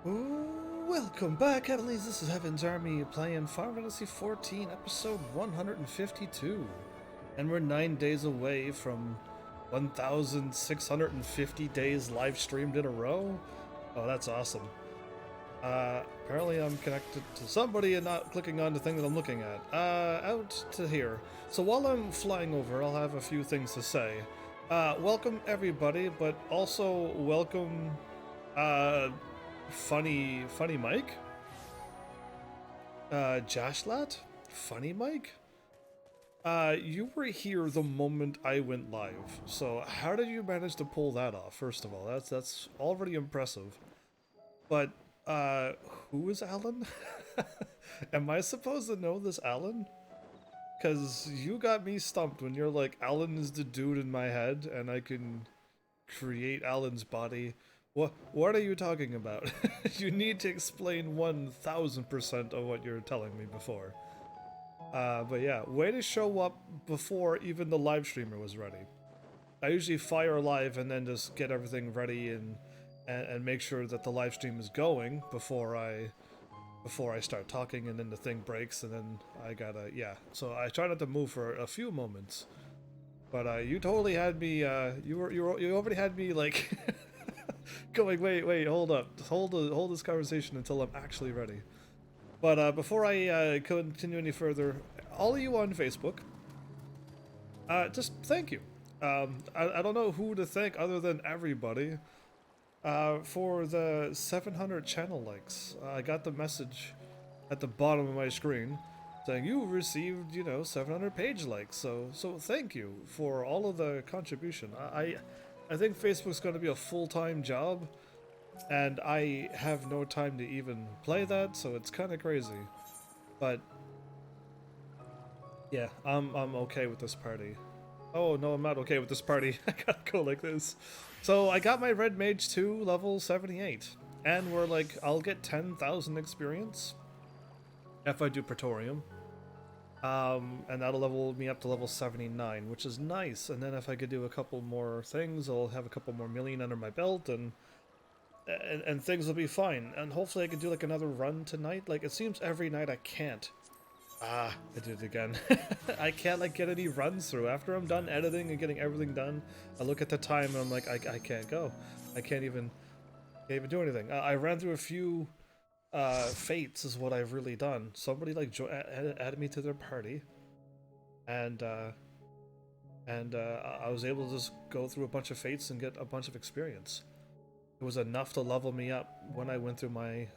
Welcome back, Heavenlies. This is Heaven's Army playing Final Fantasy XIV, episode 152. And we're 9 days away from 1,650 days live streamed in a row. Oh, that's awesome. Apparently I'm connected to somebody and not clicking on the thing that I'm looking at. Out to here. So while I'm flying over, I'll have a few things to say. Welcome everybody, but also welcome, Funny Mike? Jashlat? Funny Mike? You were here the moment I went live, so how did you manage to pull that off, first of all? That's already impressive. But, who is Alan? Am I supposed to know this Alan? Because you got me stumped when you're like, Alan is the dude in my head, and I can create Alan's body. What are you talking about? You need to explain 1000% of what you're telling me before. But yeah, way to show up before even the live streamer was ready. I usually fire live and then just get everything ready and make sure that the live stream is going before I start talking, and then the thing breaks and then I gotta, yeah. So I try not to move for a few moments. But you totally had me, you already had me like going, wait, hold up. Hold this conversation until I'm actually ready. But before I continue any further, all of you on Facebook, just thank you. I don't know who to thank other than everybody for the 700 channel likes. I got the message at the bottom of my screen saying you received, 700 page likes. So thank you for all of the contribution. I think Facebook's going to be a full-time job, and I have no time to even play that, so it's kind of crazy. But yeah, I'm okay with this party. Oh no, I'm not okay with this party. I gotta go like this. So I got my Red Mage 2 level 78, and we're like, I'll get 10,000 experience if I do Praetorium. And that'll level me up to level 79, which is nice. And then if I could do a couple more things, I'll have a couple more million under my belt, and things will be fine. And hopefully I can do like another run tonight. Like, it seems every night I can't. Ah, I did it again. I can't like get any runs through. After I'm done editing and getting everything done, I look at the time and I'm like, I can't go. I can't even do anything. I ran through a few fates is what I've really done. Somebody like added me to their party, and I was able to just go through a bunch of fates and get a bunch of experience. It was enough to level me up when I went through my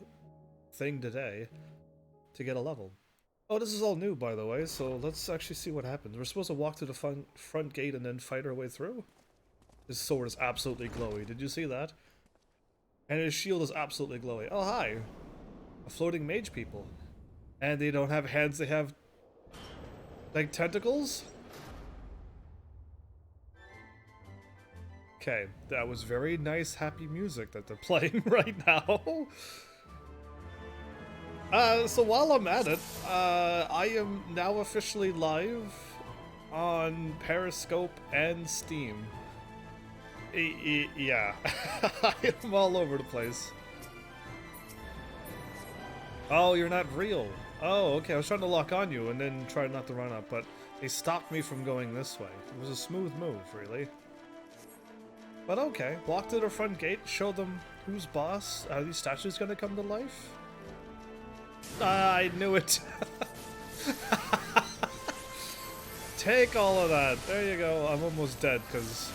thing today to get a level. Oh, this is all new, by the way, so let's actually see what happens. We're supposed to walk to the front gate and then fight our way through. His sword is absolutely glowy. Did you see that? And his shield is absolutely glowy. Oh, hi! A floating mage people. And they don't have hands, they have like tentacles? Okay, that was very nice, happy music that they're playing right now. So while I'm at it, I am now officially live on Periscope and Steam. Yeah, I am all over the place. Oh, you're not real. Oh, okay, I was trying to lock on you and then try not to run up, but they stopped me from going this way. It was a smooth move, really. But okay, walk to the front gate, show them who's boss. Are these statues gonna come to life? I knew it. Take all of that. There you go. I'm almost dead because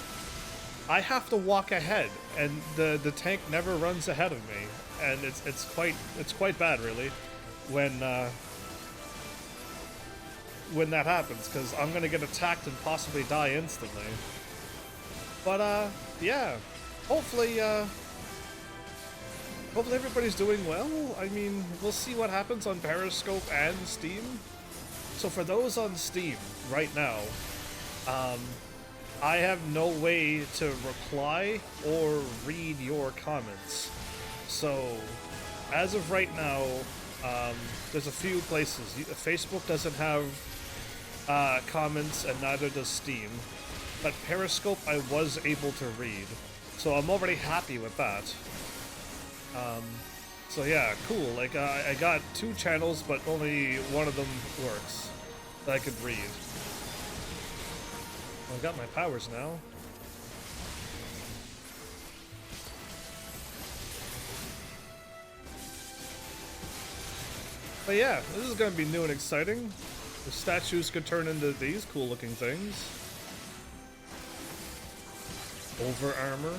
I have to walk ahead, and the tank never runs ahead of me, and it's quite bad really when that happens, because I'm gonna get attacked and possibly die instantly. But yeah, hopefully everybody's doing well. I mean, we'll see what happens on Periscope and Steam. So for those on Steam right now, I have no way to reply or read your comments. So as of right now, there's a few places. Facebook doesn't have comments, and neither does Steam. But Periscope I was able to read, so I'm already happy with that. So yeah, cool. Like, I got 2 channels, but only one of them works that I could read. Well, I got my powers now. But yeah, this is gonna be new and exciting. The statues could turn into these cool looking things. Over armor.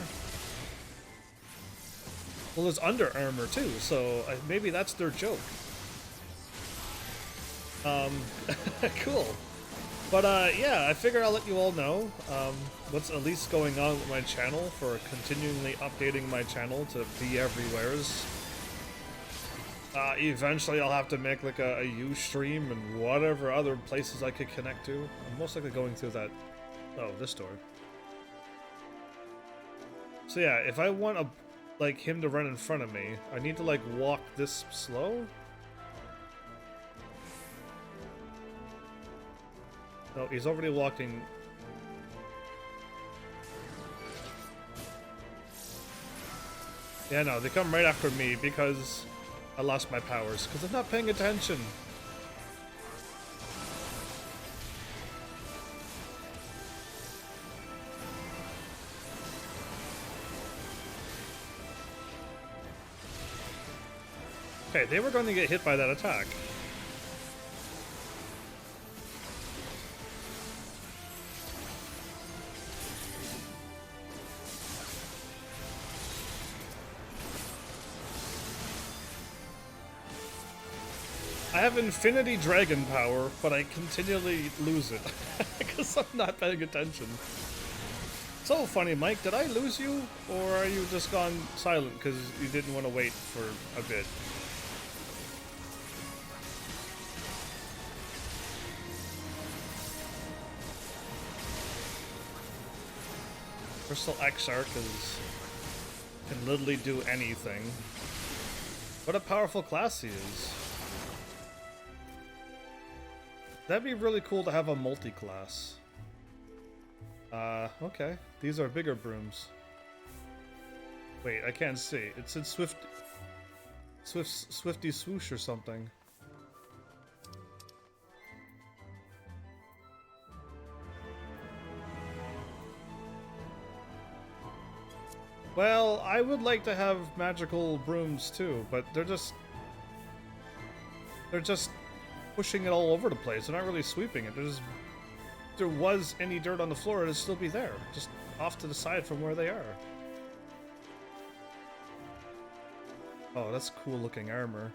Well, there's under armor too, so maybe that's their joke. Cool. But yeah, I figure I'll let you all know what's at least going on with my channel for continually updating my channel to be everywheres. Eventually I'll have to make like a Ustream and whatever other places I could connect to. I'm most likely going through that... Oh, this door. So yeah, if I want like him to run in front of me, I need to like walk this slow? No, he's already walking. Yeah, no, they come right after me because I lost my powers, because I'm not paying attention. Okay, they were going to get hit by that attack. I have infinity dragon power, but I continually lose it because I'm not paying attention. So funny, Mike, did I lose you, or are you just gone silent because you didn't want to wait for a bit? Crystal Exarch can literally do anything. What a powerful class he is. That'd be really cool to have a multi-class. Okay. These are bigger brooms. Wait, I can't see. It said Swifty Swoosh or something. Well, I would like to have magical brooms too, but they're just pushing it all over the place. They're not really sweeping it. If there was any dirt on the floor, it'd still be there, just off to the side from where they are. Oh, that's cool looking armor.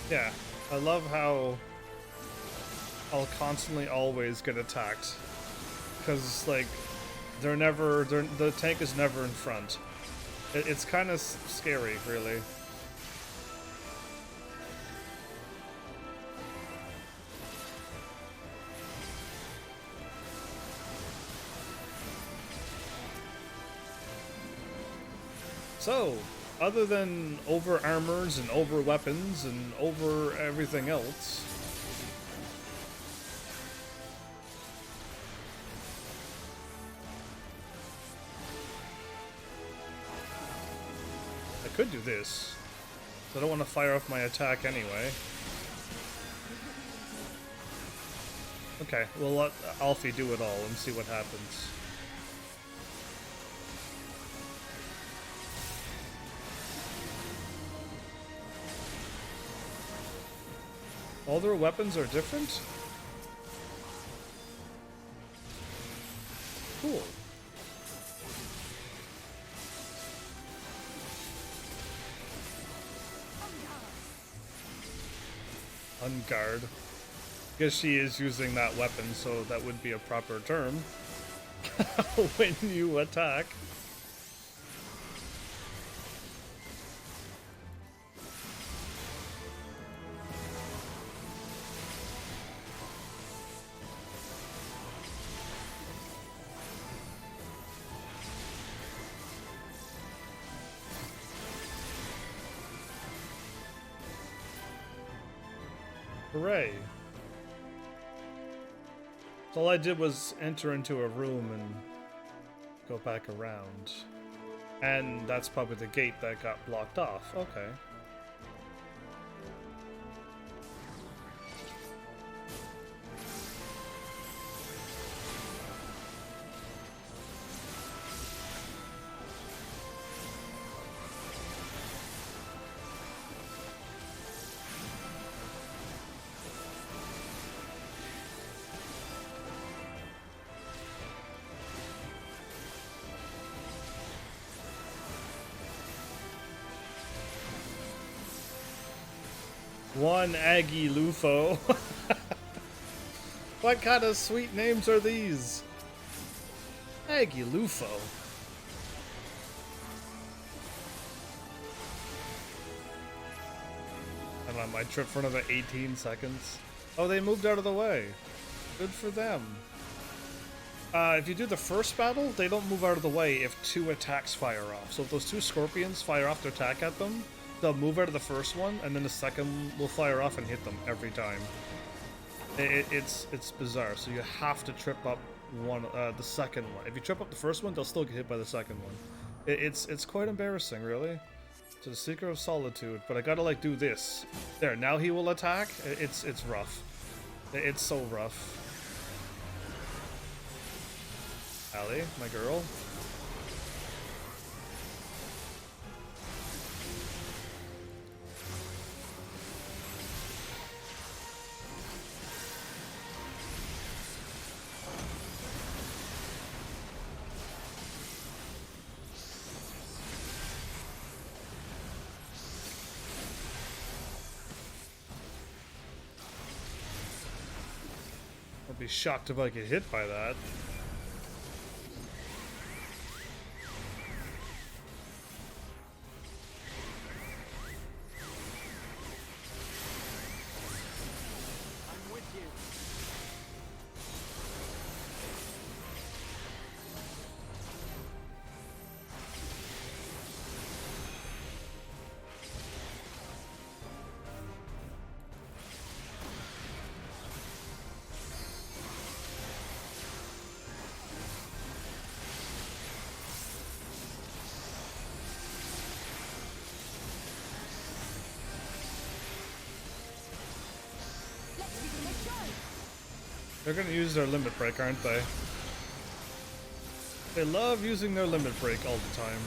Yeah, I love how I'll constantly always get attacked. Because, like, the tank is never in front. It's kind of scary, really. So, other than over armors and over weapons and over everything else, I could do this. So I don't want to fire off my attack anyway. Okay, we'll let Alfie do it all and see what happens. All their weapons are different? Cool. Unguard. Guess she is using that weapon, so that would be a proper term. When you attack. Hooray. So all I did was enter into a room and go back around. And that's probably the gate that got blocked off. Okay. One Aggie Lufo. What kind of sweet names are these? Aggie Lufo. And on my trip for another 18 seconds. Oh, they moved out of the way. Good for them. If you do the first battle, they don't move out of the way if 2 attacks fire off. So if those 2 scorpions fire off their attack at them, they'll move out of the first one, and then the second will fire off and hit them every time. It's bizarre. So you have to trip up the second one. If you trip up the first one, they'll still get hit by the second one. It's quite embarrassing, really. So the Seeker of Solitude, but I gotta like do this. There, now he will attack. It's rough. It's so rough. Allie, my girl. I'd be shocked if I get hit by that. They're gonna use their limit break, aren't they? They love using their limit break all the time.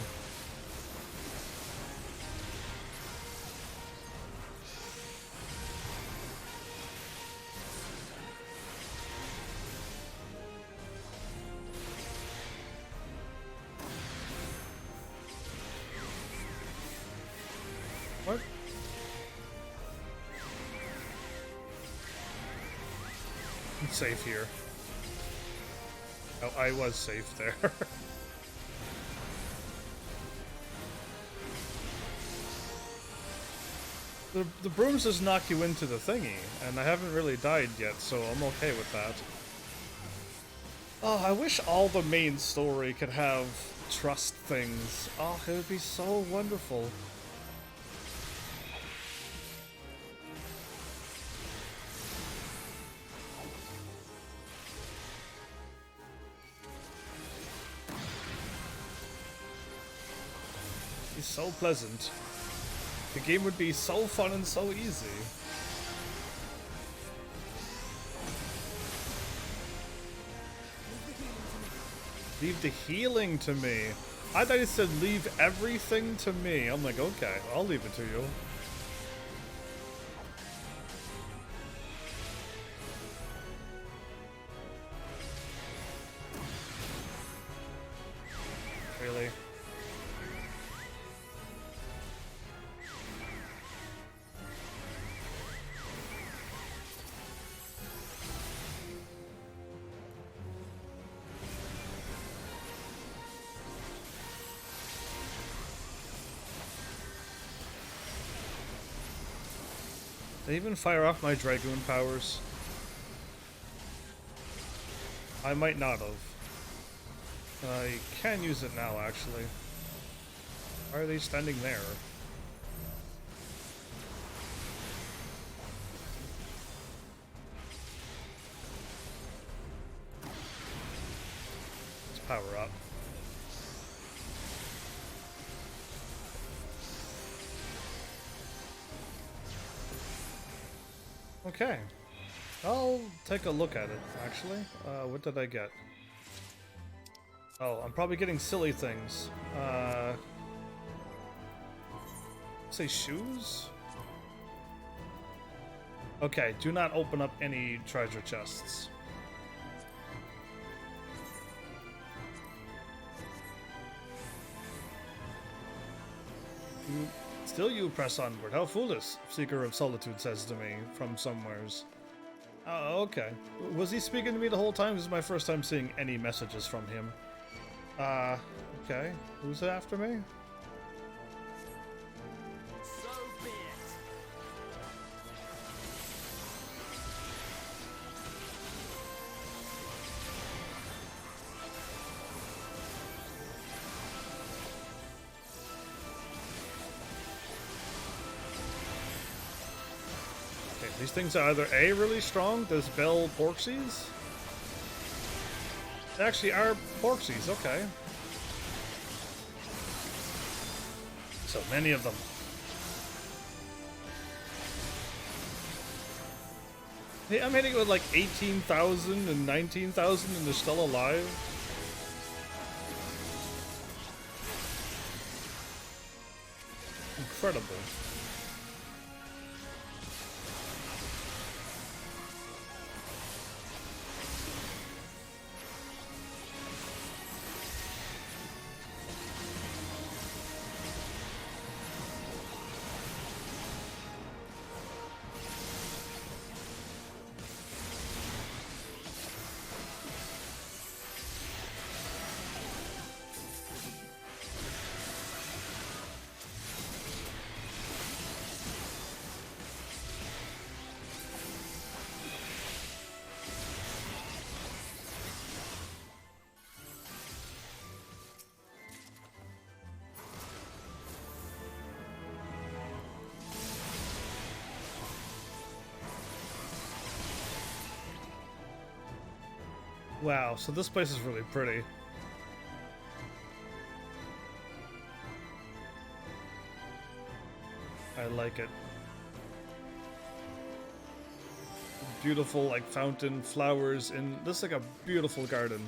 What? I'm safe here. Oh, I was safe there. The brooms just knock you into the thingy, and I haven't really died yet, so I'm okay with that. Oh, I wish all the main story could have trust things. Oh, it would be so wonderful. It's so pleasant. The game would be so fun and so easy. Leave the healing to me. I thought you said leave everything to me. I'm like, okay, I'll leave it to you. Really? They even fire off my Dragoon powers. I might not have. I can use it now, actually. Why are they standing there? power up. Okay. I'll take a look at it, actually. What did I get? Oh, I'm probably getting silly things. Say shoes? Okay, do not open up any treasure chests. Still you press onward. How foolish, Seeker of Solitude says to me from somewheres. Oh, okay. Was he speaking to me the whole time? This is my first time seeing any messages from him. Okay. Who's after me? So be it. Okay, these things are either A, really strong, does Bell Porksies? They actually are Porksies, okay. So many of them. Hey, I'm hitting with like 18,000 and 19,000 and they're still alive. Incredible. Wow, so this place is really pretty. I like it. Beautiful, like, fountain, flowers, and this is like a beautiful garden.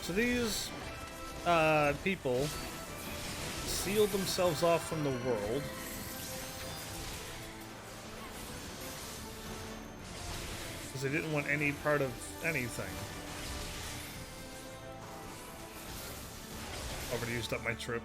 So these people sealed themselves off from the world. Because they didn't want any part of anything. Already used up my trip.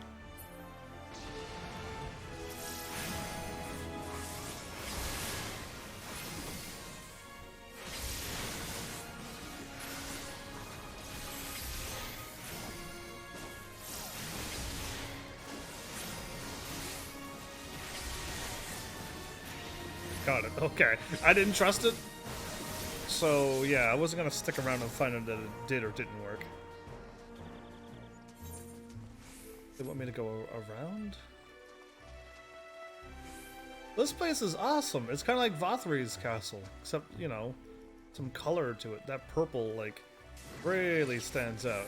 Got it. Okay. I didn't trust it. So, yeah, I wasn't going to stick around and find out that it did or didn't work. They want me to go around? This place is awesome. It's kind of like Vothri's castle. Except, you know, some color to it. That purple, like, really stands out.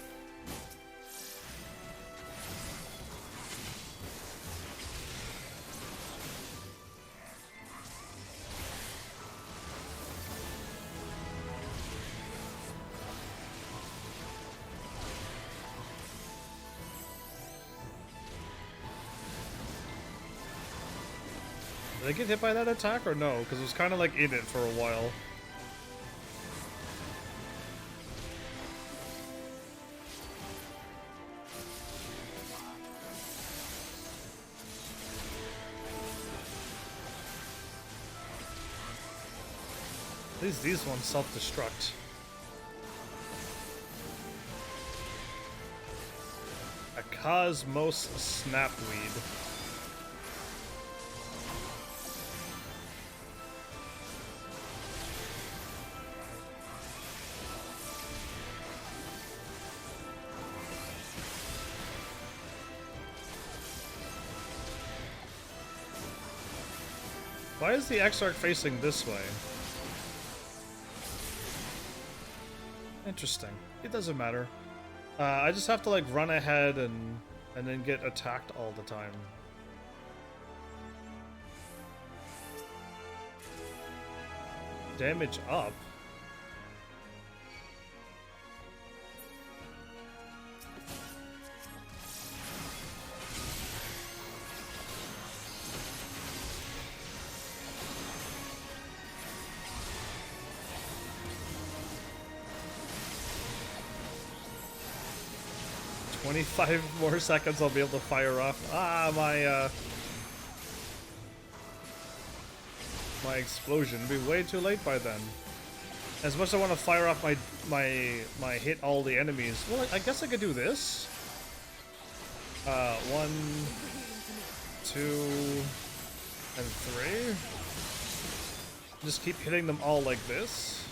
Did I get hit by that attack or no? Because it was kind of like in it for a while. These ones self-destruct. A Cosmos Snapweed. Why is the Exarch facing this way? Interesting. It doesn't matter. I just have to like run ahead and then get attacked all the time. Damage up. "25 more seconds, I'll be able to fire off." Ah, my explosion will be way too late by then. As much as I want to fire off my hit all the enemies. Well, I guess I could do this. 1, 2, and 3. Just keep hitting them all like this.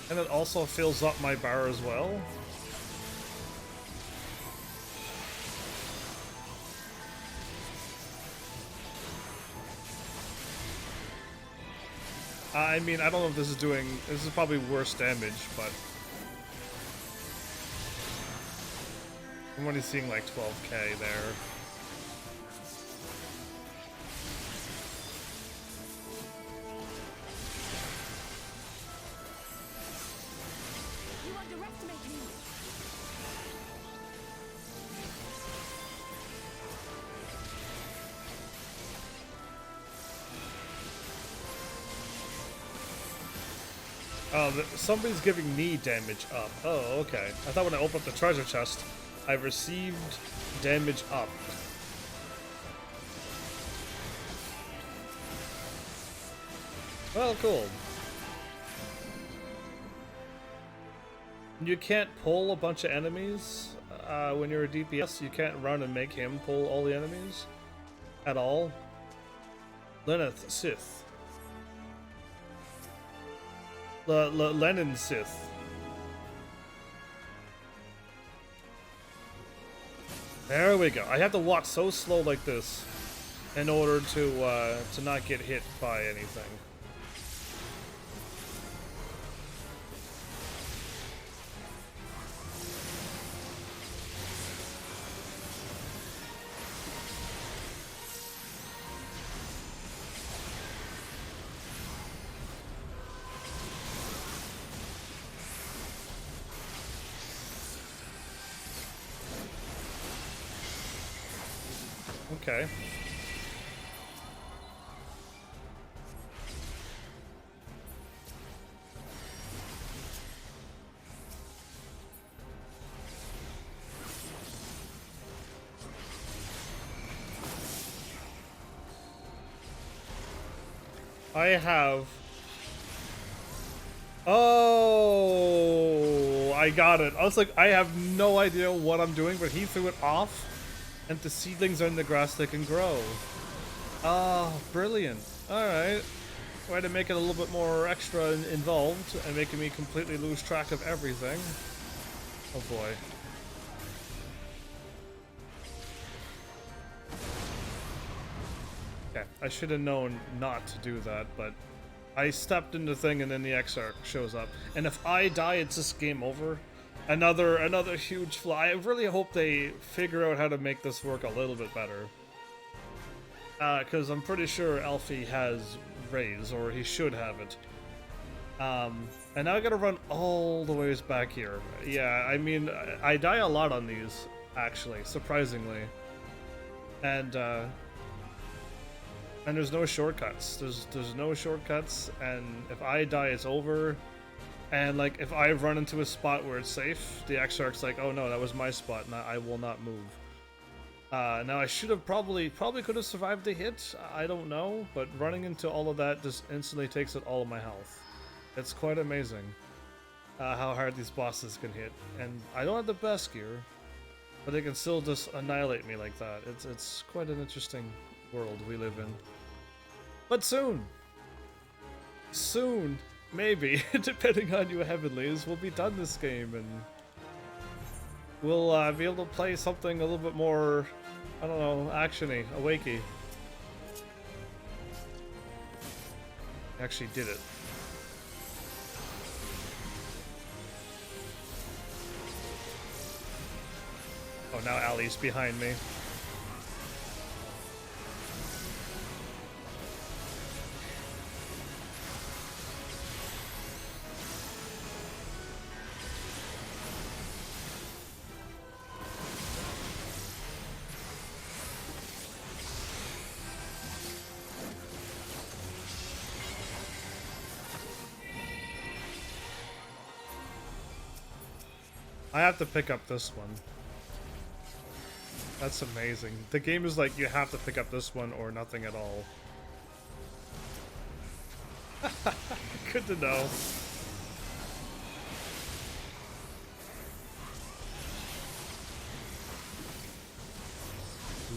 And it also fills up my bar as well. I mean, I don't know if this is doing... This is probably worse damage, but... I'm only seeing like 12k there. You underestimate me. Oh, somebody's giving me damage up. Oh, okay. I thought when I opened up the treasure chest, I received damage up. Well, cool. You can't pull a bunch of enemies when you're a DPS. You can't run and make him pull all the enemies at all. Lenneth Sith. Lenin Sith. There we go. I have to walk so slow like this in order to not get hit by anything. Okay. I have... Oh, I got it. I was like, I have no idea what I'm doing, but he threw it off. And the seedlings are in the grass that can grow. Oh, brilliant. Alright. Way to make it a little bit more extra involved and making me completely lose track of everything. Oh boy. Okay, I should have known not to do that, but I stepped in the thing and then the Exarch shows up. And if I die, it's just game over. Another huge flaw. I really hope they figure out how to make this work a little bit better. Because I'm pretty sure Alfie has Raise, or he should have it. And now I gotta run all the ways back here. Yeah, I mean, I die a lot on these, actually, surprisingly. And there's no shortcuts. There's no shortcuts, and if I die, it's over. And like, if I run into a spot where it's safe, the Exarch's like, "Oh no, that was my spot, and I will not move." Now I should have probably could have survived the hit. I don't know, but running into all of that just instantly takes it all of my health. It's quite amazing how hard these bosses can hit, and I don't have the best gear. But they can still just annihilate me like that. It's quite an interesting world we live in. But soon, maybe, depending on you heavenlies, we'll be done this game and we'll be able to play something a little bit more, I don't know, actiony, awakey. Actually did it. Oh, now Allie's behind me. I have to pick up this one. That's amazing. The game is like, you have to pick up this one or nothing at all. Good to know.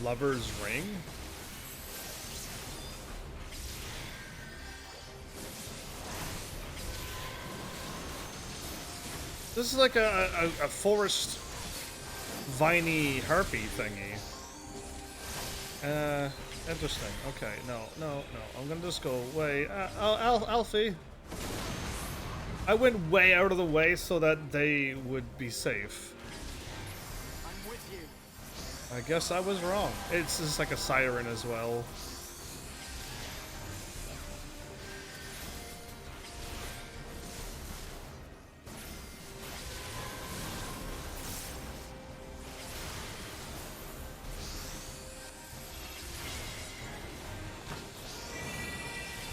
Lover's Ring? This is like a forest viney harpy thingy. Interesting. Okay, no. I'm gonna just go way. Alfie. I went way out of the way so that they would be safe. I'm with you. I guess I was wrong. It's just like a siren as well.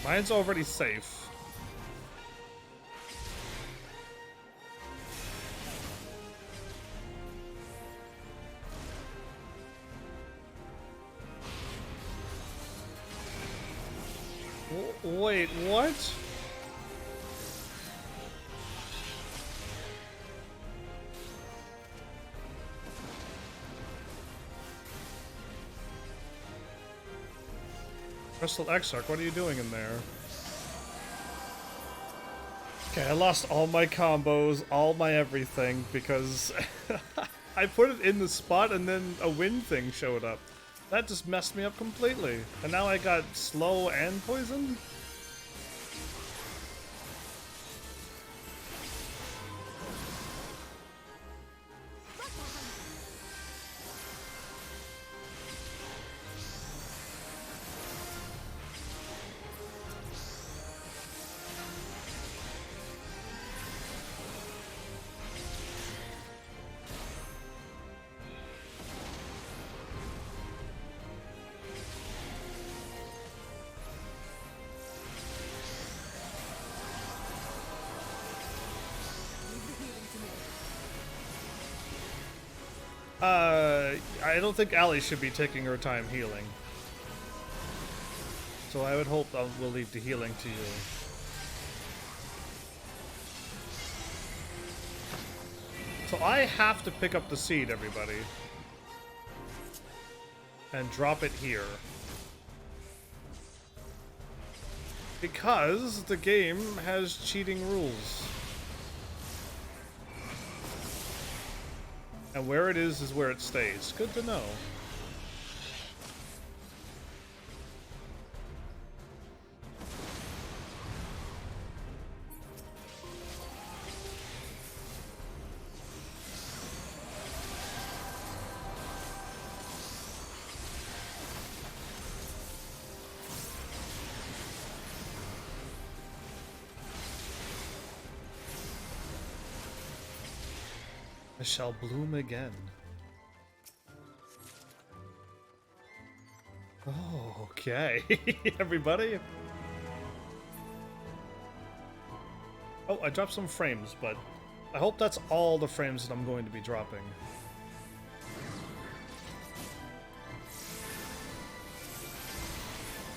Mine's already safe. Wait, what? Crystal Exarch, what are you doing in there? Okay, I lost all my combos, all my everything, because I put it in the spot and then a wind thing showed up. That just messed me up completely. And now I got slow and poison? I don't think Allie should be taking her time healing. So I would hope we'll leave the healing to you. So I have to pick up the seed, everybody. And drop it here. Because the game has cheating rules. And where it is where it stays. Good to know. I shall bloom again. Oh, okay. Everybody. Oh, I dropped some frames, but I hope that's all the frames that I'm going to be dropping.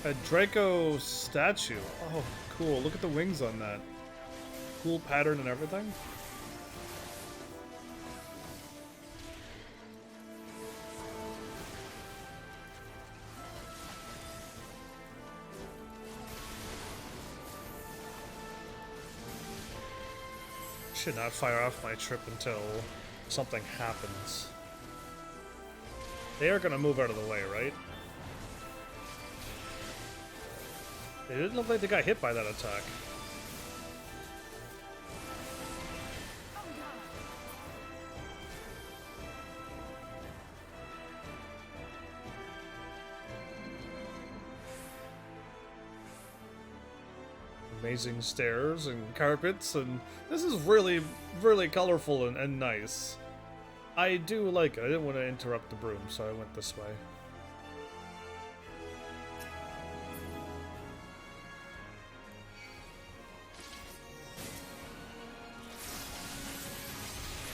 A Draco statue. Oh, cool. Look at the wings on that. Cool pattern and everything. Should not fire off my trip until something happens. They are gonna move out of the way, right? They didn't look like they got hit by that attack. Amazing stairs and carpets, and this is really, really colorful and nice. I do like it. I didn't want to interrupt the broom, so I went this way.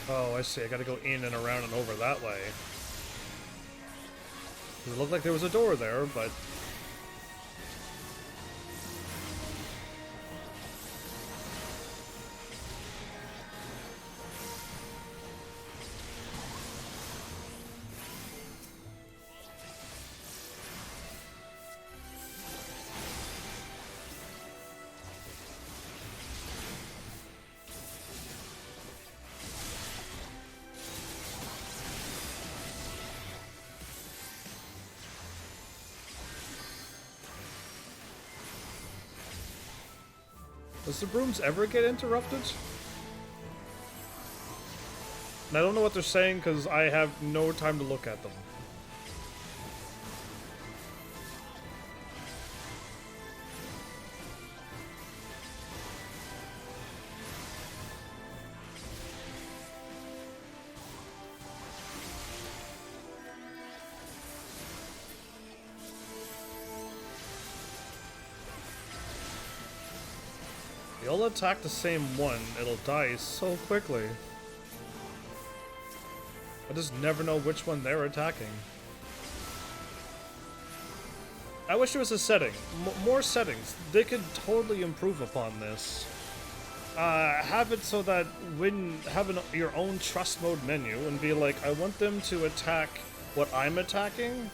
Oh, I see. I gotta go in and around and over that way. It looked like there was a door there, but... Does the brooms ever get interrupted? And I don't know what they're saying because I have no time to look at them. They all attack the same one, it'll die so quickly. I just never know which one they're attacking. I wish there was a setting. More settings. They could totally improve upon this. Have it so that when having your own trust mode menu and be like, I want them to attack what I'm attacking.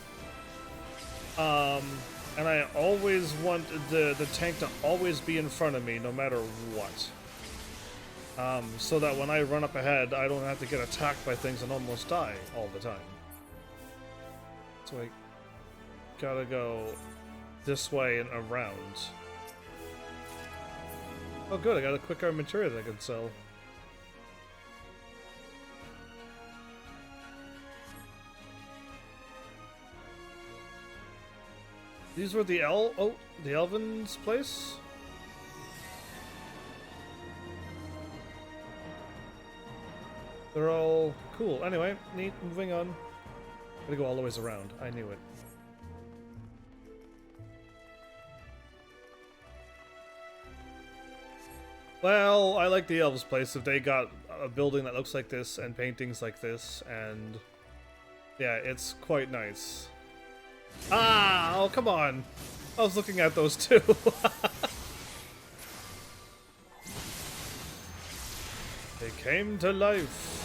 And I always want the tank to always be in front of me, no matter what. So that when I run up ahead, I don't have to get attacked by things and almost die all the time. So I gotta go this way and around. Oh good, I got a quick arm material that I can sell. These were the the Elven's place? They're all cool. Anyway, neat, moving on. Gotta go all the ways around. I knew it. Well, I like the elves' place if they got a building that looks like this and paintings like this, and yeah, it's quite nice. Ah! Oh, come on! I was looking at those too. They came to life.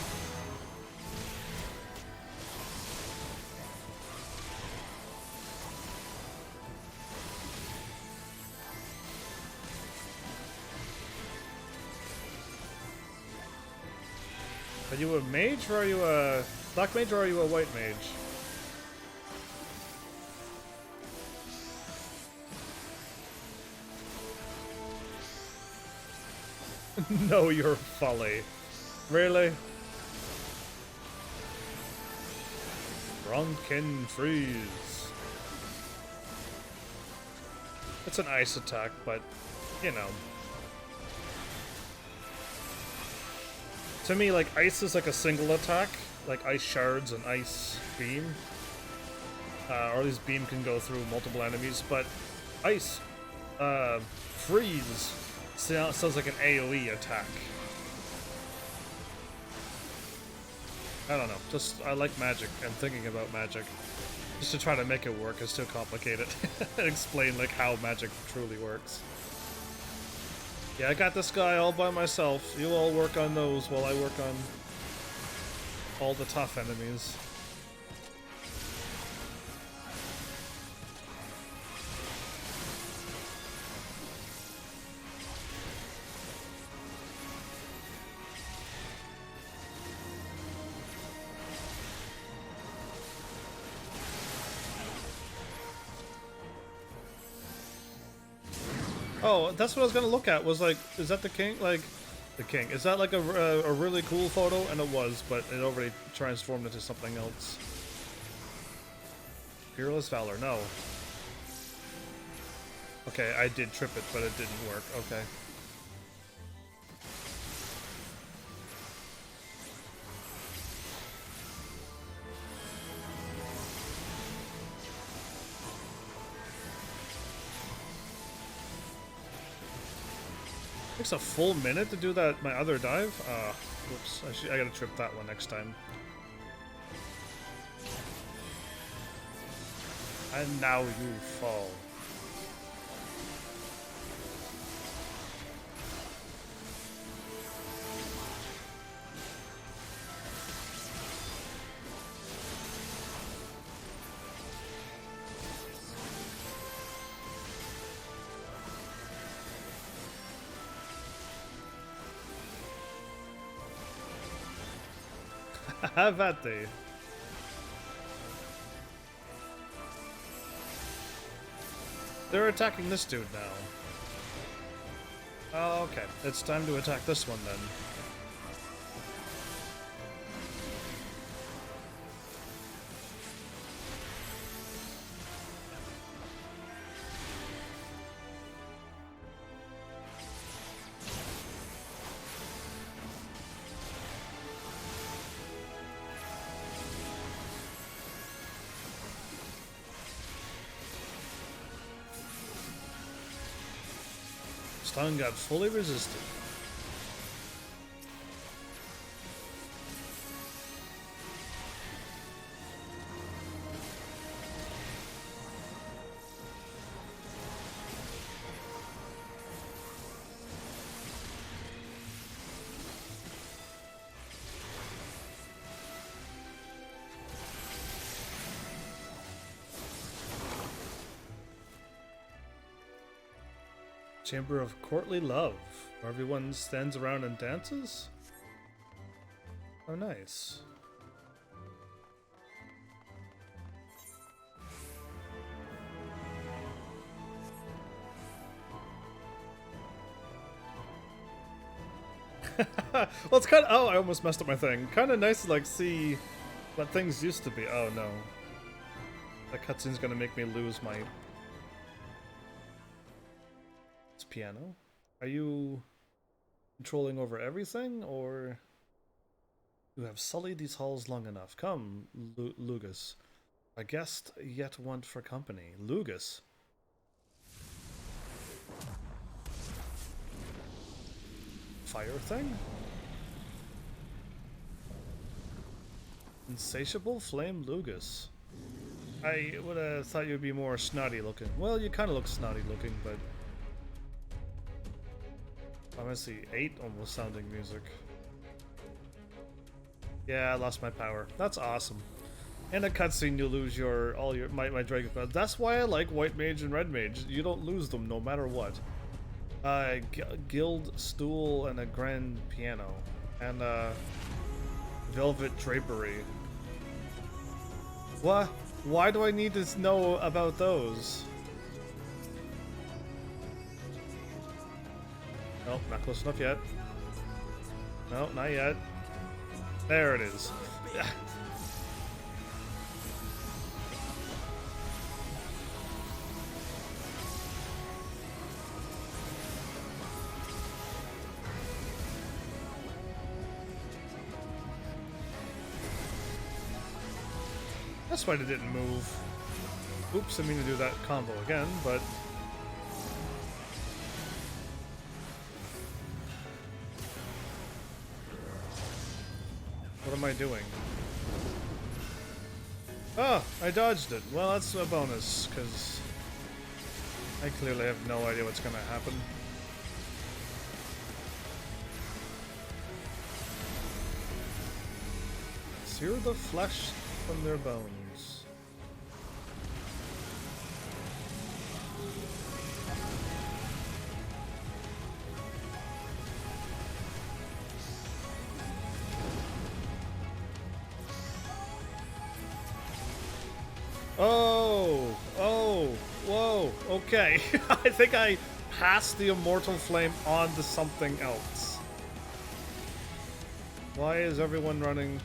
Are you a mage, or are you a black mage, or are you a white mage? No, you're folly. Really? Drunken freeze. It's an ice attack, but, you know. To me, like, ice is like a single attack. Like ice shards and ice beam. Or at least beam can go through multiple enemies, but ice, freeze sounds like an AoE attack. I don't know, just I like magic and thinking about magic. Just to try to make it work is too complicated. And explain like how magic truly works. Yeah, I got this guy all by myself. You all work on those while I work on all the tough enemies. Oh, that's what I was gonna look at. Was like, is that the king? Like, the king. Is that like a really cool photo? And it was, but it already transformed into something else. Fearless Valor. No. Okay, I did trip it, but it didn't work. Okay. Takes a full minute to do that. My other dive. Whoops. I gotta trip that one next time. And now you fall. Have at thee. They're attacking this dude now. Oh, okay. It's time to attack this one then. Stun got fully resisted. Chamber of Courtly Love, where everyone stands around and dances? Oh, nice. Well, it's kind of... Oh, I almost messed up my thing. Kind of nice to, like, see what things used to be. Oh, no. That cutscene's gonna make me lose my... Piano. Are you controlling over everything, or you have sullied these halls long enough? Come, Lugus. A guest yet want for company. Lugus. Fire thing? Insatiable Flame Lugus. I would have thought you'd be more snotty looking. Well, you kind of look snotty looking, but... Honestly, 8 almost sounding music. Yeah, I lost my power. That's awesome. In a cutscene, you lose all your my Dragon Claws. That's why I like White Mage and Red Mage. You don't lose them no matter what. Guild stool and a grand piano and velvet drapery. What? Why do I need to know about those? Nope, not close enough yet. No, not yet. There it is. That's why it didn't move. Oops, I mean to do that combo again, but... What am I doing? Oh, I dodged it. Well, that's a bonus, because I clearly have no idea what's going to happen. Sear the flesh from their bones. Oh, whoa, okay. I think I cast the Immortal Flame onto something else. Why is everyone running?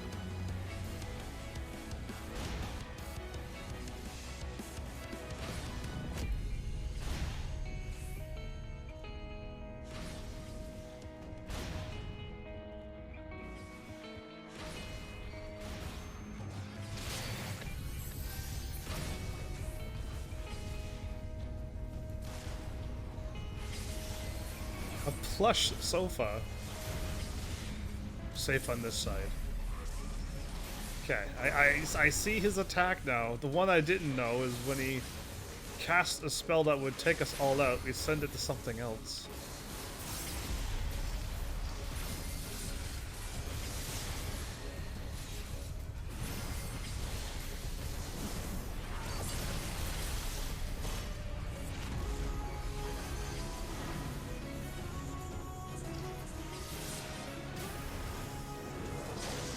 A plush sofa. Safe on this side. Okay, I see his attack now. The one I didn't know is when he cast a spell that would take us all out, we send it to something else.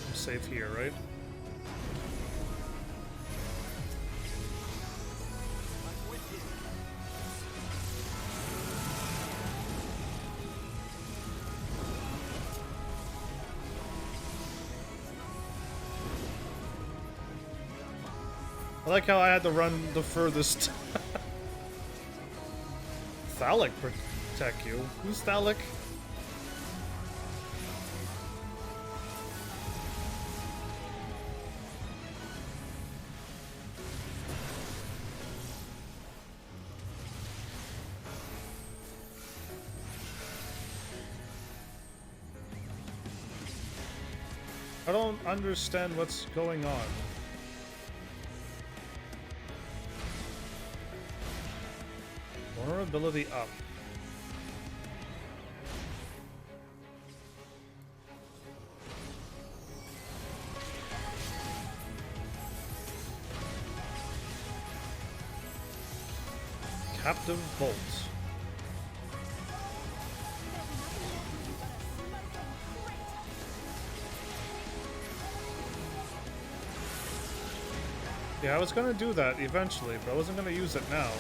I'm safe here, right? I'm with you. I like how I had to run the furthest. Thalic protect you? Who's Thalic? I don't understand what's going on. Vulnerability up. Captive Bolt. Yeah, I was gonna do that eventually, but I wasn't gonna use it now.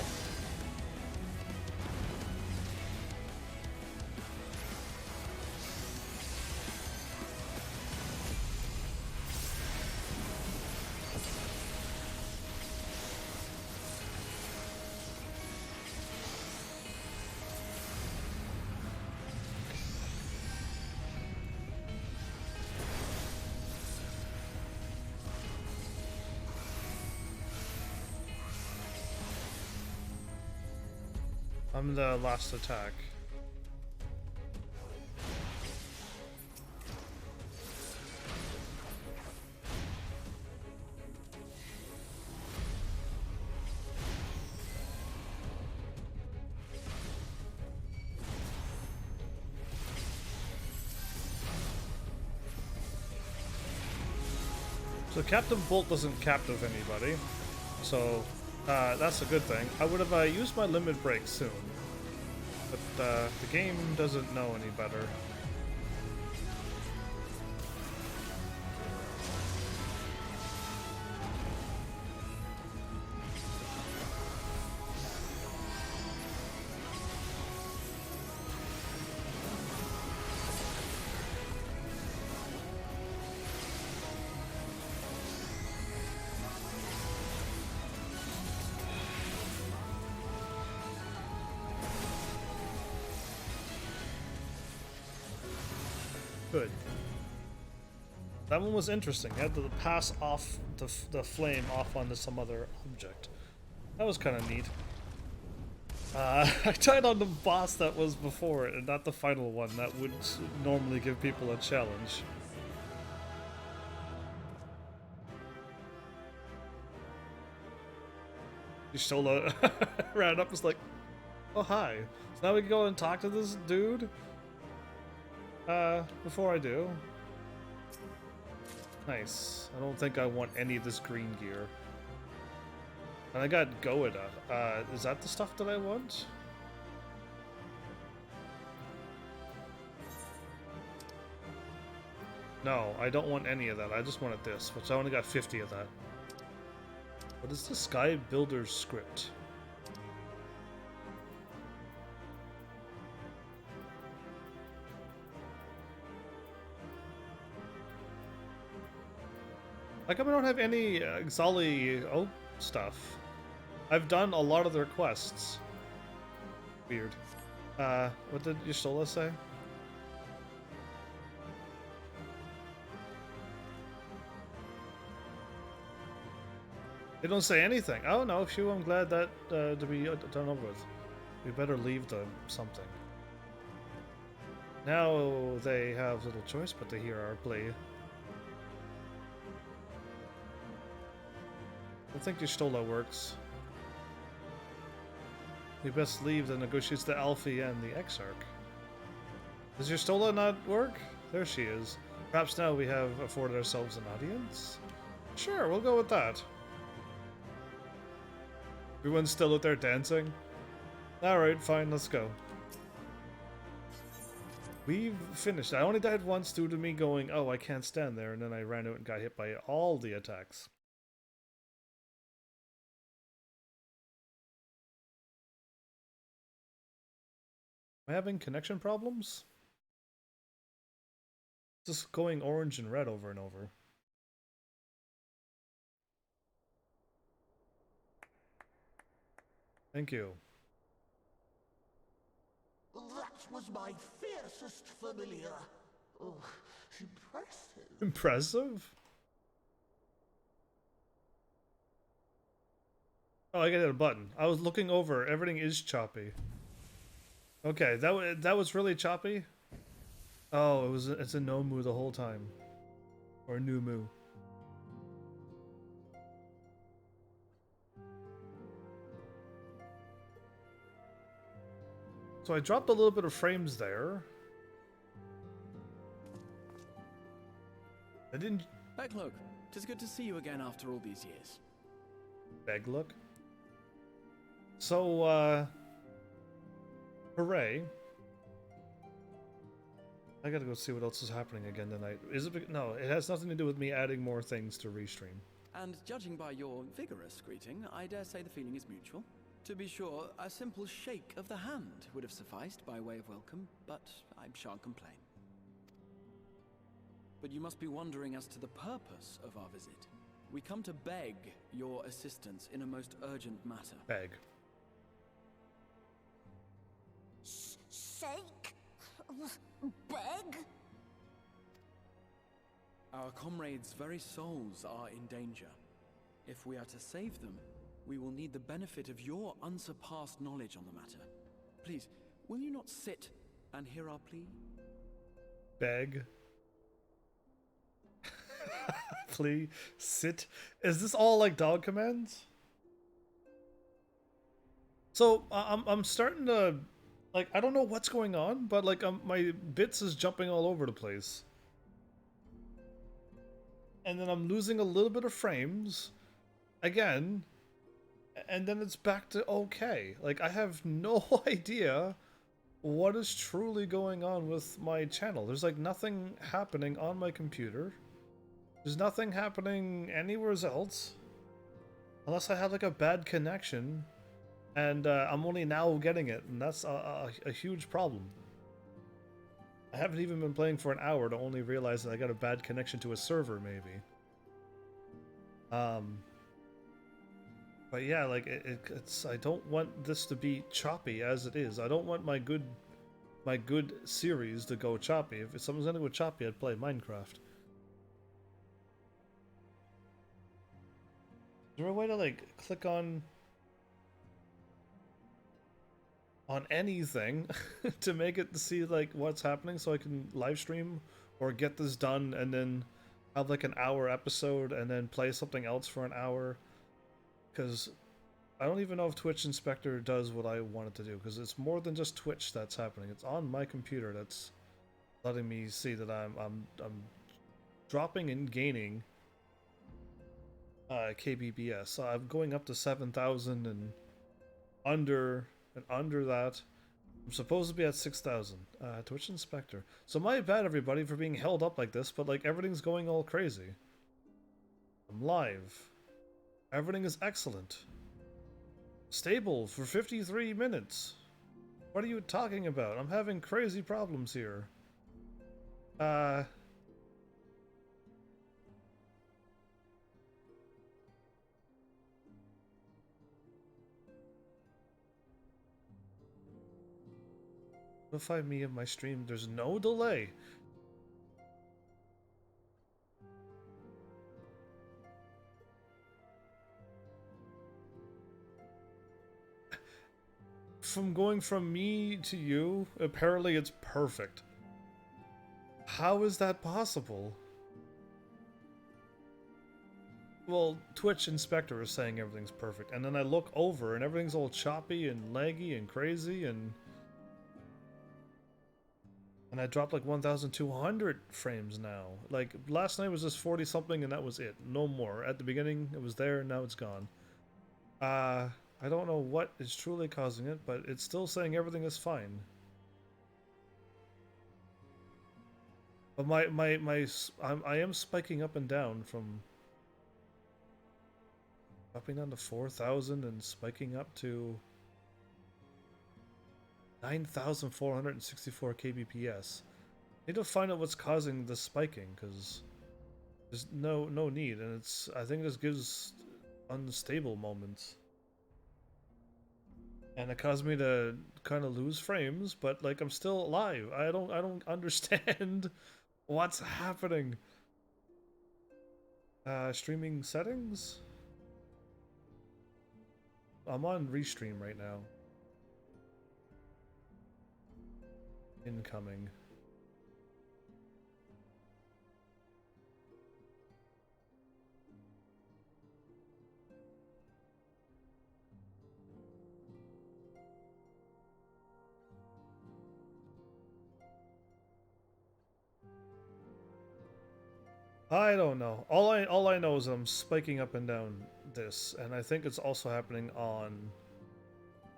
I'm the last attack. So Captive Bolt doesn't captive anybody, so that's a good thing. I would have used my limit break soon, but the game doesn't know any better. Good. That one was interesting. You had to pass off the flame off onto some other object. That was kind of neat. I tried on the boss that was before it, and not the final one. That would normally give people a challenge. You stole a ran up and was like, oh hi. So now we can go and talk to this dude? Before I do. Nice. I don't think I want any of this green gear. And I got Goida. Is that the stuff that I want? No, I don't want any of that. I just wanted this, which I only got 50 of that. What is the Sky Builder's script? How come I don't have any Xali Oak stuff? I've done a lot of their quests. Weird. What did Y'shtola say? They don't say anything. Oh no, phew, I'm glad that to be done over with. We better leave the something. Now they have little choice but to hear our plea. I think Y'shtola works. We best leave the negotiates the Alfie and the Exarch. Does Y'shtola not work? There she is. Perhaps now we have afforded ourselves an audience? Sure, we'll go with that. Everyone's still out there dancing? Alright, fine, let's go. We've finished. I only died once due to me going, oh, I can't stand there, and then I ran out and got hit by all the attacks. Am I having connection problems? Just going orange and red over and over. Thank you. That was my fiercest familiar. Oh, impressive. Impressive? Oh, I got a button. I was looking over. Everything is choppy. Okay, that was really choppy? Oh, it's a no-moo the whole time. Or a new-moo. So I dropped a little bit of frames there. I didn't... Backlook, 'tis good to see you again after all these years. Beg look. So, hooray. I gotta go see what else is happening again tonight. Is it? No, it has nothing to do with me adding more things to Restream. And judging by your vigorous greeting, I dare say the feeling is mutual. To be sure, a simple shake of the hand would have sufficed by way of welcome, but I shan't complain. But you must be wondering as to the purpose of our visit. We come to beg your assistance in a most urgent matter. Beg. Shake? Beg? Our comrades' very souls are in danger. If we are to save them, we will need the benefit of your unsurpassed knowledge on the matter. Please, will you not sit and hear our plea? Beg. Plea. Sit. Is this all like dog commands? So I'm starting to, like, I don't know what's going on, but like my bits is jumping all over the place. And then I'm losing a little bit of frames again, and then it's back to okay. Like, I have no idea what is truly going on with my channel. There's like nothing happening on my computer. There's nothing happening anywhere else. Unless I have like a bad connection, and I'm only now getting it, and that's a huge problem. I haven't even been playing for an hour to only realize that I got a bad connection to a server, maybe. But yeah, like it's I don't want this to be choppy as it is. I don't want my good series to go choppy. If something's gonna go choppy, I'd play Minecraft. Is there a way to like click on anything to make it see like what's happening so I can live stream or get this done and then have like an hour episode and then play something else for an hour? Because I don't even know if Twitch Inspector does what I want it to do, because it's more than just Twitch that's happening. It's on my computer that's letting me see that I'm dropping and gaining kbps. So I'm going up to 7,000 and under that. I'm supposed to be at 6,000. Twitch Inspector. So my bad, everybody, for being held up like this, but like everything's going all crazy. I'm live. Everything is excellent. Stable for 53 minutes. What are you talking about? I'm having crazy problems here. Notify me of my stream. There's no delay. From going from me to you, apparently it's perfect. How is that possible? Well, Twitch Inspector is saying everything's perfect, and then I look over and everything's all choppy and laggy and crazy, and I dropped like 1,200 frames now. Like, last night was just 40 something and that was it. No more. At the beginning, it was there, now it's gone. I don't know what is truly causing it, but it's still saying everything is fine. But I am spiking up and down from dropping down to 4,000 and spiking up to 9,464 kbps. Need to find out what's causing the spiking, because there's no need, and I think this gives unstable moments. And it caused me to kind of lose frames, but like I'm still alive. I don't understand what's happening. Streaming settings? I'm on restream right now. Incoming. I don't know. All I know is I'm spiking up and down this, and I think it's also happening on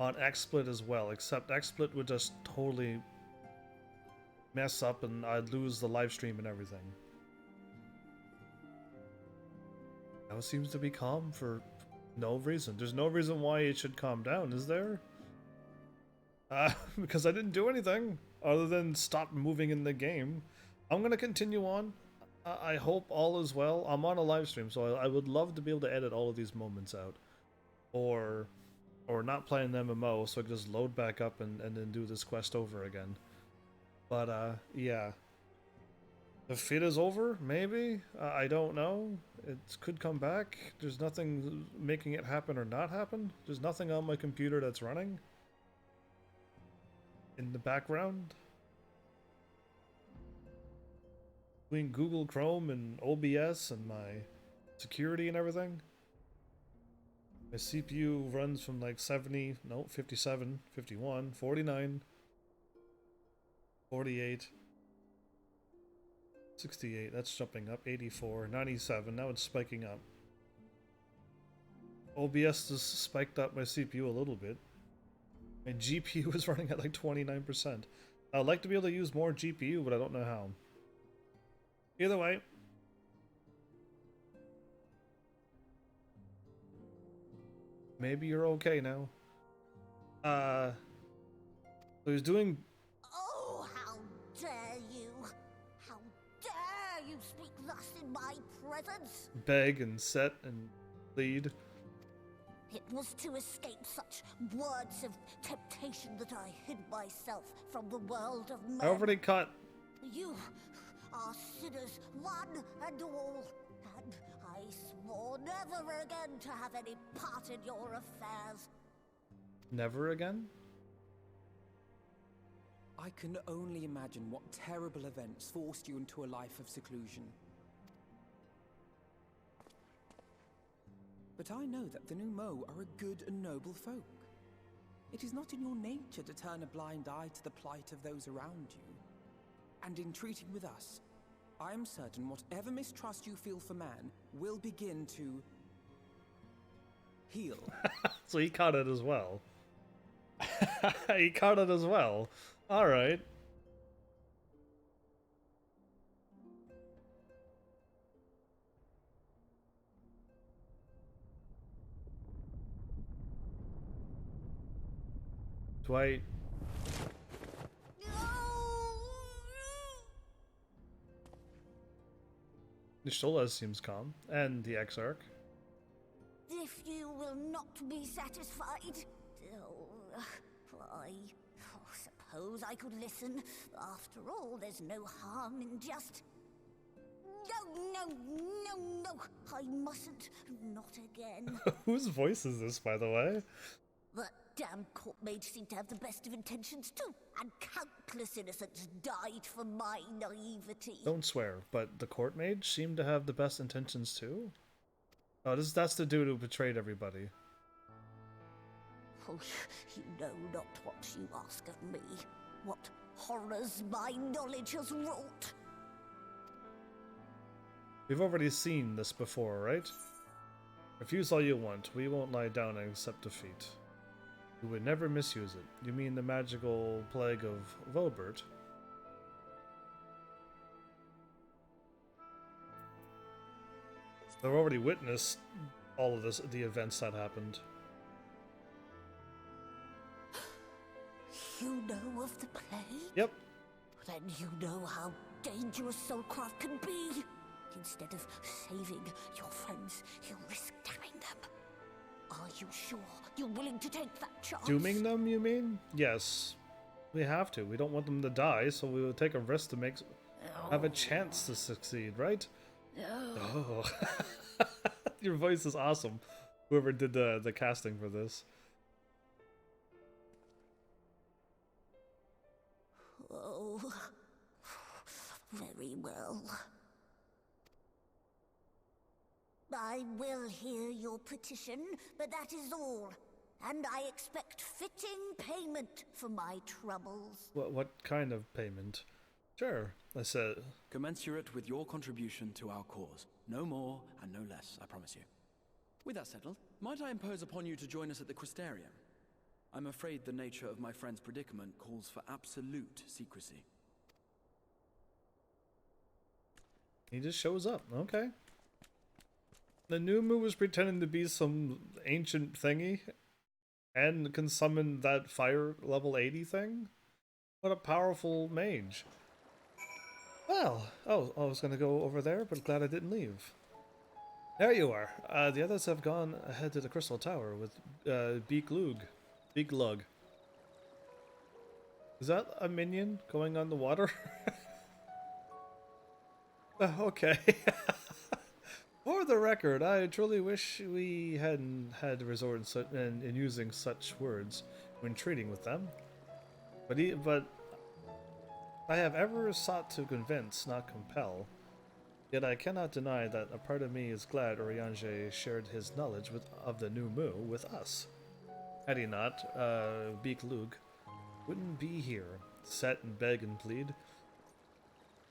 XSplit as well, except XSplit would just totally mess up and I'd lose the live stream and everything. Now it seems to be calm for no reason. There's no reason why it should calm down, is there? Because I didn't do anything other than stop moving in the game. I'm gonna continue on. I hope all is well. I'm on a live stream, so I would love to be able to edit all of these moments out. Or not play an MMO, so I can just load back up and then do this quest over again. But, yeah. The fit is over, maybe? I don't know. It could come back. There's nothing making it happen or not happen. There's nothing on my computer that's running in the background. Between Google Chrome and OBS and my security and everything. My CPU runs from like 70, no, 57, 51, 49, 48, 68, that's jumping up, 84, 97, now it's spiking up. OBS just spiked up my CPU a little bit. My GPU is running at like 29%. I'd like to be able to use more GPU, but I don't know how. Either way. Maybe you're okay now. So he's doing... Oh, how dare you! How dare you speak thus in my presence! beg and set and plead. It was to escape such words of temptation that I hid myself from the world of men. I already caught... You are sinners, one and all, and I swore never again to have any part in your affairs. Never again? I can only imagine what terrible events forced you into a life of seclusion. But I know that the Numo are a good and noble folk. It is not in your nature to turn a blind eye to the plight of those around you. And in treating with us, I am certain whatever mistrust you feel for man will begin to heal. So he caught it as well. He caught it as well. Alright. Dwight. Nishola seems calm. And the Exarch. If you will not be satisfied, I suppose I could listen. After all, there's no harm in just... No, I mustn't. Not again. Whose voice is this, by the way? That damn court mage seemed to have the best of intentions too, and countless innocents died for my naivety. Don't swear, but the court mage seemed to have the best intentions too? Oh, that's the dude who betrayed everybody. Oh, you know not what you ask of me. What horrors my knowledge has wrought. We've already seen this before, right? Refuse all you want. We won't lie down and accept defeat. We would never misuse it. You mean the magical plague of Vobert? They've already witnessed all of this, the events that happened. You know of the plague? Yep. Then you know how dangerous soulcraft can be. Instead of saving your friends, you risk damning them. Are you sure you're willing to take that chance? Dooming them, you mean? Yes. We have to. We don't want them to die, so we will take a risk to have a chance to succeed, right? Oh. Your voice is awesome. Whoever did the casting for this. Oh, very well. I will hear your petition, but that is all. And I expect fitting payment for my troubles. What kind of payment? Sure, I said. Commensurate with your contribution to our cause. No more and no less, I promise you. With that settled, might I impose upon you to join us at the Crystarium? I'm afraid the nature of my friend's predicament calls for absolute secrecy. He just shows up. Okay. The Numu was pretending to be some ancient thingy and can summon that fire level 80 thing? What a powerful mage. Well, I was going to go over there, but glad I didn't leave. There you are. The others have gone ahead to the Crystal Tower with Beak Lug. Is that a minion going on the water? Okay. For the record, I truly wish we hadn't had to resort in using such words when treating with them. But I have ever sought to convince, not compel. Yet I cannot deny that a part of me is glad Oriange shared his knowledge of the new Mu with us. Had he not, Beak Lug wouldn't be here, set and beg and plead.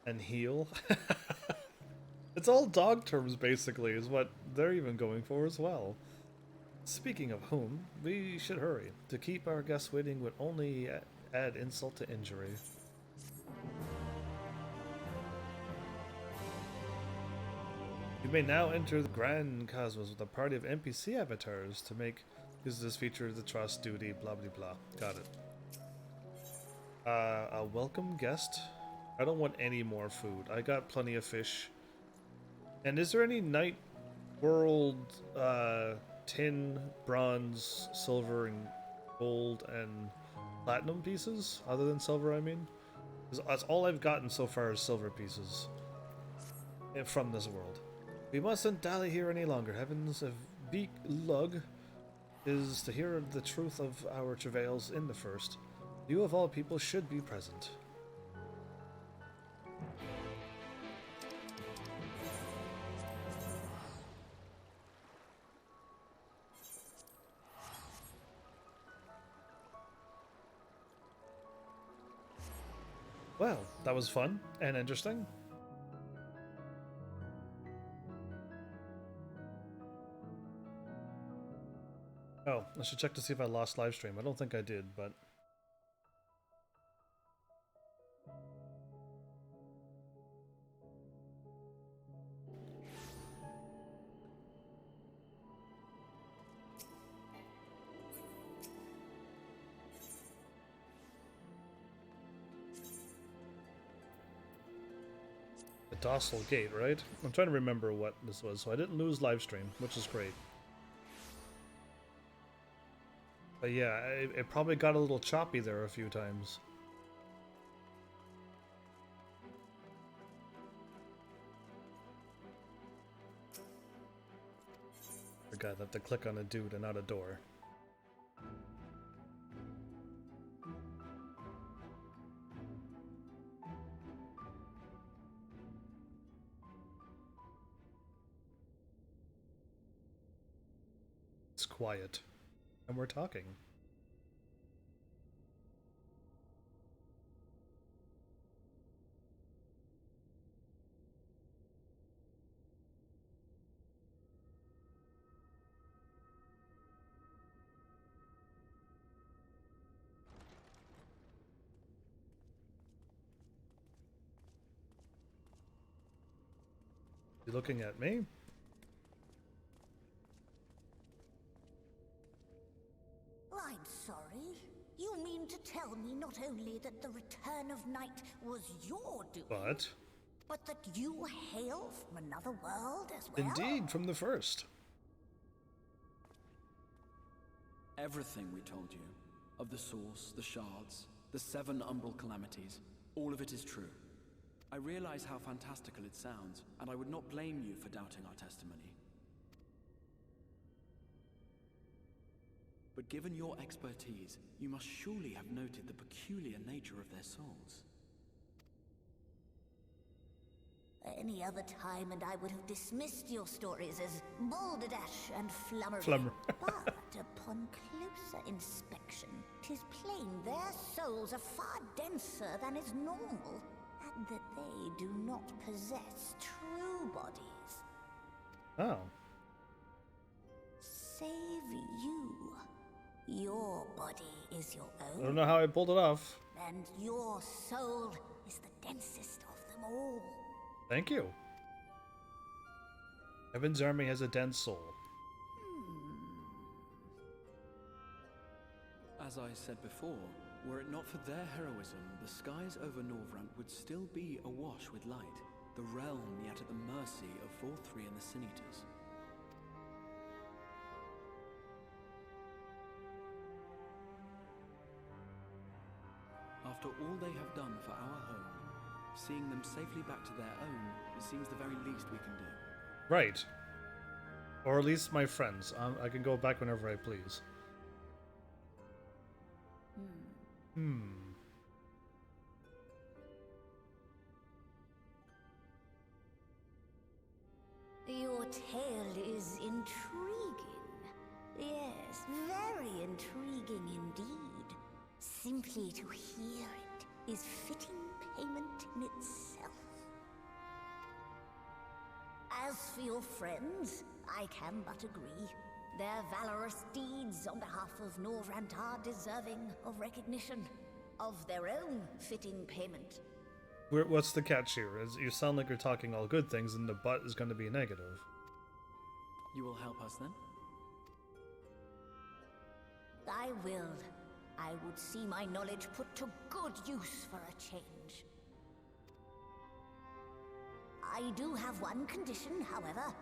And heal. It's all dog terms, basically, is what they're even going for as well. Speaking of whom, we should hurry. To keep our guests waiting would only add insult to injury. You may now enter the Grand Cosmos with a party of NPC avatars to make use of this feature of the trust, duty, blah blah blah. Got it. A welcome guest? I don't want any more food. I got plenty of fish. And is there any Night World tin, bronze, silver, and gold and platinum pieces? Other than silver, I mean? Because that's all I've gotten so far is silver pieces from this world. We mustn't dally here any longer, heavens. If Beak Lug is to hear the truth of our travails in the first, you of all people should be present. Well, that was fun and interesting. Oh, I should check to see if I lost live stream. I don't think I did, but... The docile gate, right? I'm trying to remember what this was, so I didn't lose live stream, which is great. But yeah, it probably got a little choppy there a few times. guy that have to click on a dude and not a door. It's quiet. And we're talking. You looking at me? I'm sorry. You mean to tell me not only that the return of night was your doing, but that you hail from another world as well? Indeed, from the first. Everything we told you, of the source, the shards, the 7 umbral calamities, all of it is true. I realize how fantastical it sounds, and I would not blame you for doubting our testimony. But given your expertise, you must surely have noted the peculiar nature of their souls. Any other time and I would have dismissed your stories as balderdash and flummery. But upon closer inspection, 'tis plain their souls are far denser than is normal, and that they do not possess true bodies. Oh. Save you. Your body is your own. I don't know how I pulled it off. And your soul is the densest of them all. Thank you. Heaven's Army has a dense soul. As I said before, were it not for their heroism, the skies over Norvrant would still be awash with light, the realm yet at the mercy of Vorthri and the Sin Eaters. After all they have done for our home, seeing them safely back to their own seems the very least we can do. Right. Or at least my friends. I can go back whenever I please. Your tale is intriguing. Yes, very intriguing indeed. Simply to hear it is fitting payment in itself. As for your friends, I can but agree. Their valorous deeds on behalf of Norvrant are deserving of recognition, of their own fitting payment. What's the catch here? You sound like you're talking all good things, and the but is going to be negative. You will help us then? I will. I would see my knowledge put to good use for a change. I do have one condition, however.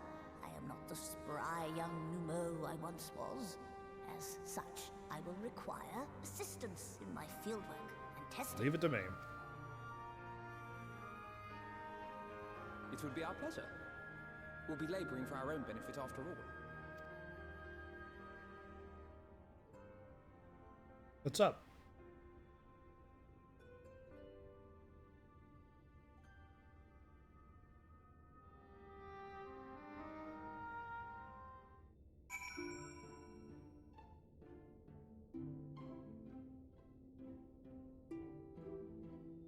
I am not the spry young Numo I once was. As such, I will require assistance in my fieldwork and testing. Leave it to me. It would be our pleasure. We'll be laboring for our own benefit after all. What's up?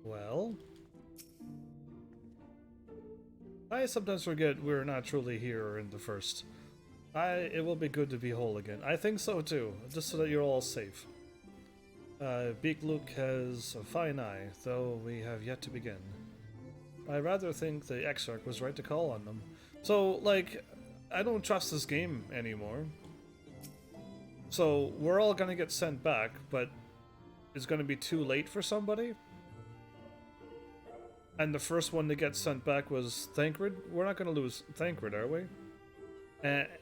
Well, I sometimes forget we're not truly here in the first. It will be good to be whole again. I think so too, just so that you're all safe. Beak Luke has a fine eye, though we have yet to begin. I rather think the Exarch was right to call on them. So, like, I don't trust this game anymore. So, we're all gonna get sent back, but it's gonna be too late for somebody? And the first one to get sent back was Thancred? We're not gonna lose Thancred, are we?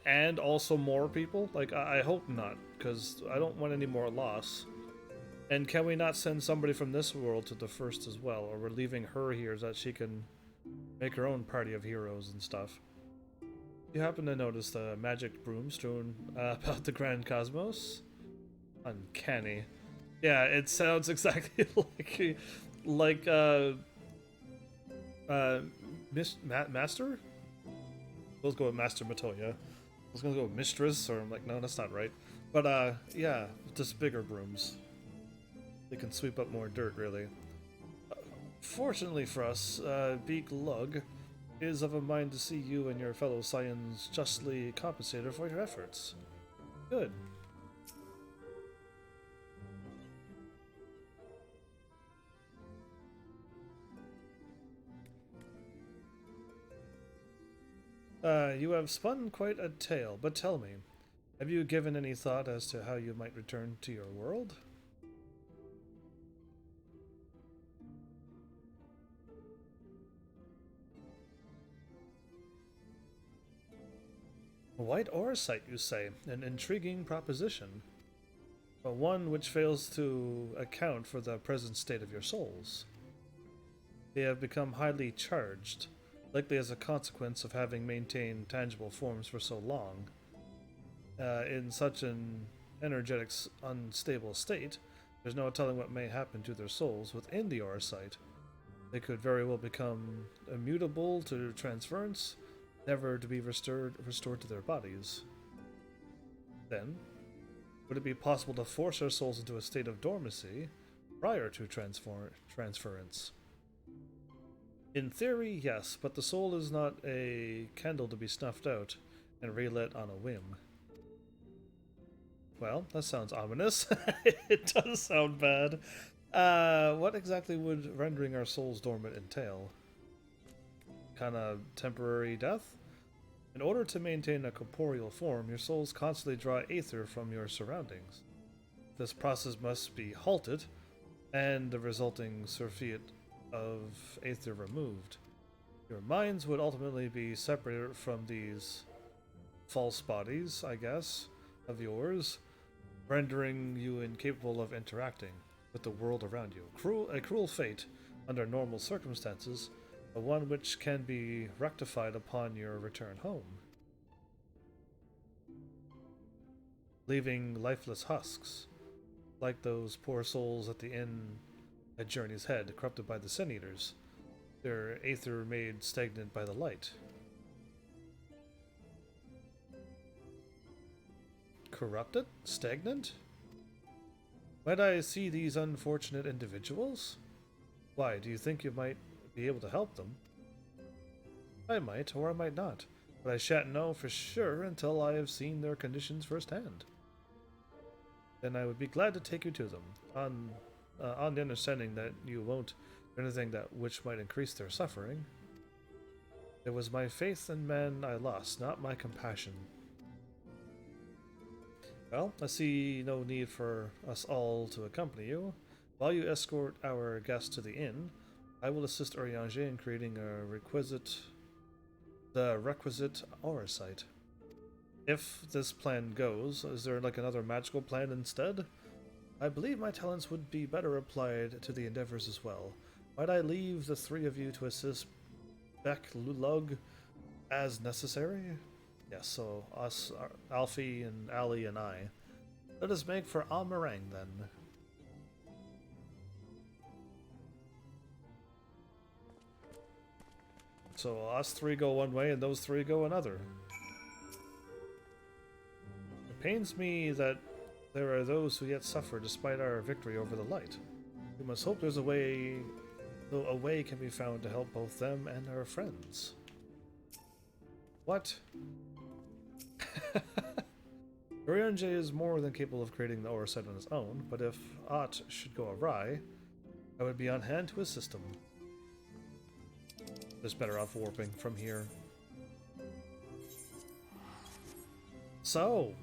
And also more people? Like, I hope not, because I don't want any more loss. And can we not send somebody from this world to the first as well? Or we're leaving her here so that she can make her own party of heroes and stuff? You happen to notice the magic broom strewn about the Grand Cosmos? Uncanny. Yeah, it sounds exactly like Master? Let's go with Master Matoya. I was gonna go with Mistress, or I'm like, no, that's not right. But yeah, just bigger brooms. They can sweep up more dirt, really. Fortunately for us, Beak Lug is of a mind to see you and your fellow Scions justly compensated for your efforts. Good. You have spun quite a tale, but tell me, have you given any thought as to how you might return to your world? A white ore site, you say? An intriguing proposition, but one which fails to account for the present state of your souls. They have become highly charged, likely as a consequence of having maintained tangible forms for so long. In such an energetic, unstable state, there's no telling what may happen to their souls within the ore site. They could very well become immutable to transference, never to be restored to their bodies. Then, would it be possible to force our souls into a state of dormancy prior to transference? In theory, yes, but the soul is not a candle to be snuffed out and relit on a whim. Well, that sounds ominous. It does sound bad. What exactly would rendering our souls dormant entail? Kinda temporary death? In order to maintain a corporeal form, your souls constantly draw aether from your surroundings. This process must be halted, and the resulting surfeit of aether removed. Your minds would ultimately be separated from these false bodies, I guess, of yours, rendering you incapable of interacting with the world around you. A cruel fate under normal circumstances, but one which can be rectified upon your return home. Leaving lifeless husks, like those poor souls at the inn at Journey's Head, corrupted by the Sin Eaters, their aether made stagnant by the light. Corrupted? Stagnant? Might I see these unfortunate individuals? Why, do you think you might be able to help them? I might, or I might not, but I shan't know for sure until I have seen their conditions firsthand. Then I would be glad to take you to them, on the understanding that you won't do anything which might increase their suffering. It was my faith in men I lost, not my compassion. Well, I see no need for us all to accompany you. While you escort our guest to the inn, I will assist Urianger in creating the requisite aura site. If this plan goes, is there like another magical plan instead? I believe my talents would be better applied to the endeavors as well. Might I leave the three of you to assist Beck Lug as necessary? Yes, so us, Alfie and Ali and I. Let us make for Almerang then. So us three go one way and those three go another. It pains me that there are those who yet suffer despite our victory over the light. We must hope there's a way can be found to help both them and our friends. What? Urianger is more than capable of creating the aura set on his own, but if aught should go awry, I would be on hand to assist him. Just better off warping from here. So,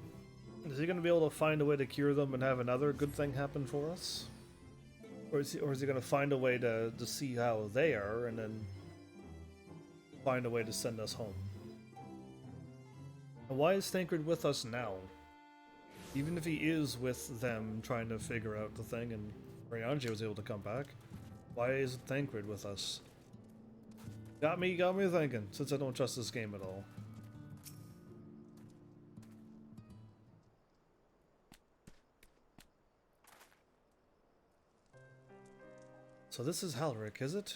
is he going to be able to find a way to cure them and have another good thing happen for us? Or is he going to find a way to see how they are and then find a way to send us home? And why is Thancred with us now? Even if he is with them trying to figure out the thing and Urianger was able to come back, why isn't Thancred with us? Got me thinking, since I don't trust this game at all. So this is Halric, is it?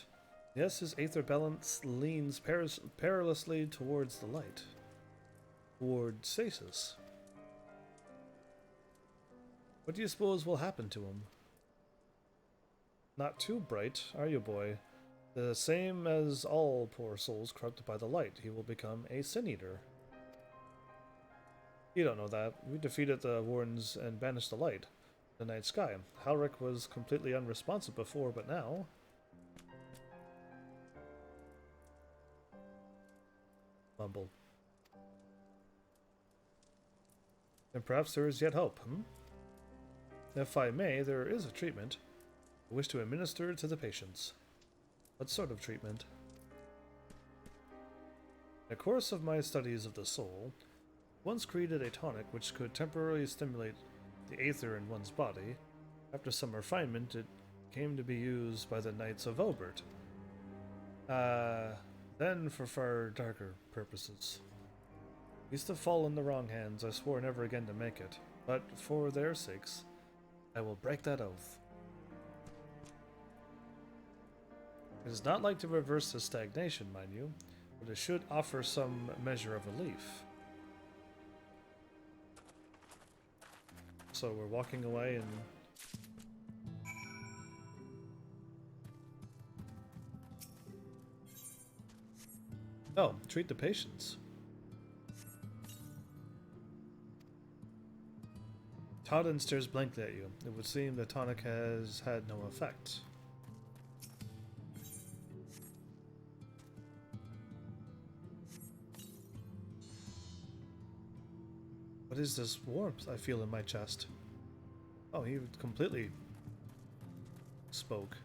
Yes, his aether balance leans perilously towards the light. Toward stasis. What do you suppose will happen to him? Not too bright, are you, boy? The same as all poor souls corrupted by the light. He will become a sin-eater. You don't know that. We defeated the Wardens and banished the light. The night sky. Halric was completely unresponsive before, but now... Mumble. And perhaps there is yet hope, If I may, there is a treatment. I wish to administer to the patients. What sort of treatment? In the course of my studies of the soul, once created a tonic which could temporarily stimulate the aether in one's body. After some refinement, it came to be used by the Knights of Obert. Then for far darker purposes. Used to fall in the wrong hands. I swore never again to make it. But for their sakes, I will break that oath. It is not like to reverse the stagnation, mind you, but it should offer some measure of relief. So we're walking away and... Oh, treat the patients. Todden stares blankly at you. It would seem the tonic has had no effect. What is this warmth I feel in my chest? Oh, he completely spoke.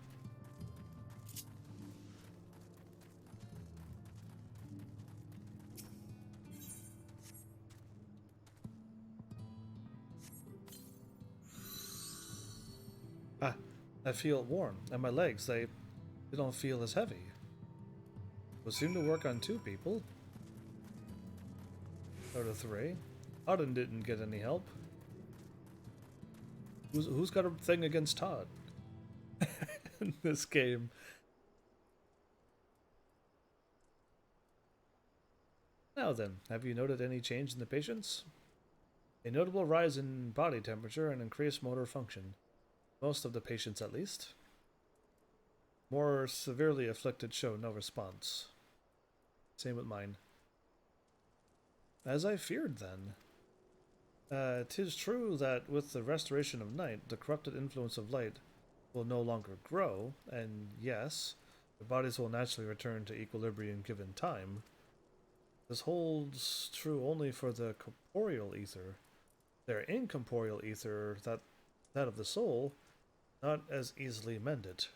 Ah, I feel warm, and my legs, they don't feel as heavy. Will seem to work on 2 people. Out of 3. Todd didn't get any help. Who's got a thing against Todd in this game? Now then, have you noted any change in the patients? A notable rise in body temperature and increased motor function. Most of the patients, at least. More severely afflicted show no response. Same with mine. As I feared, then. 'Tis true that with the restoration of night, the corrupted influence of light will no longer grow, and yes, the bodies will naturally return to equilibrium given time. This holds true only for the corporeal ether. Their incorporeal ether, that of the soul, not as easily mended.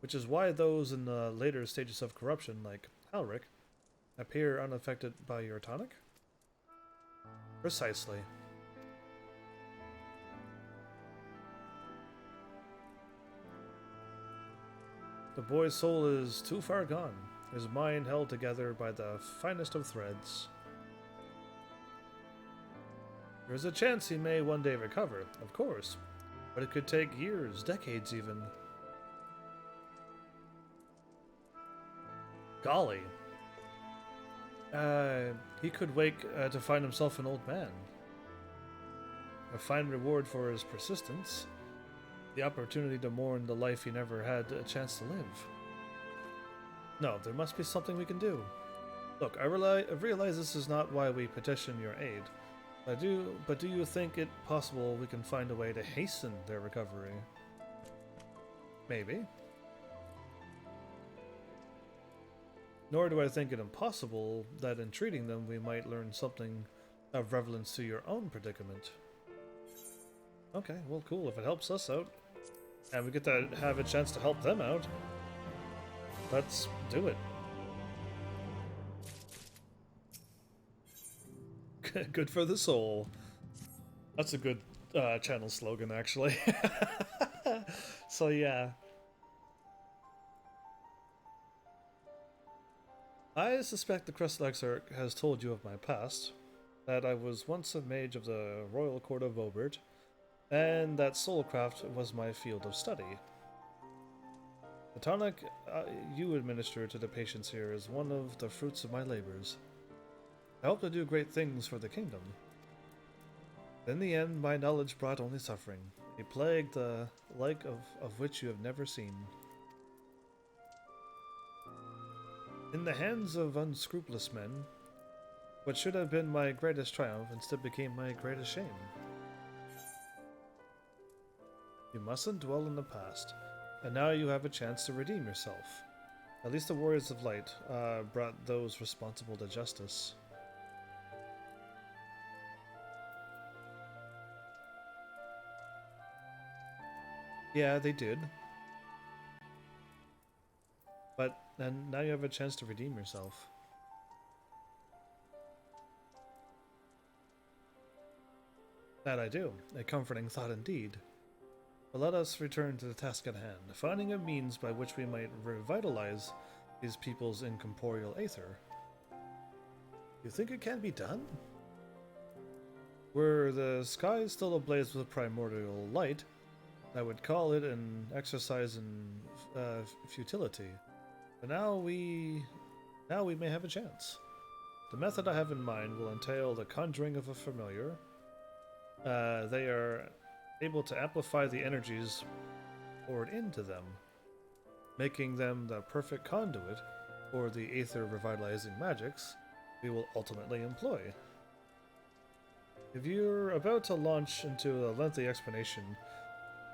Which is why those in the later stages of corruption, like Halric, appear unaffected by your tonic? Precisely. The boy's soul is too far gone, his mind held together by the finest of threads. There is a chance he may one day recover, of course, but it could take years, decades even. Golly. He could wake to find himself an old man. A fine reward for his persistence. The opportunity to mourn the life he never had a chance to live. No, there must be something we can do. Look, I realize this is not why we petition your aid. But do you think it possible we can find a way to hasten their recovery? Maybe. Nor do I think it impossible that in treating them we might learn something of relevance to your own predicament. Okay, well cool, if it helps us out, and we get to have a chance to help them out, let's do it. Good for the soul. That's a good channel slogan, actually. So yeah. I suspect the Crystal Exarch has told you of my past, that I was once a mage of the Royal Court of Obert, and that soulcraft was my field of study. The tonic you administer to the patients here is one of the fruits of my labors. I hope to do great things for the kingdom. In the end, my knowledge brought only suffering, a plague the like of which you have never seen. In the hands of unscrupulous men, what should have been my greatest triumph instead became my greatest shame. You mustn't dwell in the past, and now you have a chance to redeem yourself. At least the Warriors of Light brought those responsible to justice. Yeah, they did. But and now you have a chance to redeem yourself. That I do. A comforting thought indeed. But let us return to the task at hand, finding a means by which we might revitalize these people's incorporeal aether. You think it can be done? Were the sky still ablaze with primordial light, I would call it an exercise in futility. But now we may have a chance. The method I have in mind will entail the conjuring of a familiar. They are able to amplify the energies poured into them, making them the perfect conduit for the aether revitalizing magics we will ultimately employ. If you're about to launch into a lengthy explanation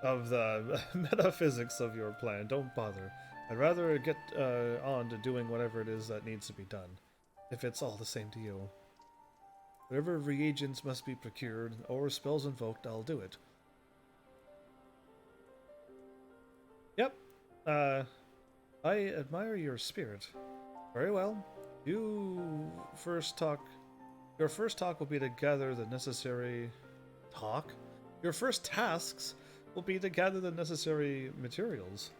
of the metaphysics of your plan, don't bother. I'd rather get on to doing whatever it is that needs to be done, if it's all the same to you. Whatever reagents must be procured or spells invoked, I'll do it. Yep. I admire your spirit. Very well. Your first talk will be to gather the necessary Your first tasks will be to gather the necessary materials.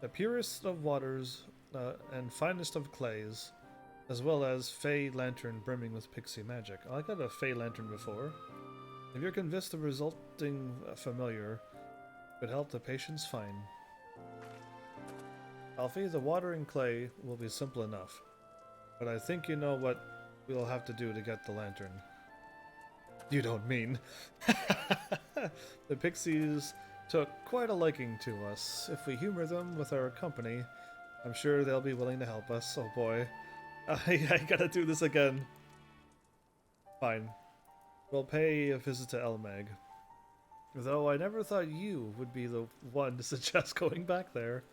The purest of waters and finest of clays, as well as Fey Lantern brimming with pixie magic. Oh, I got a Fey Lantern before. If you're convinced the resulting familiar would help the patients, fine. Alfie, the water and clay will be simple enough, but I think you know what we'll have to do to get the lantern. You don't mean. The pixies took quite a liking to us. If we humor them with our company, I'm sure they'll be willing to help us. Oh boy. I gotta do this again. Fine. We'll pay a visit to Elmeg. Though I never thought you would be the one to suggest going back there.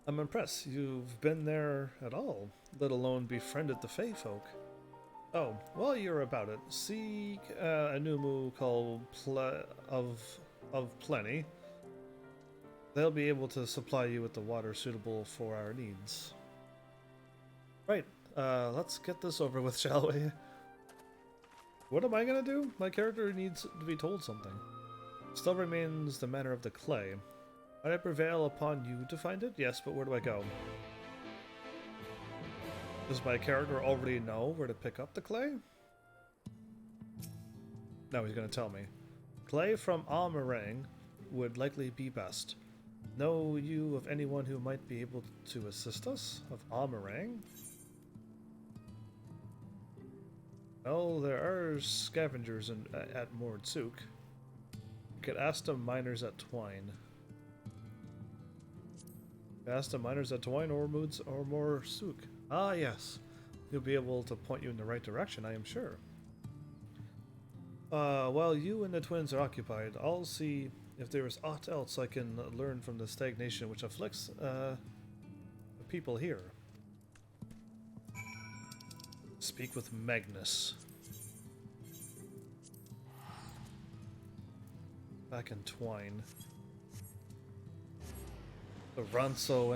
I'm impressed you've been there at all, let alone befriended the Fey folk. Oh, while you're about it, seek a Numu called of Plenty. They'll be able to supply you with the water suitable for our needs. Right, let's get this over with, shall we? What am I gonna do? My character needs to be told something. Still remains the matter of the clay. Might I prevail upon you to find it? Yes, but where do I go? Does my character already know where to pick up the clay? No, he's gonna tell me. Clay from Amarang would likely be best. Know you of anyone who might be able to assist us? Of Amarang? Well, there are scavengers at Mordsuk. You could ask the miners at Twine. Ask the miners at Twine or Mordsuk. Ah, yes. He'll be able to point you in the right direction, I am sure. While you and the twins are occupied, I'll see if there is aught else I can learn from the stagnation which afflicts the people here. Speak with Magnus. Back in Twine. The Ranso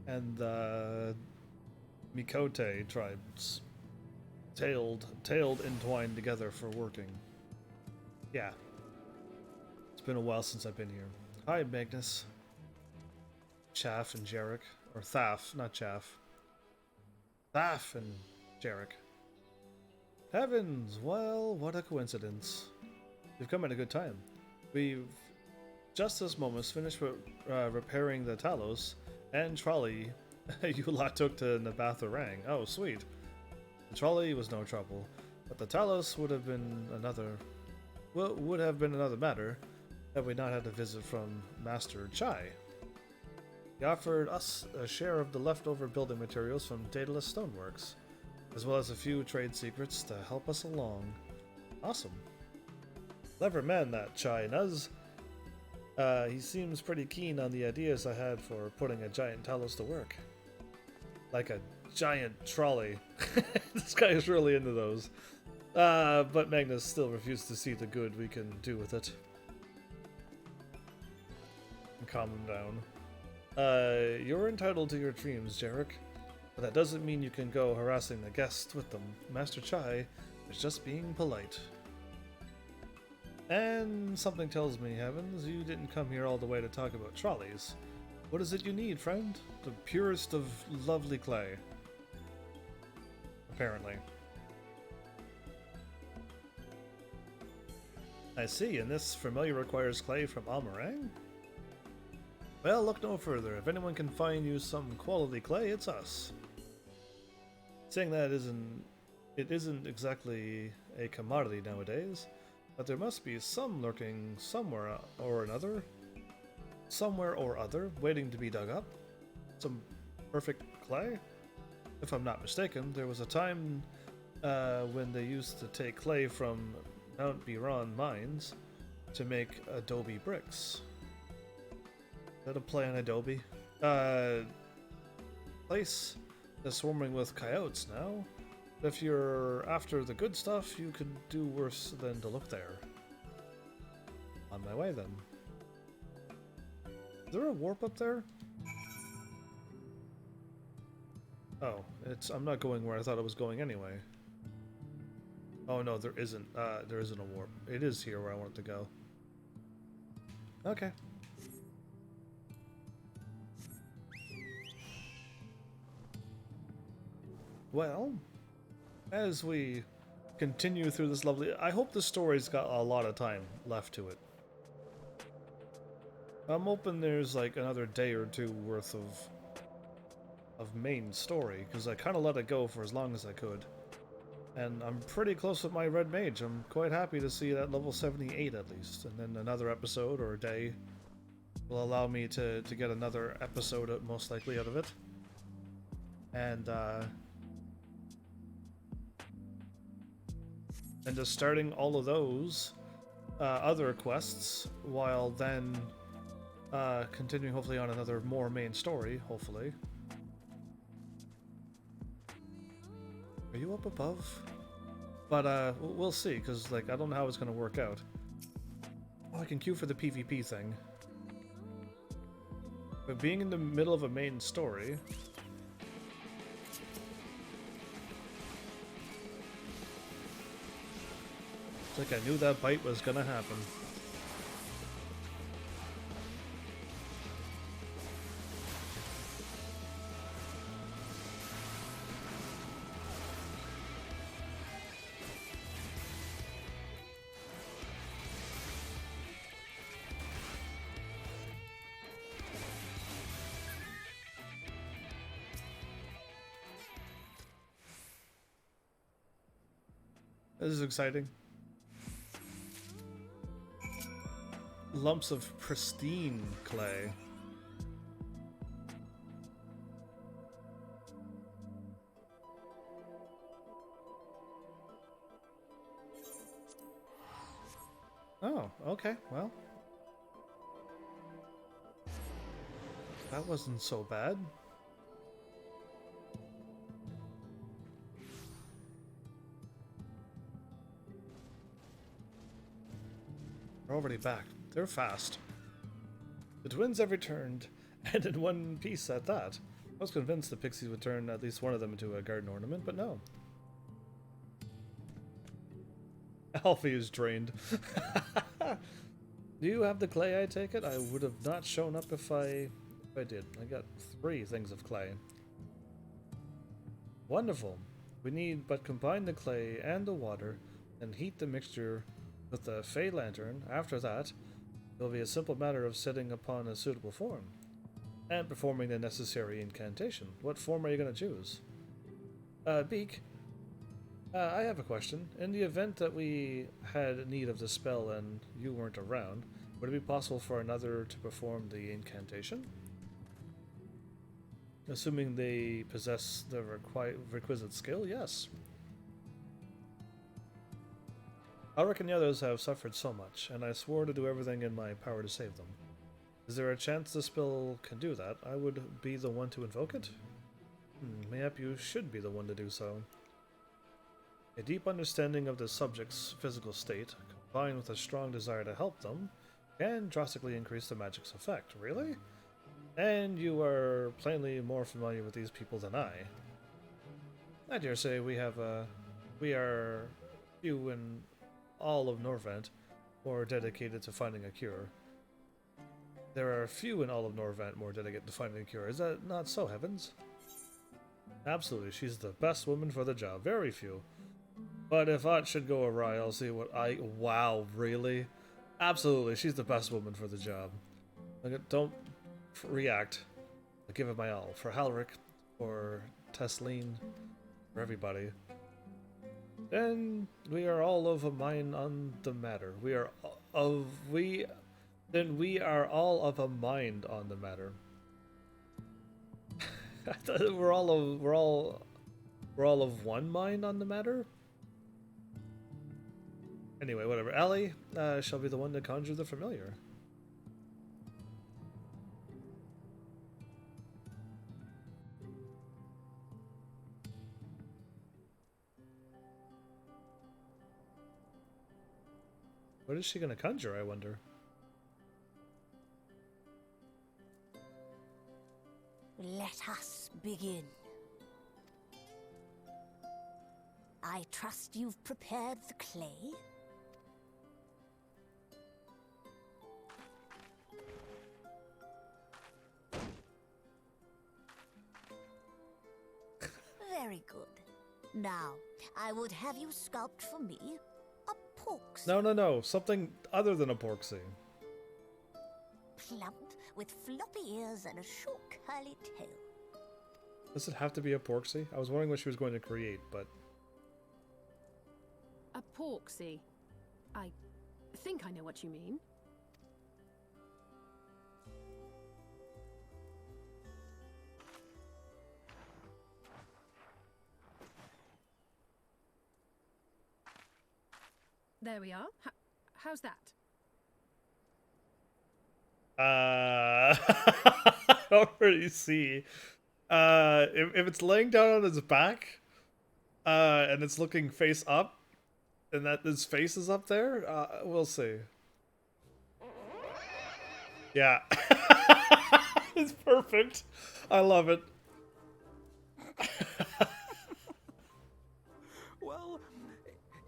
and the Mikote tribes tailed entwined together for working. Yeah. It's been a while since I've been here. Hi, Magnus. Chaff and Jarek. Or Thaf, not Chaff. Thaf and Jarek. Heavens! Well, what a coincidence. You've come at a good time. We've just this moment finished repairing the Talos and trolley you lot took to Nabatharang. Oh, sweet. The trolley was no trouble, but the Talos would have been another matter had we not had a visit from Master Chai. He offered us a share of the leftover building materials from Daedalus Stoneworks, as well as a few trade secrets to help us along. Awesome. Clever man, that Chai Nuz. He seems pretty keen on the ideas I had for putting a giant Talos to work. Like a giant trolley. This guy is really into those. But Magnus still refused to see the good we can do with it. Calm him down. You're entitled to your dreams, Jarek. But that doesn't mean you can go harassing the guests with them. Master Chai is just being polite. And something tells me, Heavens, you didn't come here all the way to talk about trolleys. What is it you need, friend? The purest of lovely clay. Apparently. I see, and this familiar requires clay from Almarang? Well, look no further. If anyone can find you some quality clay, it's us. Saying that it isn't exactly a commodity nowadays, but there must be some lurking somewhere or other, waiting to be dug up. Some perfect clay? If I'm not mistaken, there was a time when they used to take clay from Mount Biran mines to make adobe bricks. Is that a play on Adobe? Place is swarming with coyotes now. If you're after the good stuff, you could do worse than to look there. On my way then. Is there a warp up there? Oh, I'm not going where I thought it was going anyway. Oh no, there isn't a warp. It is here where I want it to go. Okay. Well, as we continue through this lovely... I hope the story's got a lot of time left to it. I'm hoping there's like another day or two worth of main story, because I kind of let it go for as long as I could. And I'm pretty close with my red mage. I'm quite happy to see that level 78 at least. And then another episode or a day will allow me to get another episode most likely out of it. And just starting all of those other quests, while then continuing hopefully on another more main story, hopefully. Are you up above? But we'll see, because like I don't know how it's gonna work out. Oh, I can queue for the PvP thing. But being in the middle of a main story... It's like I knew that bite was gonna happen. This is exciting. Lumps of pristine clay. Oh, okay, well. That wasn't so bad. We're already back. They're fast. The twins have returned, and in one piece at that. I was convinced the pixies would turn at least one of them into a garden ornament, but no. Alfie is drained. Do you have the clay, I take it? I would have not shown up if I did. I got 3 things of clay. Wonderful. We need but combine the clay and the water, and heat the mixture with the Fey Lantern. After that, it will be a simple matter of setting upon a suitable form, and performing the necessary incantation. What form are you going to choose? Beak, I have a question. In the event that we had need of the spell and you weren't around, would it be possible for another to perform the incantation? Assuming they possess the requisite skill, yes. I reckon the others have suffered so much, and I swore to do everything in my power to save them. Is there a chance the spell can do that? I would be the one to invoke it? Mayhap you should be the one to do so. A deep understanding of the subject's physical state, combined with a strong desire to help them, can drastically increase the magic's effect. Really? And you are plainly more familiar with these people than I. I dare say we are few in all of Norvent more dedicated to finding a cure. There are few in all of Norvent more dedicated to finding a cure. Is that not so, Heavens? Absolutely, she's the best woman for the job. Very few. But if that should go awry, I'll see what I... Wow, really? Absolutely, she's the best woman for the job. Don't react. I'll give it my all. For Halric, for Tesleen, for everybody. Then we are all of a mind on the matter. We are all on the matter. I thought we're all of one mind on the matter? Anyway, whatever. Ellie shall be the one to conjure the familiar. What is she gonna conjure, I wonder? Let us begin. I trust you've prepared the clay? Very good. Now, I would have you sculpt for me a porksy. No. Something other than a porksy. Plump, with floppy ears and a short curly tail. Does it have to be a porksy? I was wondering what she was going to create, but... A porksy? I think I know what you mean. There we are. How's that? I don't really see. If it's laying down on its back, and it's looking face up, and that his face is up there, we'll see. Yeah. It's perfect. I love it. Well,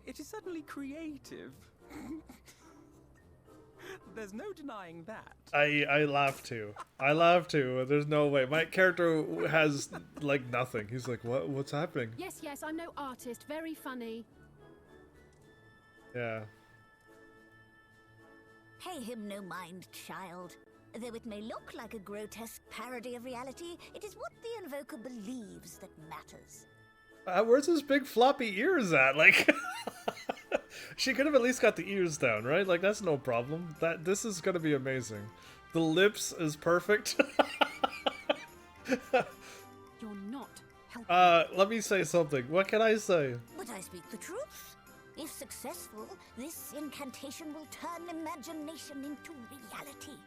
it is certainly creative. There's no denying that. I laugh too. I laugh too. There's no way. My character has like nothing. He's like, what's happening? Yes, I'm no artist. Very funny. Yeah. Pay him no mind, child. Though it may look like a grotesque parody of reality, it is what the invoker believes that matters. Where's his big floppy ears at? Like, she could have at least got the ears down, right? Like, that's no problem. This is gonna be amazing. The lips is perfect. You're not helping. Let me say something. What can I say? But I speak the truth. If successful, this incantation will turn imagination into reality.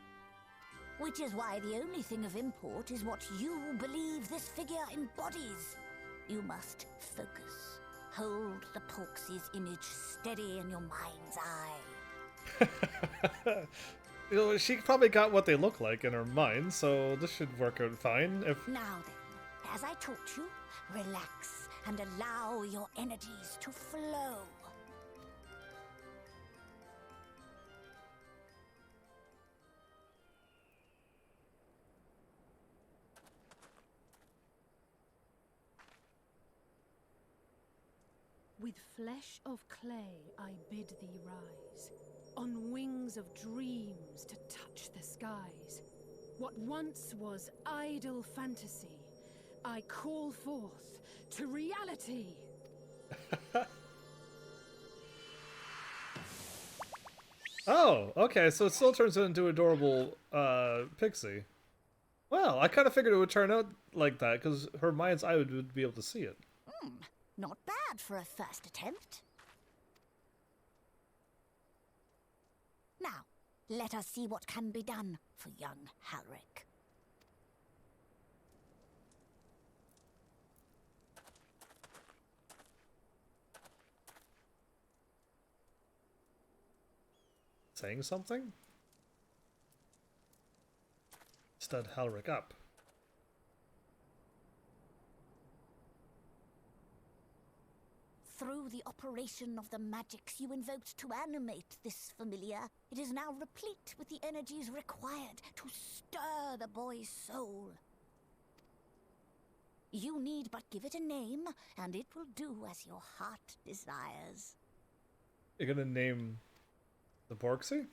Which is why the only thing of import is what you believe this figure embodies. You must focus. Hold the porksy's image steady in your mind's eye. You know, she probably got what they look like in her mind, so this should work out fine. Now then, as I taught you, relax and allow your energies to flow. With flesh of clay I bid thee rise, on wings of dreams to touch the skies. What once was idle fantasy, I call forth to reality. Oh, okay, so it still turns into adorable pixie. Well, I kind of figured it would turn out like that, because her mind's eye would be able to see it. Not bad for a first attempt. Now, let us see what can be done for young Halric. Saying something? Stud Halric up. Through the operation of the magics you invoked to animate this familiar, it is now replete with the energies required to stir the boy's soul. You need but give it a name, and it will do as your heart desires. You're gonna name the Borksy?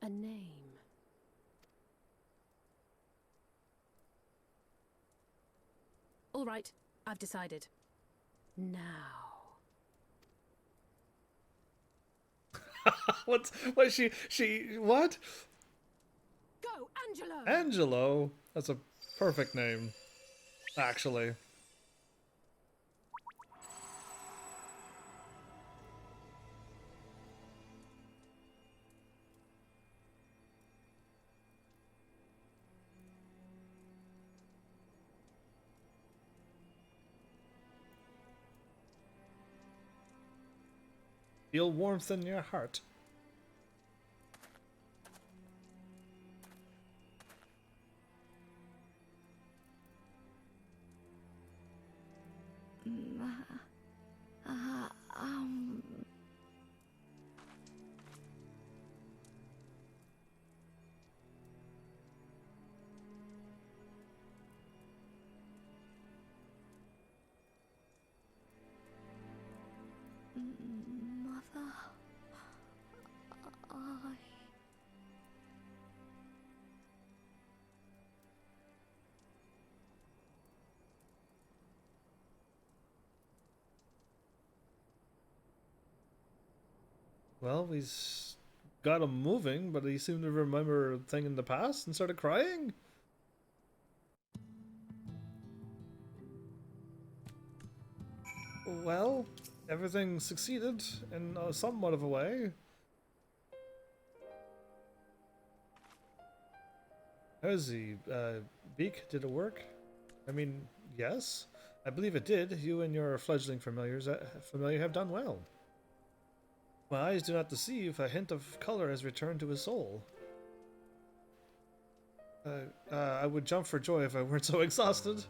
A name. All right, I've decided. Now. What what? Go, Angelo! Angelo? That's a perfect name, actually. Feel warmth in your heart. Mother, I... Well, got him moving, but he seemed to remember a thing in the past and started crying? Well, everything succeeded in somewhat of a way. How's the beak? Did it work? I mean, yes. I believe it did. You and your fledgling familiar have done well. My eyes do not deceive. A hint of color has returned to his soul. I would jump for joy if I weren't so exhausted.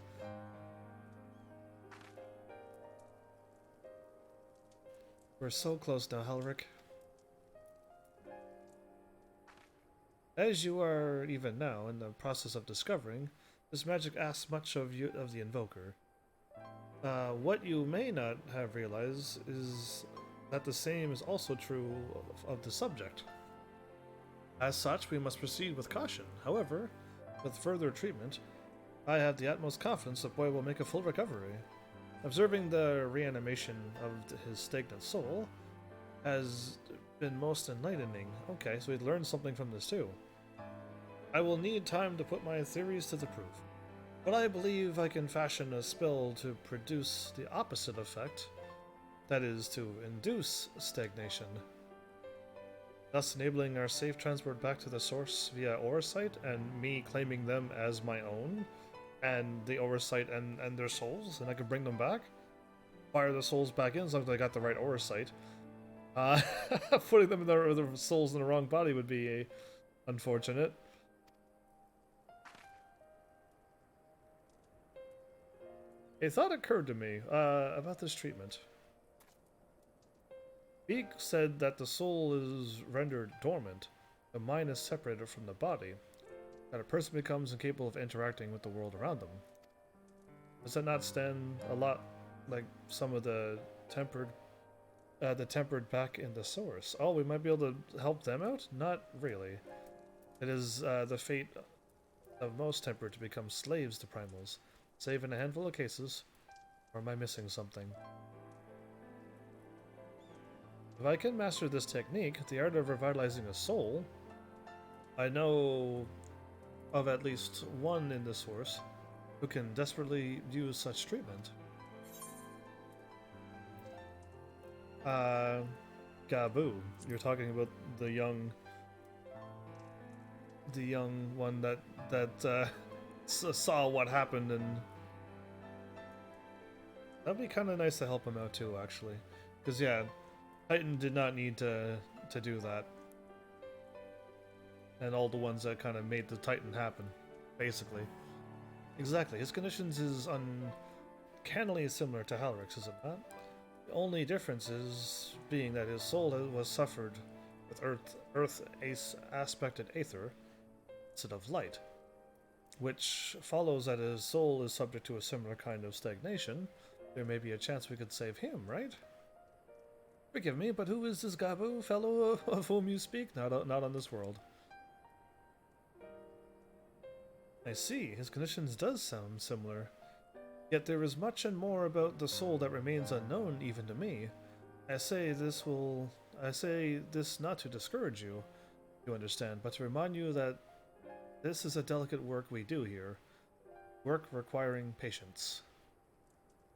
We're so close now, Halric. As you are even now in the process of discovering, this magic asks much of the invoker. What you may not have realized is that the same is also true of the subject. As such, we must proceed with caution. However, with further treatment, I have the utmost confidence that boy will make a full recovery. Observing the reanimation of his stagnant soul has been most enlightening. Okay, so we learned something from this too. I will need time to put my theories to the proof, but I believe I can fashion a spell to produce the opposite effect, that is, to induce stagnation, thus enabling our safe transport back to the source via oversight and me claiming them as my own, and the oversight and their souls, and I can bring them back. Fire the souls back in as long as I got the right oversight. Putting them in the souls in the wrong body would be unfortunate. A thought occurred to me about this treatment. Beak said that the soul is rendered dormant, the mind is separated from the body. that a person becomes incapable of interacting with the world around them. Does that not stand a lot like some of the tempered back in the source? Oh, we might be able to help them out? Not really. It is the fate of most tempered to become slaves to primals, save in a handful of cases. Or am I missing something? If I can master this technique, the art of revitalizing a soul, I know of at least one in the source who can desperately use such treatment. Gabu, you're talking about the young one that saw what happened, and that'd be kind of nice to help him out too, actually, because yeah, Titan did not need to do that, and all the ones that kind of made the Titan happen, basically. Exactly, his conditions is uncannily similar to Halric's, is it not? The only difference is being that his soul was suffered with earth aspected aether instead of light, which follows that his soul is subject to a similar kind of stagnation. There may be a chance we could save him, right? Forgive me, but who is this Gabu fellow of whom you speak? Not on this world. I see, his conditions does sound similar. Yet there is much and more about the soul that remains unknown even to me. I say this not to discourage you, you understand, but to remind you that this is a delicate work we do here. Work requiring patience.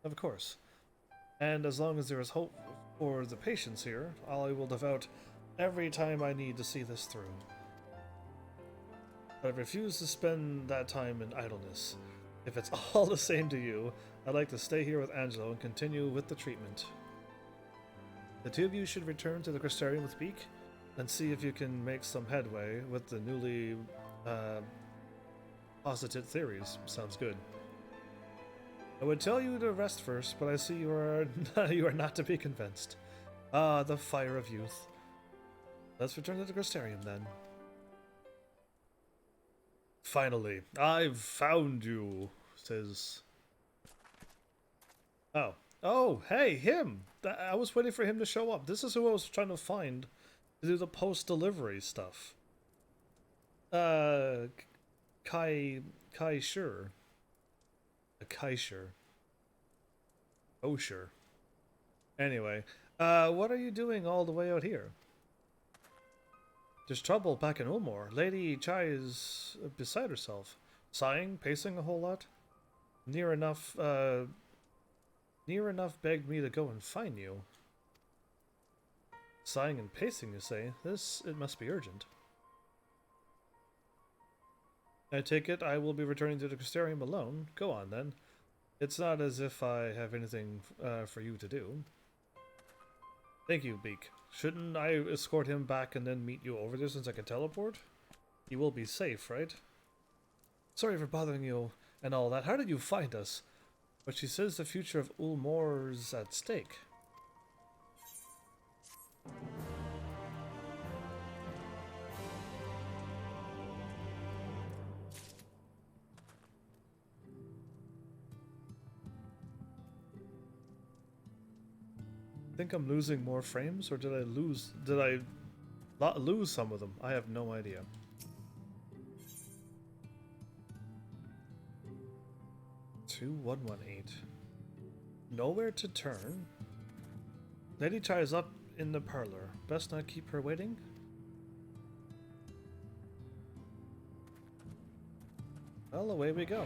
Of course. And as long as there is hope for the patience here, I will devote every time I need to see this through. But I refuse to spend that time in idleness. If it's all the same to you, I'd like to stay here with Angelo and continue with the treatment. The two of you should return to the Crystarium with Beak and see if you can make some headway with the newly posited theories. Sounds good. I would tell you to rest first, but I see you are you are not to be convinced. Ah, the fire of youth. Let's return to the Crystarium then. Finally, I've found you, says... Oh, hey, him! I was waiting for him to show up. This is who I was trying to find to do the post-delivery stuff. Kai Sure. Kaisher. Oh, sure. Anyway, what are you doing all the way out here? There's trouble back in Ulmore. Lady Chai is beside herself. Sighing, pacing a whole lot. Near enough begged me to go and find you. Sighing and pacing, you say? It must be urgent. I take it I will be returning to the Crystarium alone. Go on, then. It's not as if I have anything for you to do. Thank you, Beak. Shouldn't I escort him back and then meet you over there since I can teleport? You will be safe, right? Sorry for bothering you and all that. How did you find us? But she says the future of Ulmore's at stake. Think I'm losing more frames, or did I lose some of them? I have no idea. Two 118. Nowhere to turn. Lady Chai is up in the parlor. Best not keep her waiting. Well, away we go.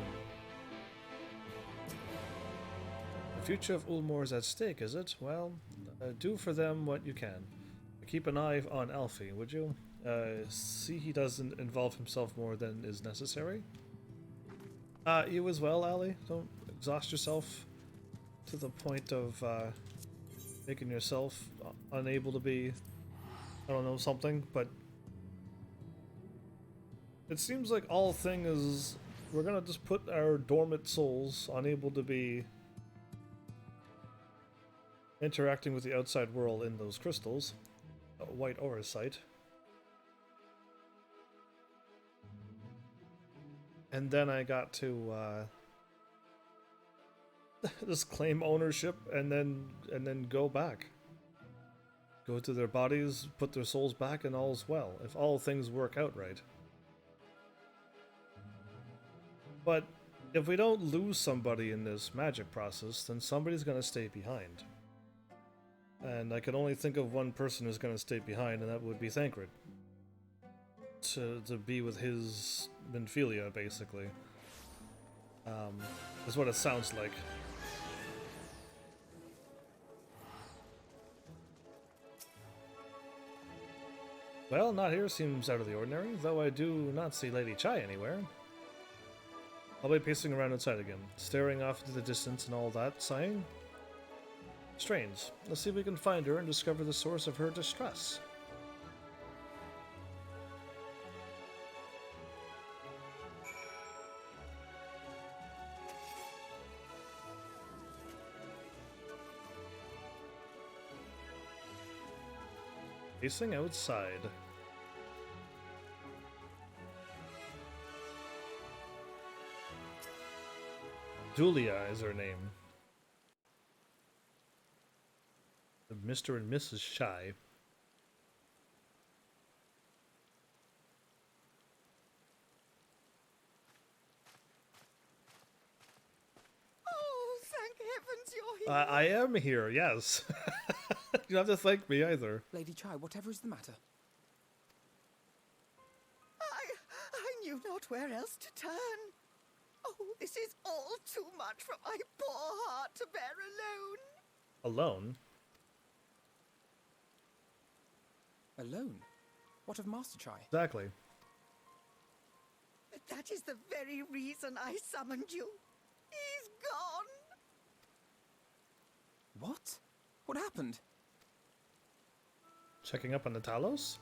The future of Ulmore is at stake, is it? Well, do for them what you can. Keep an eye on Alfie, would you? See he doesn't involve himself more than is necessary. You as well, Allie. Don't exhaust yourself to the point of making yourself unable to be, I don't know, something, but it seems like all thing is we're gonna just put our dormant souls unable to be interacting with the outside world in those crystals. A white aura site. and then I got to just claim ownership and then go back. Go to their bodies, put their souls back, and all's well, if all things work out right. But if we don't lose somebody in this magic process, then somebody's gonna stay behind. And I can only think of one person who's gonna stay behind, and that would be Thancred. To be with his Minfilia, basically. Is what it sounds like. Well, not here seems out of the ordinary, though I do not see Lady Chai anywhere. I'll be pacing around outside again, staring off into the distance and all that, sighing. Strange. Let's see if we can find her and discover the source of her distress. Pacing outside. Julia is her name. Mr. and Mrs. Shy. Oh, thank heavens you're here. I am here, yes. You don't have to thank me either. Lady Chai, whatever is the matter? I knew not where else to turn. Oh, this is all too much for my poor heart to bear alone. Alone? Alone? What of Master Chai? Exactly. But that is the very reason I summoned you. He's gone. What? What happened? Checking up on the Talos?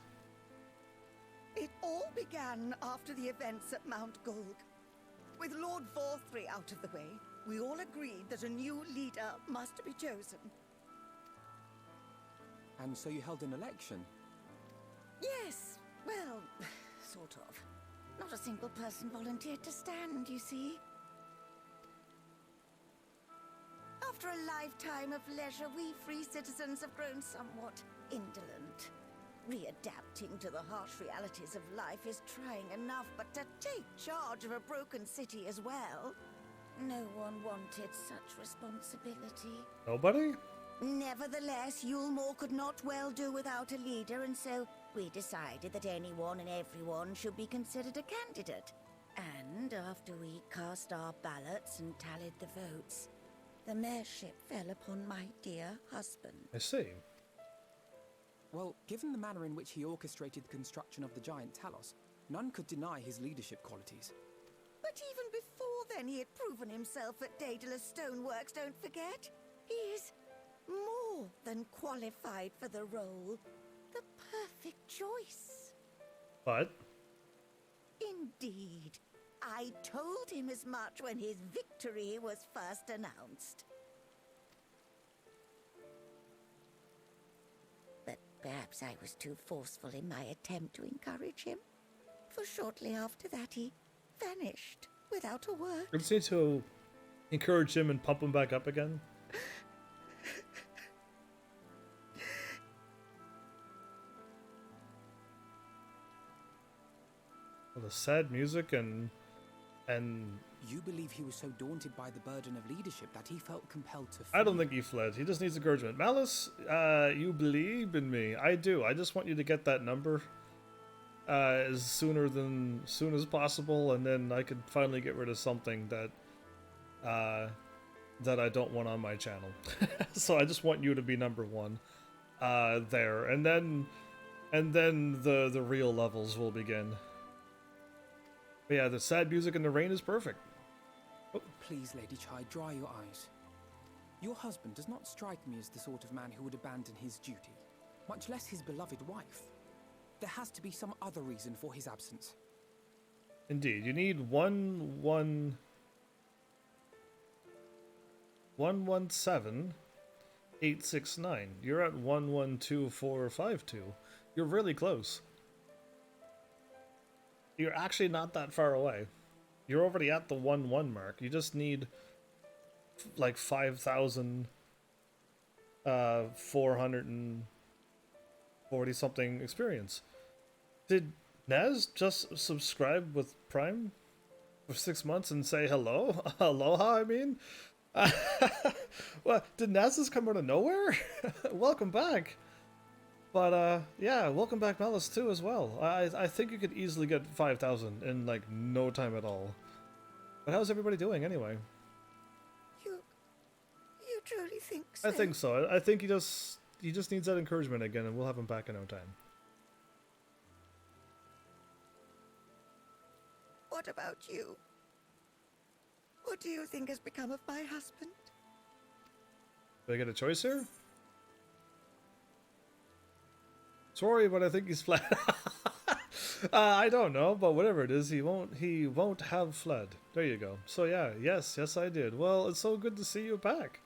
It all began after the events at Mount Golg. With Lord Vorthry out of the way, we all agreed that a new leader must be chosen. And so you held an election? Yes, well, sort of. Not a single person volunteered to stand, you see. After a lifetime of leisure, we free citizens have grown somewhat indolent. Readapting to the harsh realities of life is trying enough, but to take charge of a broken city as well? No one wanted such responsibility. Nobody? Nevertheless, Yulmore could not well do without a leader, and so we decided that anyone and everyone should be considered a candidate. And after we cast our ballots and tallied the votes, the mayorship fell upon my dear husband. I see. Well, given the manner in which he orchestrated the construction of the giant Talos, none could deny his leadership qualities. But even before then, he had proven himself at Daedalus Stoneworks, don't forget. He is more than qualified for the role. The perfect choice. But? Indeed. I told him as much when his victory was first announced. But perhaps I was too forceful in my attempt to encourage him. For shortly after that, he vanished without a word. You just need to encourage him and pump him back up again. Well, the sad music and You believe he was so daunted by the burden of leadership that he felt compelled to I don't flee? think he fled. He just needs encouragement. Malice, you believe in me. I do. I just want you to get that number as soon as possible, and then I could finally get rid of something that that I don't want on my channel. So I just want you to be number one there, and then the real levels will begin. But yeah, the sad music and the rain is perfect. Please, Lady Chai, dry your eyes. Your husband does not strike me as the sort of man who would abandon his duty, much less his beloved wife. There has to be some other reason for his absence. Indeed, you need 117-869. You're at 112452. You're really close. You're actually not that far away. You're already at the 1-1 mark. You just need like 5,440 something experience. Did Naz just subscribe with Prime for 6 months and say hello? Aloha, I mean? What, did Naz just come out of nowhere? Welcome back. But, yeah, welcome back Malice too as well. I think you could easily get 5,000 in, like, no time at all. But how's everybody doing anyway? You truly think so? I think so. I think he just needs that encouragement again, and we'll have him back in no time. What about you? What do you think has become of my husband? Do I get a choice here? Sorry, but I think he's fled. I don't know, but whatever it is, he won't have fled. There you go. So yeah, yes, I did. Well, it's so good to see you back.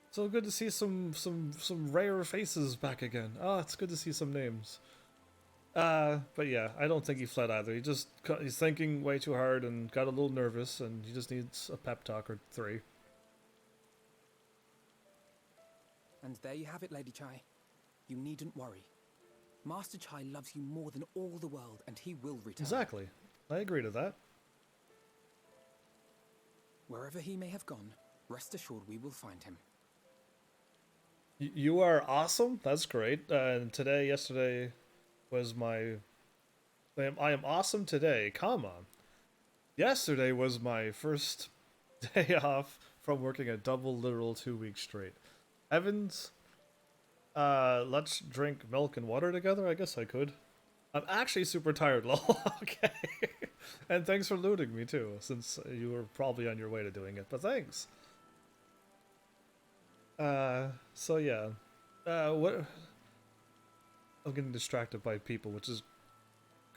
So good to see some rare faces back again. Oh, it's good to see some names. But yeah, I don't think he fled either. He's thinking way too hard and got a little nervous, and he just needs a pep talk or 3. And there you have it, Lady Chai. You needn't worry. Master Chai loves you more than all the world, and he will return. Exactly. I agree to that. Wherever he may have gone, rest assured we will find him. You are awesome. That's great. And yesterday was my... I am awesome today, comma. Yesterday was my first day off from working a double literal 2 weeks straight. Evans, let's drink milk and water together? I guess I could. I'm actually super tired, lol. Okay. And thanks for looting me too, since you were probably on your way to doing it, but thanks. So yeah. What... I'm getting distracted by people, which is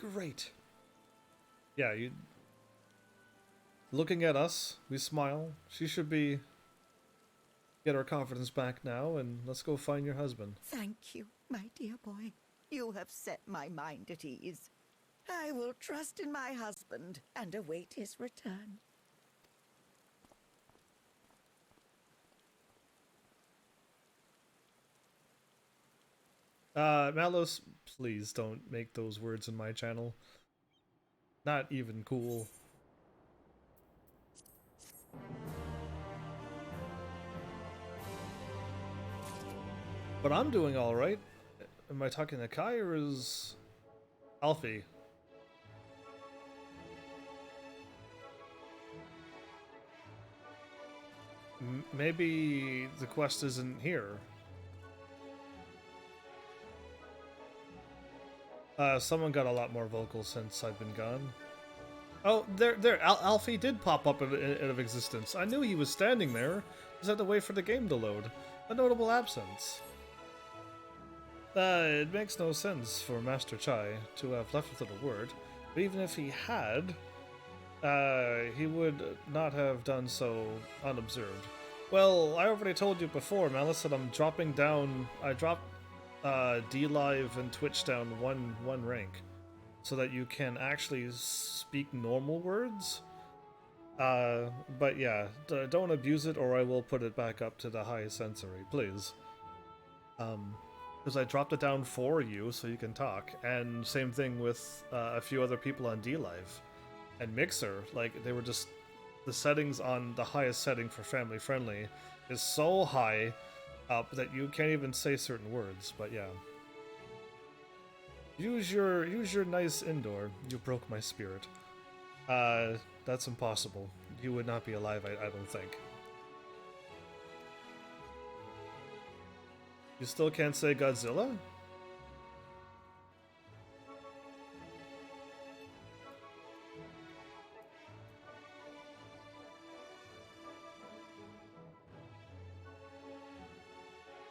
great. Yeah, you... Looking at us, we smile. She should be... Get our confidence back now, and let's go find your husband. Thank you, my dear boy. You have set my mind at ease. I will trust in my husband and await his return. Malos, please don't make those words in my channel. Not even cool. But I'm doing alright. Am I talking to Kai or is Alfie? Maybe the quest isn't here. Someone got a lot more vocal since I've been gone. Oh, there, Alfie did pop up out of existence. I knew he was standing there. Just had to wait for the game to load. A notable absence. It makes no sense for Master Chai to have left without a word, but even if he had, he would not have done so unobserved. Well, I already told you before, Malice, that I'm dropping down. I dropped D-Live and Twitch down one rank, so that you can actually speak normal words. But yeah, don't abuse it, or I will put it back up to the high sensory, please. Because I dropped it down for you, so you can talk, and same thing with a few other people on D-Live and Mixer. Like, they were just the settings on the highest setting for family friendly is so high up that you can't even say certain words. But yeah, use your nice indoor. You broke my spirit. That's impossible. You would not be alive, I don't think. You still can't say Godzilla?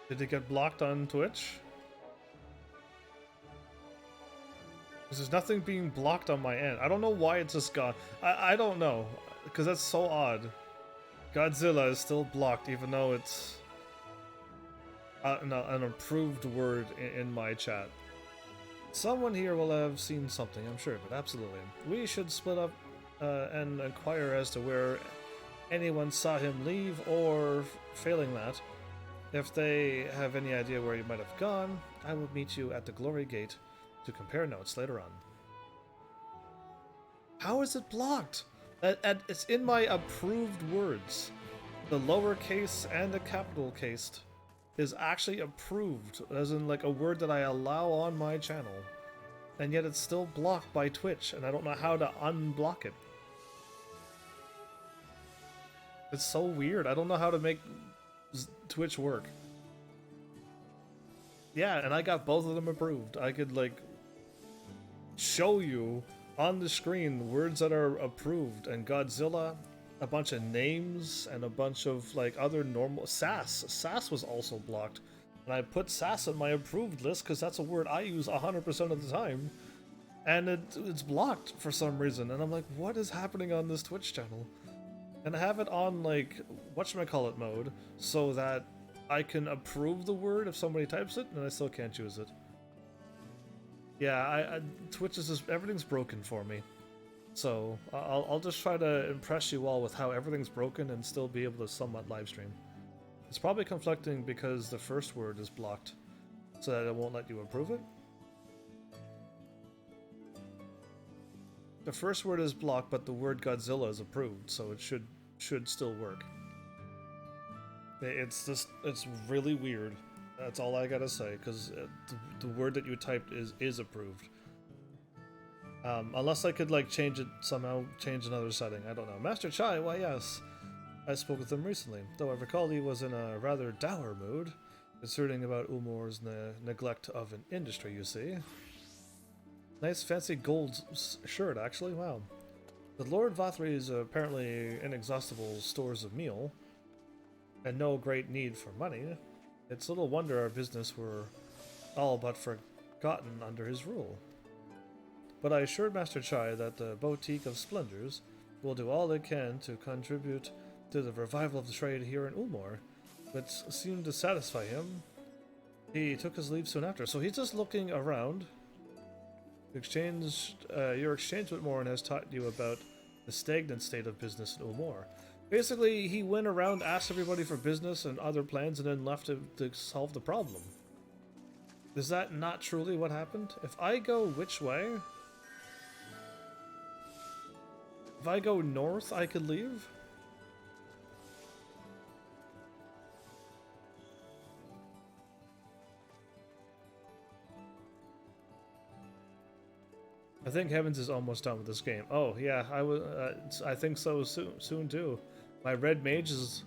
Did it get blocked on Twitch? Because there's nothing being blocked on my end. I don't know why it's just gone. I don't know. Because that's so odd. Godzilla is still blocked even though it's... an approved word in my chat. Someone here will have seen something, I'm sure, but absolutely. We should split up and inquire as to where anyone saw him leave, or, failing that, if they have any idea where he might have gone, I will meet you at the Glory Gate to compare notes later on. How is it blocked? It's in my approved words. The lowercase and the capital case is actually approved, as in like a word that I allow on my channel. And yet it's still blocked by Twitch, and I don't know how to unblock it. It's so weird. I don't know how to make Twitch work. Yeah, and I got both of them approved. I could, like, show you on the screen words that are approved, and Godzilla, a bunch of names, and a bunch of, like, other normal... Sass was also blocked. And I put sass on my approved list because that's a word I use 100% of the time. And it's blocked for some reason. And I'm like, what is happening on this Twitch channel? And I have it on, like, whatchamacallit mode, so that I can approve the word if somebody types it, and I still can't use it. Yeah, Twitch is just, everything's broken for me. So, I'll just try to impress you all with how everything's broken and still be able to somewhat live stream. It's probably conflicting because the first word is blocked, so that it won't let you approve it. The first word is blocked, but the word Godzilla is approved, so it should still work. It's really weird. That's all I gotta say, because the word that you typed is approved. Unless I could, like, change it somehow, change another setting. I don't know. Master Chai, why yes. I spoke with him recently, though I recall he was in a rather dour mood, concerning about Umor's neglect of an industry, you see. Nice fancy gold shirt, actually, wow. The Lord Vathri's apparently inexhaustible stores of meal, and no great need for money. It's little wonder our business were all but forgotten under his rule. But I assured Master Chai that the Boutique of Splendors will do all it can to contribute to the revival of the trade here in Ulmor, which seemed to satisfy him. He took his leave soon after, so he's just looking around. Your exchange with Morin has taught you about the stagnant state of business in Ulmor. Basically, he went around, asked everybody for business and other plans, and then left to solve the problem. Is that not truly what happened? If I go which way? If I go north, I could leave? I think Heavens is almost done with this game. Oh yeah, I think so soon too. My red mage is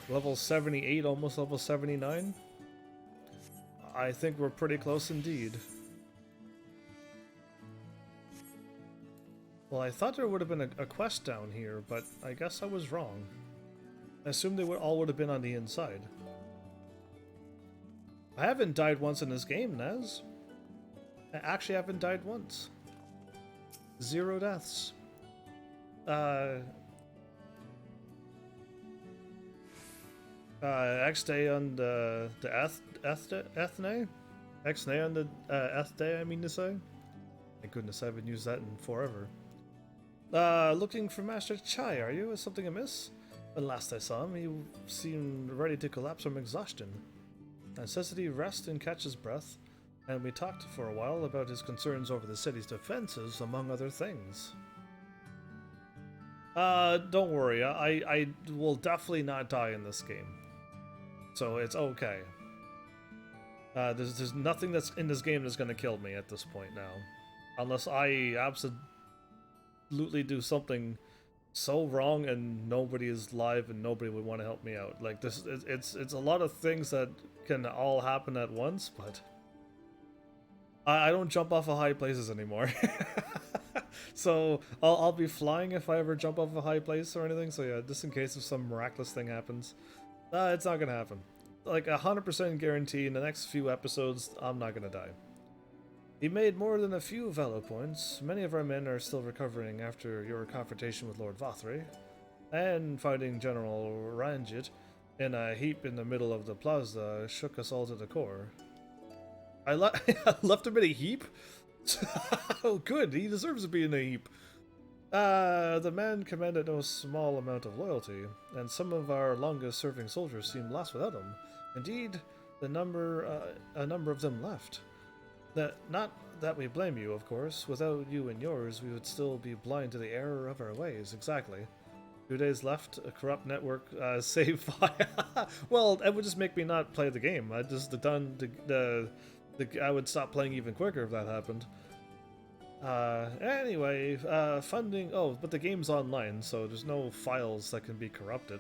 level 78, almost level 79. I think we're pretty close indeed. Well, I thought there would have been a quest down here, but I guess I was wrong. I assumed they all would have been on the inside. I haven't died once in this game, Naz. I actually haven't died once. 0 deaths. X-Day on the Ethne? X-Nay on the Eth-Day, I mean to say. Thank goodness I haven't used that in forever. Looking for Master Chai, are you? Is something amiss? When last I saw him, he seemed ready to collapse from exhaustion. Necessity rest and catch his breath, and we talked for a while about his concerns over the city's defenses, among other things. Don't worry, I will definitely not die in this game. So it's okay. There's nothing that's in this game that's gonna kill me at this point now. Unless I absolutely do something so wrong and nobody is live and nobody would want to help me out. Like this, it's a lot of things that can all happen at once, but I don't jump off of high places anymore. So I'll be flying if I ever jump off a high place or anything. So yeah, just in case if some miraculous thing happens, it's not gonna happen. Like 100% guarantee in the next few episodes, I'm not gonna die. He made more than a few valor points. Many of our men are still recovering after your confrontation with Lord Vathri, and fighting General Ranjit in a heap in the middle of the plaza shook us all to the core. I left him in a heap? Oh, good. He deserves to be in a heap. The man commanded no small amount of loyalty, and some of our longest-serving soldiers seem lost without him. Indeed, a number of them left. Not that we blame you, of course. Without you and yours, we would still be blind to the error of our ways. Exactly. 2 days left. A corrupt network save file. Well, it would just make me not play the game. I just I would stop playing even quicker if that happened. Anyway, funding. Oh, but the game's online, so there's no files that can be corrupted.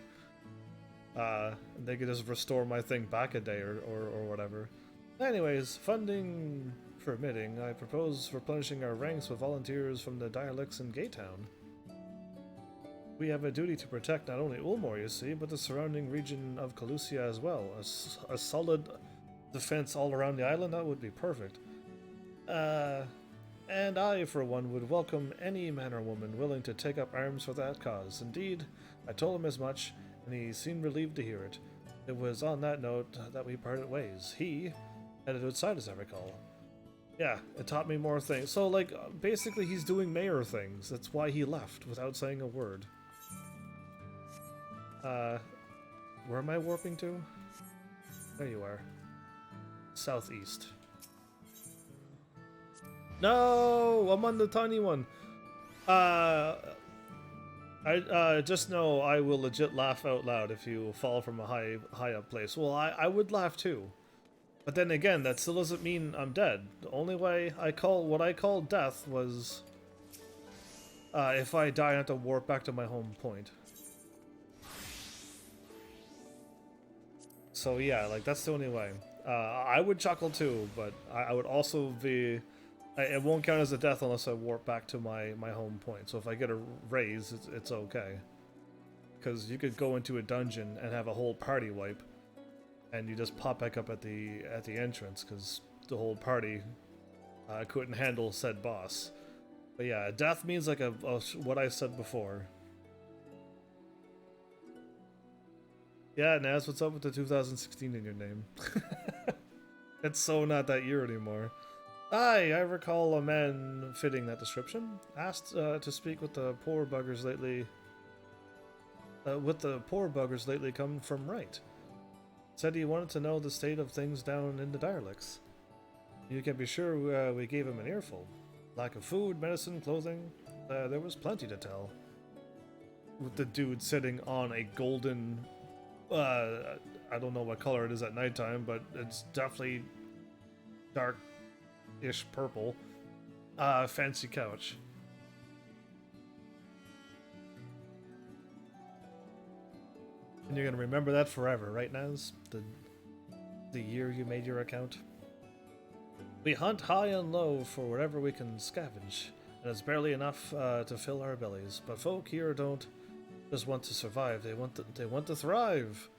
They could just restore my thing back a day or whatever. Anyways, funding permitting, I propose replenishing our ranks with volunteers from the dialects in Gaytown. We have a duty to protect not only Ulmor, you see, but the surrounding region of Calusia as well. A solid defense all around the island, that would be perfect. And I, for one, would welcome any man or woman willing to take up arms for that cause. Indeed, I told him as much, and he seemed relieved to hear it. It was on that note that we parted ways. He headed outside, as I recall. Yeah, it taught me more things. So, like, basically he's doing mayor things. That's why he left, without saying a word. Where am I warping to? There you are. Southeast. No! I'm on the tiny one! I just know I will legit laugh out loud if you fall from a high up place. Well, I would laugh too. But then again, that still doesn't mean I'm dead. The only way what I call death was if I die, I have to warp back to my home point. So yeah, like that's the only way. I would chuckle too, but I would also be. It won't count as a death unless I warp back to my home point. So if I get a raise, it's okay. Because you could go into a dungeon and have a whole party wipe, and you just pop back up at the entrance because the whole party couldn't handle said boss. But yeah, death means like what I said before. Yeah, Naz, what's up with the 2016 in your name? It's so not that year anymore. Aye, I recall a man fitting that description. Asked to speak with the poor buggers lately. Come from right. Said he wanted to know the state of things down in the dialects. You can be sure we gave him an earful. Lack of food, medicine, clothing. There was plenty to tell. With the dude sitting on a golden. I don't know what color it is at nighttime, but it's definitely dark-ish purple. Fancy couch. And you're gonna remember that forever, right, Naz? The year you made your account? We hunt high and low for wherever we can scavenge, and it's barely enough to fill our bellies. But folk here don't just want to survive, they want to thrive.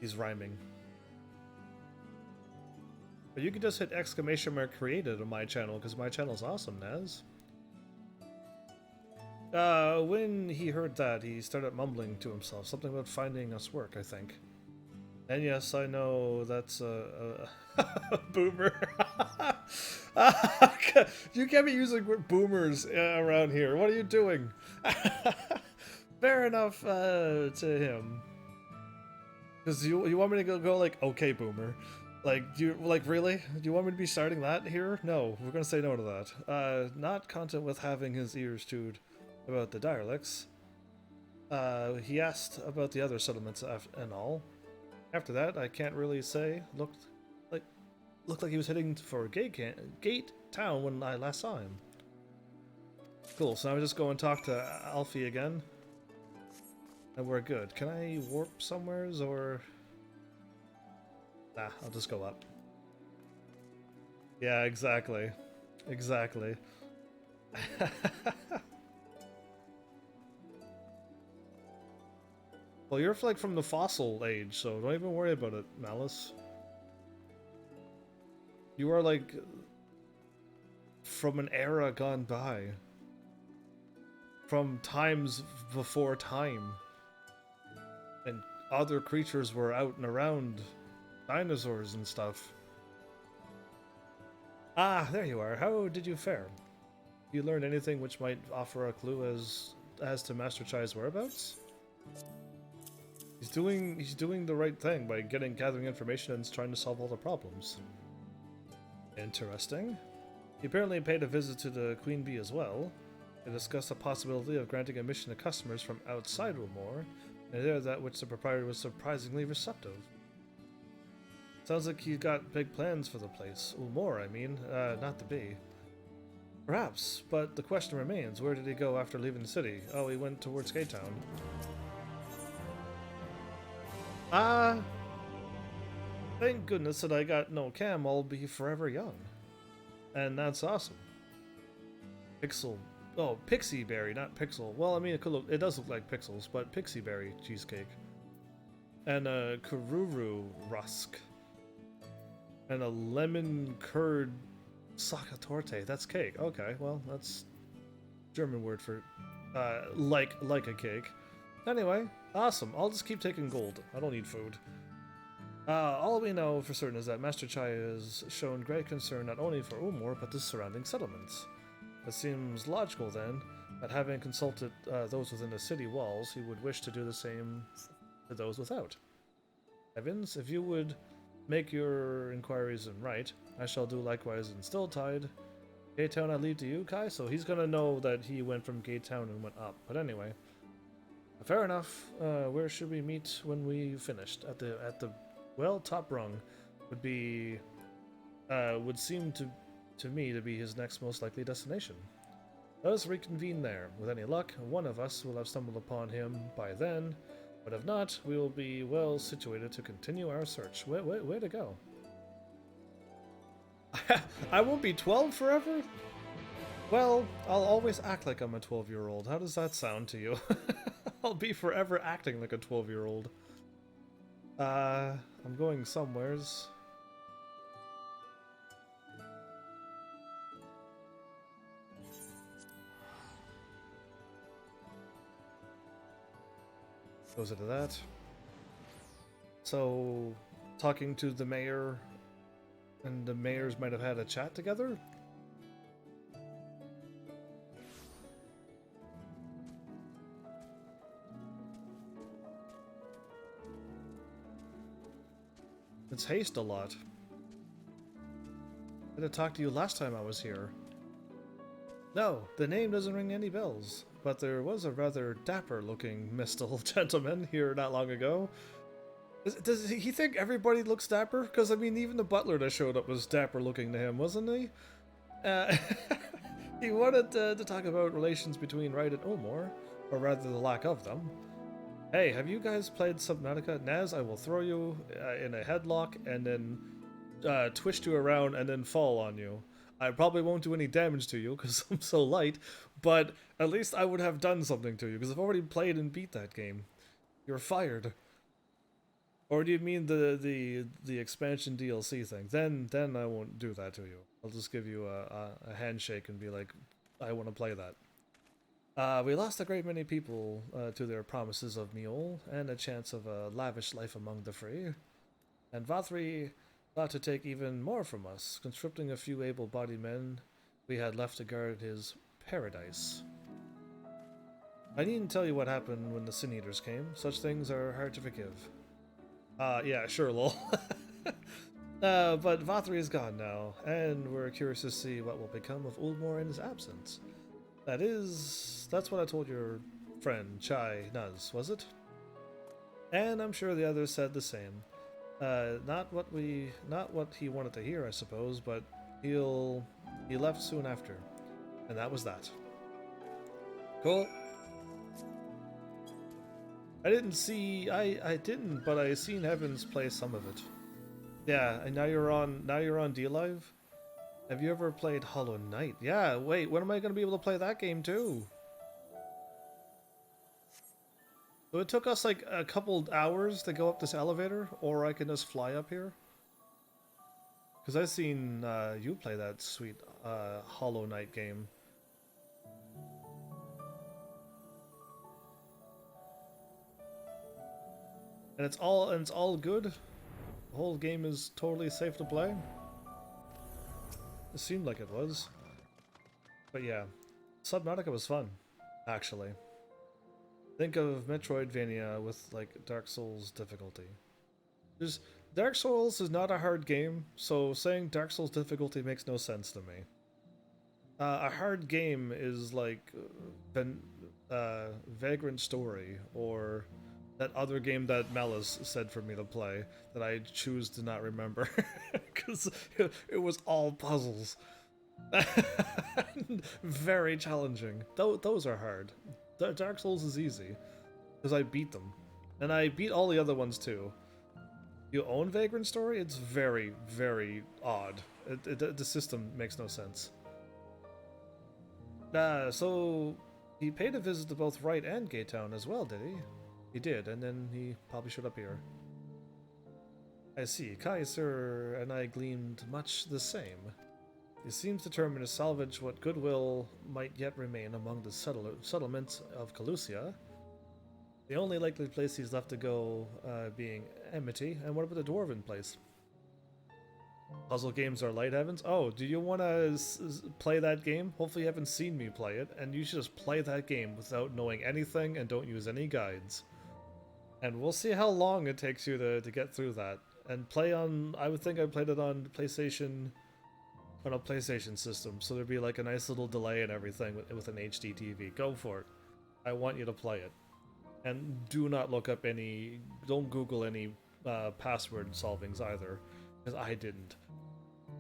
He's rhyming. But you can just hit ! created on my channel, because my channel's awesome, Naz. When he heard that, he started mumbling to himself, something about finding us work, I think. And yes, I know that's a boomer. You can't be using boomers around here. What are you doing? Fair enough to him. Because you want me to go like, okay, boomer. Like, really? Do you want me to be starting that here? No, we're gonna say no to that. Not content with having his ears chewed about the dialects. He asked about the other settlements and all. After that, I can't really say. Looked like he was heading for Gate Town when I last saw him. Cool, so now we just go and talk to Alfie again. And we're good. Can I warp somewheres or... Nah, I'll just go up. Yeah, exactly. Exactly. Well, you're like from the fossil age, so don't even worry about it, Malice. You are like from an era gone by. From times before time. And other creatures were out and around. Dinosaurs and stuff. Ah, there you are. How did you fare? You learned anything which might offer a clue as to Master Chai's whereabouts? He's doing the right thing by gathering information and trying to solve all the problems. Interesting. He apparently paid a visit to the Queen Bee as well. They discussed the possibility of granting admission to customers from outside Wilmore, and there that which the proprietor was surprisingly receptive. Sounds like he's got big plans for the place. Wilmore, I mean, not the Bee. Perhaps, but the question remains, where did he go after leaving the city? Oh, he went towards Gay Town. Thank goodness that I got no cam, I'll be forever young. And that's awesome. Pixie berry, not pixel. Well, I mean, it does look like pixels, but pixie berry cheesecake. And a Karuru rusk. And a lemon curd sakatorte. That's cake. Okay, well, that's German word for like a cake. Anyway, awesome. I'll just keep taking gold. I don't need food. All we know for certain is that Master Chai has shown great concern not only for Umor, but the surrounding settlements. It seems logical, then, that having consulted those within the city walls, he would wish to do the same to those without. Evans, if you would make your inquiries in right, I shall do likewise in Stilltide. Gaytown I leave to you, Kai, so he's gonna know that he went from Gaytown and went up. But anyway, fair enough. Where should we meet when we finished? At the top rung would seem to me to be his next most likely destination. Let us reconvene there. With any luck, one of us will have stumbled upon him by then, but if not, we will be well situated to continue our search. Where to go? I won't be 12 forever? Well, I'll always act like I'm a 12-year-old. How does that sound to you? I'll be forever acting like a 12-year-old. I'm going somewheres. Goes into that. So, talking to the mayor and the mayors might have had a chat together? It's haste a lot. I had to talk to you last time I was here. No, the name doesn't ring any bells, but there was a rather dapper-looking Mistle gentleman here not long ago. Does he think everybody looks dapper? Because, I mean, even the butler that showed up was dapper-looking to him, wasn't he? He wanted to talk about relations between Wright and Omor, or rather the lack of them. Hey, have you guys played Subnautica? Naz, I will throw you in a headlock and then twist you around and then fall on you. I probably won't do any damage to you because I'm so light, but at least I would have done something to you because I've already played and beat that game. You're fired. Or do you mean the expansion DLC thing? Then I won't do that to you. I'll just give you a handshake and be like, I want to play that. We lost a great many people to their promises of Mule and a chance of a lavish life among the free. And Vathri thought to take even more from us, conscripting a few able-bodied men we had left to guard his paradise. I needn't tell you what happened when the Sin Eaters came. Such things are hard to forgive. Yeah, sure, lol. But Vathri is gone now, and we're curious to see what will become of Ulmor in his absence. That's what I told your friend, Chai Nuz, was it? And I'm sure the others said the same. Not what he wanted to hear, I suppose, but he left soon after. And that was that. Cool. I didn't, but I seen Heavens play some of it. Yeah, and now you're on D-Live? Have you ever played Hollow Knight? Yeah, wait, when am I going to be able to play that game too? So it took us like a couple hours to go up this elevator, or I can just fly up here? Because I've seen you play that sweet Hollow Knight game. And it's all good? The whole game is totally safe to play? It seemed like it was. But yeah, Subnautica was fun, actually. Think of Metroidvania with like Dark Souls difficulty. There's Dark Souls is not a hard game, so saying Dark Souls difficulty makes no sense to me. A hard game is like Vagrant Story or that other game that Malice said for me to play that I choose to not remember because it was all puzzles. Very challenging. Those are hard. Dark Souls is easy because I beat them, and I beat all the other ones too. You own Vagrant Story? It's very, very odd. The system makes no sense. So he paid a visit to both Wright and Gaytown as well, did he? He did, and then he probably showed up here. I see. Kaiser and I gleamed much the same. He seems determined to salvage what goodwill might yet remain among the settlements of Calusia. The only likely place he's left to go being Amity. And what about the Dwarven place? Puzzle games are light, Heavens? Oh, do you want to play that game? Hopefully you haven't seen me play it, and you should just play that game without knowing anything and don't use any guides. And we'll see how long it takes you to get through that. And play on, I would think I played it on PlayStation, on a PlayStation system, so there'd be like a nice little delay and everything with an HD TV. Go for it. I want you to play it. And do not look up any, don't Google any password solvings either, because I didn't.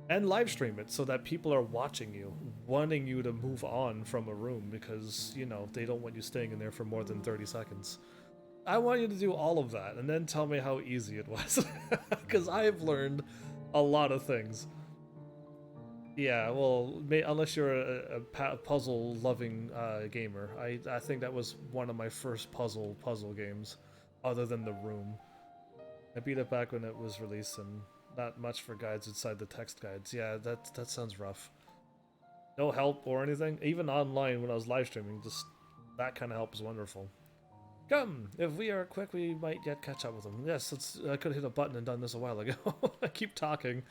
And live stream it so that people are watching you, wanting you to move on from a room because, you know, they don't want you staying in there for more than 30 seconds. I want you to do all of that and then tell me how easy it was, because I've learned a lot of things. Yeah, well, unless you're a puzzle-loving gamer. I think that was one of my first puzzle games, other than The Room. I beat it back when it was released, and not much for guides inside the text guides. Yeah, that sounds rough. No help or anything? Even online when I was live streaming, just that kind of help is wonderful. Come! If we are quick, we might yet catch up with them. Yes, I could have hit a button and done this a while ago. I keep talking.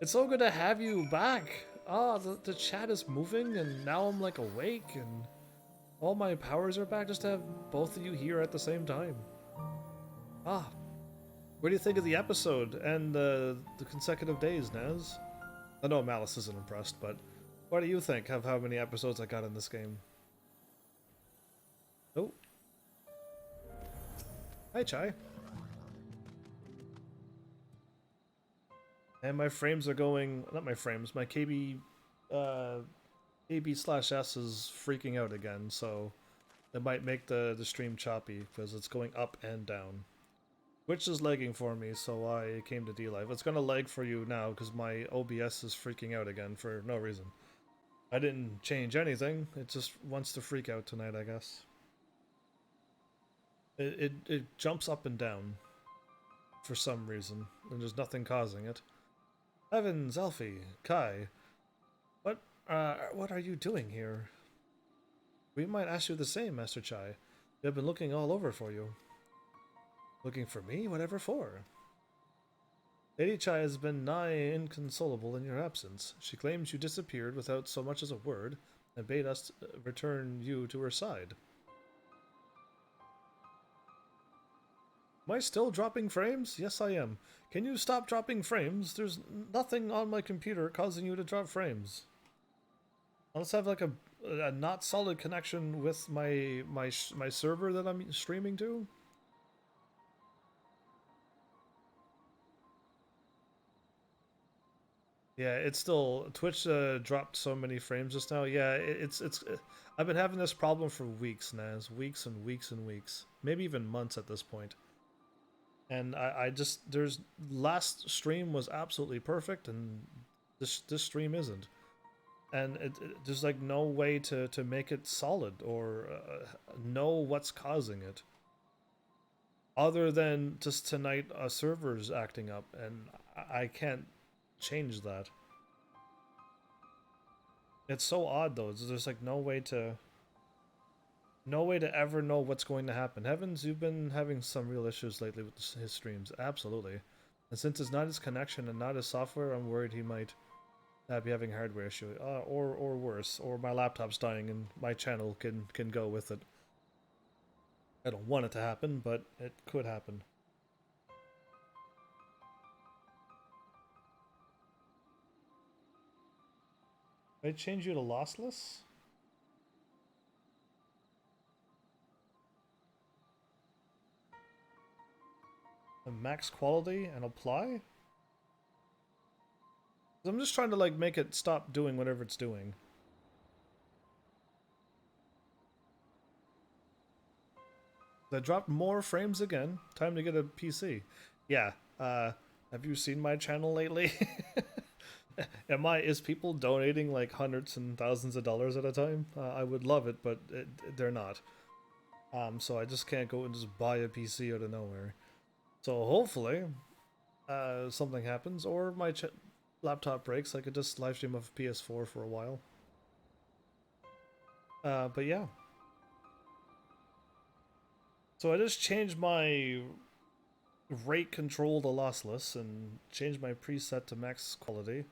It's so good to have you back. Ah, the chat is moving, and now I'm like awake, and all my powers are back just to have both of you here at the same time. Ah. What do you think of the episode and the consecutive days, Naz? I know Malice isn't impressed, but what do you think of how many episodes I got in this game? Oh. Hi, Chai. And my frames are going, not my frames, my KB KB/S is freaking out again, so it might make the stream choppy because it's going up and down. Twitch is lagging for me, so I came to D-Live. It's gonna lag for you now because my OBS is freaking out again for no reason. I didn't change anything, it just wants to freak out tonight, I guess. It jumps up and down for some reason, and there's nothing causing it. Heavens, Elfie, Kai, what are you doing here? We might ask you the same, Master Chai. We have been looking all over for you. Looking for me? Whatever for? Lady Chai has been nigh inconsolable in your absence. She claims you disappeared without so much as a word, and bade us return you to her side. Am I still dropping frames? Yes, I am. Can you stop dropping frames? There's nothing on my computer causing you to drop frames. Unless I have like a not solid connection with my server that I'm streaming to. Yeah, it's still Twitch dropped so many frames just now. Yeah, it's I've been having this problem for weeks, Naz, weeks and weeks and weeks, maybe even months at this point. And I just last stream was absolutely perfect, and this stream isn't. And there's like no way to make it solid or know what's causing it. Other than just tonight a server's acting up, and I can't change that. It's so odd though. There's like no way to ever know what's going to happen. Heavens, you've been having some real issues lately with his streams. Absolutely. And since it's not his connection and not his software, I'm worried he might I'd be having a hardware issue, or worse, or my laptop's dying and my channel can go with it. I don't want it to happen, but it could happen. Did I change you to lossless? And max quality and apply? I'm just trying to like make it stop doing whatever it's doing. I dropped more frames again. Time to get a PC. Yeah. Have you seen my channel lately? Is people donating like hundreds and thousands of dollars at a time? I would love it, but they're not. So I just can't go and just buy a PC out of nowhere. So hopefully, something happens, or my laptop breaks. I could just live stream off PS4 for a while. But yeah. So I just changed my rate control to lossless and changed my preset to max quality.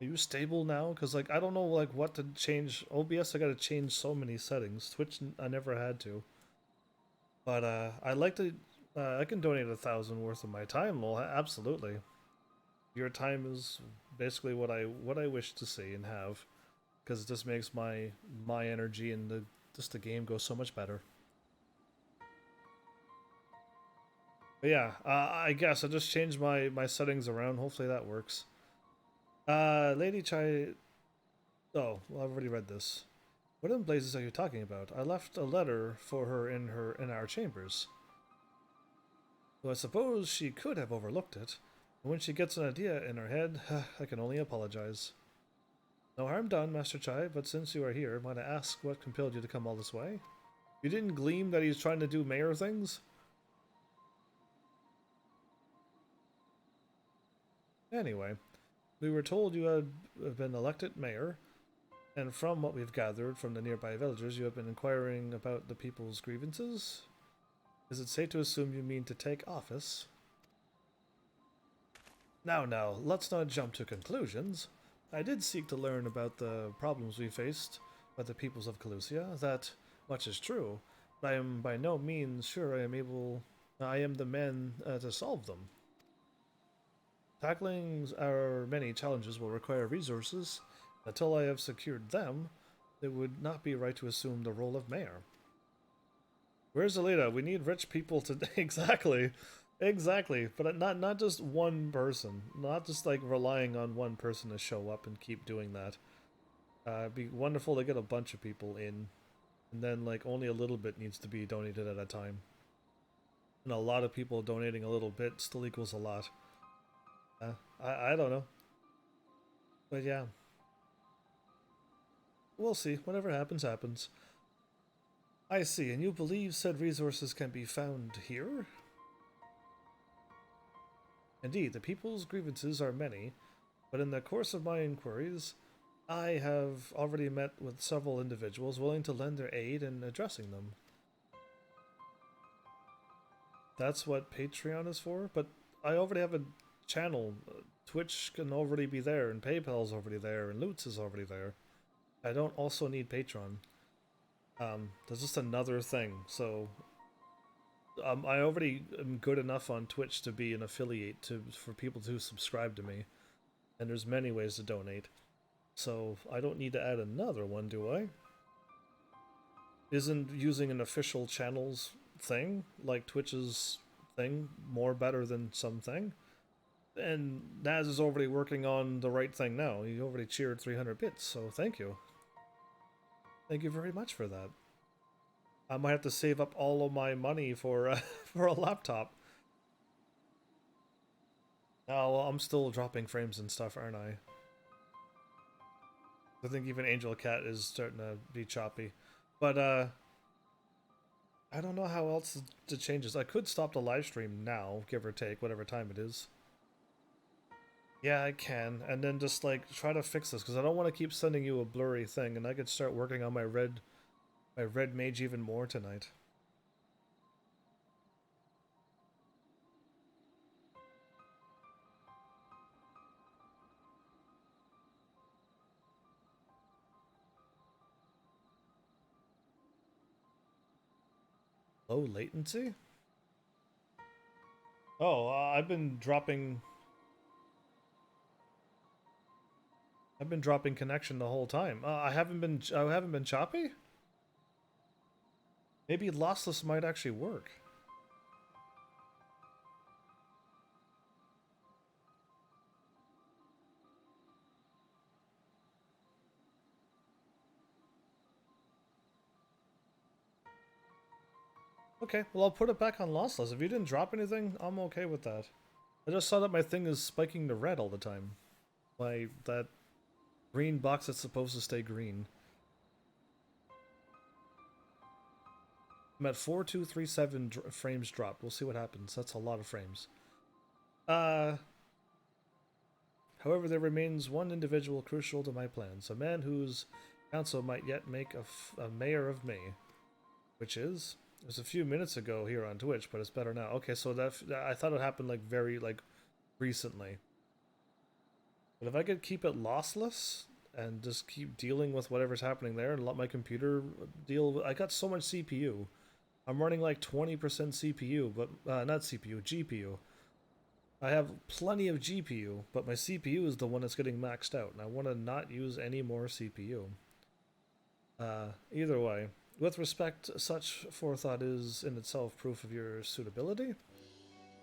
Are you stable now? Because like I don't know like what to change. OBS I gotta change so many settings. Twitch I never had to. But I like to I can donate 1,000 worth of my time. Well, absolutely. Your time is basically what I wish to see and have, because it just makes my energy and the game go so much better. But yeah, I guess I just changed my settings around. Hopefully that works. Lady Chai. Oh, well, I've already read this. What in blazes are you talking about? I left a letter for her in our chambers. Though I suppose she could have overlooked it. And when she gets an idea in her head, I can only apologize. No harm done, Master Chai, but since you are here, might I ask what compelled you to come all this way? You didn't gleam that he's trying to do mayor things? Anyway, we were told you had been elected mayor, and from what we've gathered from the nearby villagers, you have been inquiring about the people's grievances? Is it safe to assume you mean to take office? Now, let's not jump to conclusions. I did seek to learn about the problems we faced by the peoples of Calusia. That much is true, but I am by no means sure I am the man to solve them. Tackling our many challenges will require resources. Until I have secured them, it would not be right to assume the role of mayor. Where's Alita? We need rich people to... Exactly. Exactly. But not just one person. Not just like relying on one person to show up and keep doing that. It'd be wonderful to get a bunch of people in. And then like only a little bit needs to be donated at a time. And a lot of people donating a little bit still equals a lot. I don't know. But yeah. We'll see. Whatever happens, happens. I see, and you believe said resources can be found here? Indeed, the people's grievances are many, but in the course of my inquiries, I have already met with several individuals willing to lend their aid in addressing them. That's what Patreon is for? But I already have a channel. Twitch can already be there, and PayPal's already there, and Loots is already there. I don't also need Patreon. There's just another thing, so... I already am good enough on Twitch to be an affiliate for people to subscribe to me. And there's many ways to donate. So I don't need to add another one, do I? Isn't using an official channel's thing, like Twitch's thing, more better than something? And Naz is already working on the right thing now. He already cheered 300 bits, so thank you. Thank you very much for that. I might have to save up all of my money for for a laptop. Oh, well, I'm still dropping frames and stuff, aren't I? I think even Angel Cat is starting to be choppy. But, I don't know how else to change this. I could stop the live stream now, give or take, whatever time it is. Yeah, I can. And then just, like, try to fix this, because I don't want to keep sending you a blurry thing, and I could start working on my red mage even more tonight. Low latency? Oh, I've been dropping connection the whole time. I haven't been choppy? Maybe lossless might actually work. Okay, well I'll put it back on lossless. If you didn't drop anything, I'm okay with that. I just saw that my thing is spiking to red all the time. That green box that's supposed to stay green. I'm at 4237 frames dropped. We'll see what happens. That's a lot of frames. However, there remains one individual crucial to my plans. A man whose council might yet make a mayor of me. Which is? It was a few minutes ago here on Twitch, but it's better now. Okay, so that I thought it happened like very recently. But if I could keep it lossless and just keep dealing with whatever's happening there and let my computer deal, I got so much CPU. I'm running like 20% CPU, but not CPU, GPU. I have plenty of GPU, but my CPU is the one that's getting maxed out, and I want to not use any more CPU. Either way, with respect, such forethought is in itself proof of your suitability.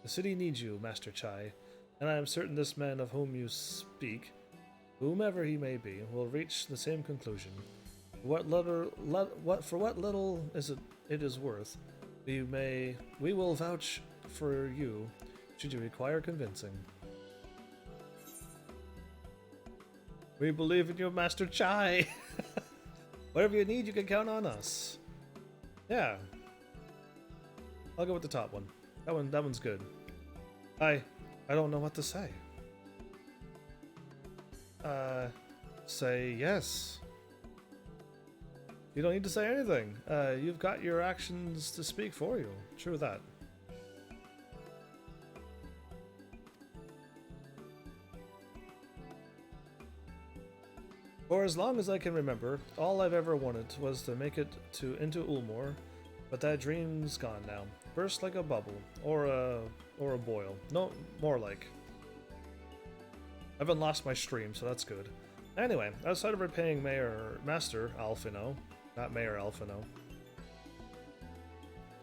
The city needs you, Master Chai, and I am certain this man of whom you speak, whomever he may be, will reach the same conclusion. For what little it is worth, we will vouch for you, should you require convincing. We believe in you, Master Chai. Whatever you need, you can count on us. Yeah. I'll go with the top one. That one's good. I don't know what to say. Say yes. You don't need to say anything. You've got your actions to speak for you. True that. For as long as I can remember, all I've ever wanted was to make it into Ulmor, but that dream's gone now. Burst like a bubble, or a boil. No, more like. I haven't lost my stream, so that's good. Anyway, outside of repaying Master Alphino, not Mayor Alphino,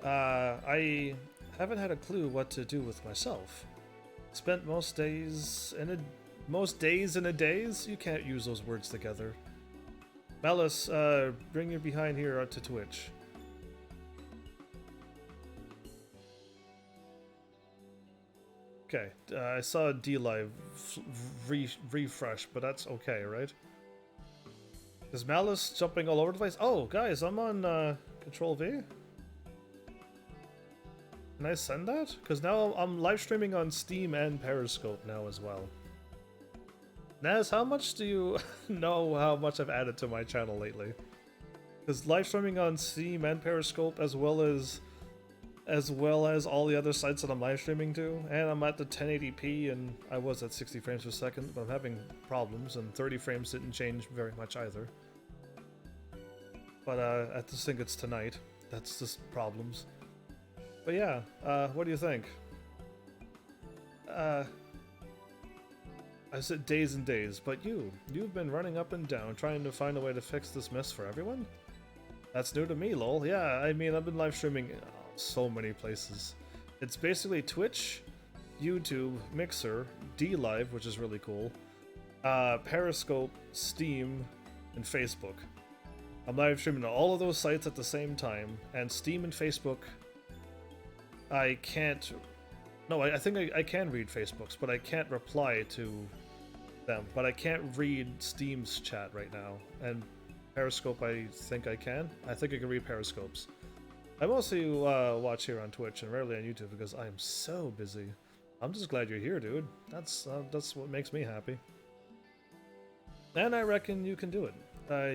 I haven't had a clue what to do with myself. Spent most days in a daze? You can't use those words together. Malice, bring your behind here to Twitch. Okay, I saw a D-Live refresh, but that's okay, right? Is Malice jumping all over the place? Oh, guys, I'm on Control V. Can I send that? Because now I'm live streaming on Steam and Periscope now as well. Naz, how much do you know how much I've added to my channel lately? Because live streaming on Steam and Periscope as well as all the other sites that I'm live streaming to, and I'm at the 1080p and I was at 60 frames per second, but I'm having problems, and 30 frames didn't change very much either. But I just think it's tonight. That's just problems. But yeah, what do you think? I said days and days, but you've been running up and down trying to find a way to fix this mess for everyone? That's new to me, lol. Yeah, I mean, I've been live streaming so many places. It's basically Twitch, YouTube, Mixer, D-Live, which is really cool, Periscope, Steam, and Facebook. I'm live streaming to all of those sites at the same time, and Steam and Facebook, I can't... No, I think I can read Facebook's, but I can't reply to them. But I can't read Steam's chat right now. And Periscope, I think I can. I think I can read Periscope's. I mostly watch here on Twitch and rarely on YouTube because I'm so busy. I'm just glad you're here, dude. That's what makes me happy. And I reckon you can do it.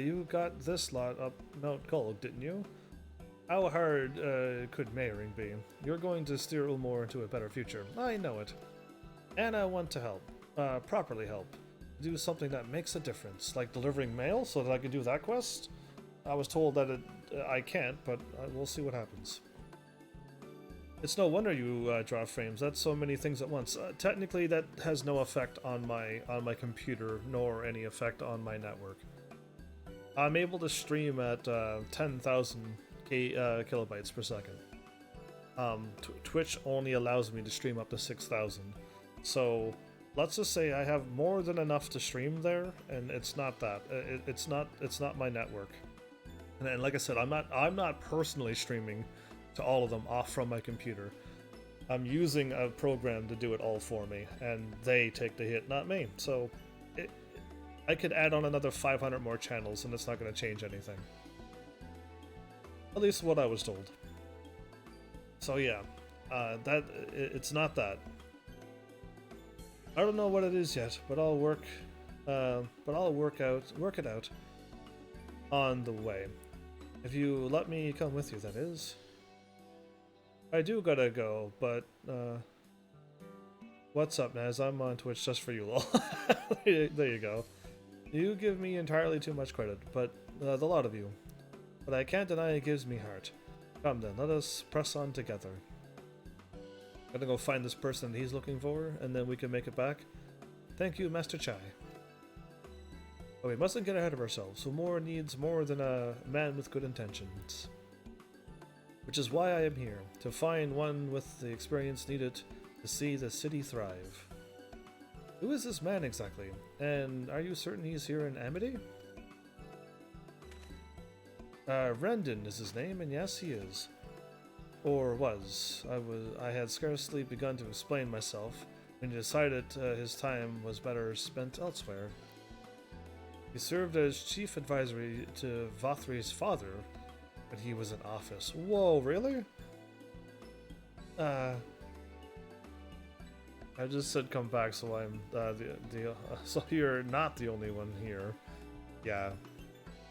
You got this lot up Mount Gold, didn't you? How hard could mayoring be? You're going to steer Ulmor into a better future. I know it. And I want to help. Properly help. Do something that makes a difference, like delivering mail so that I can do that quest? I was told that I can't, but we'll see what happens. It's no wonder you draw frames. That's so many things at once. Technically, that has no effect on my computer, nor any effect on my network. I'm able to stream at 10,000 kilobytes per second. Twitch only allows me to stream up to 6,000. So let's just say I have more than enough to stream there, and it's not that. It's not my network. And like I said, I'm not personally streaming to all of them off from my computer. I'm using a program to do it all for me, and they take the hit, not me. So I could add on another 500 more channels, and it's not going to change anything. At least what I was told. So yeah, it's not that. I don't know what it is yet, but I'll work it out on the way. If you let me come with you, that is. I do gotta go, but what's up, Naz? I'm on Twitch just for you, lol. There you go. You give me entirely too much credit, but the lot of you. But I can't deny it gives me heart. Come then, let us press on together. Gotta go find this person he's looking for, and then we can make it back. Thank you, Master Chai. But we mustn't get ahead of ourselves, so more needs more than a man with good intentions. Which is why I am here, to find one with the experience needed to see the city thrive. Who is this man exactly? And are you certain he's here in Amity? Rendon is his name, and yes, he is. Or was. I had scarcely begun to explain myself when he decided his time was better spent elsewhere. He served as chief advisor to Vothri's father when he was in office. Whoa, really? I just said come back, so I'm so you're not the only one here. Yeah.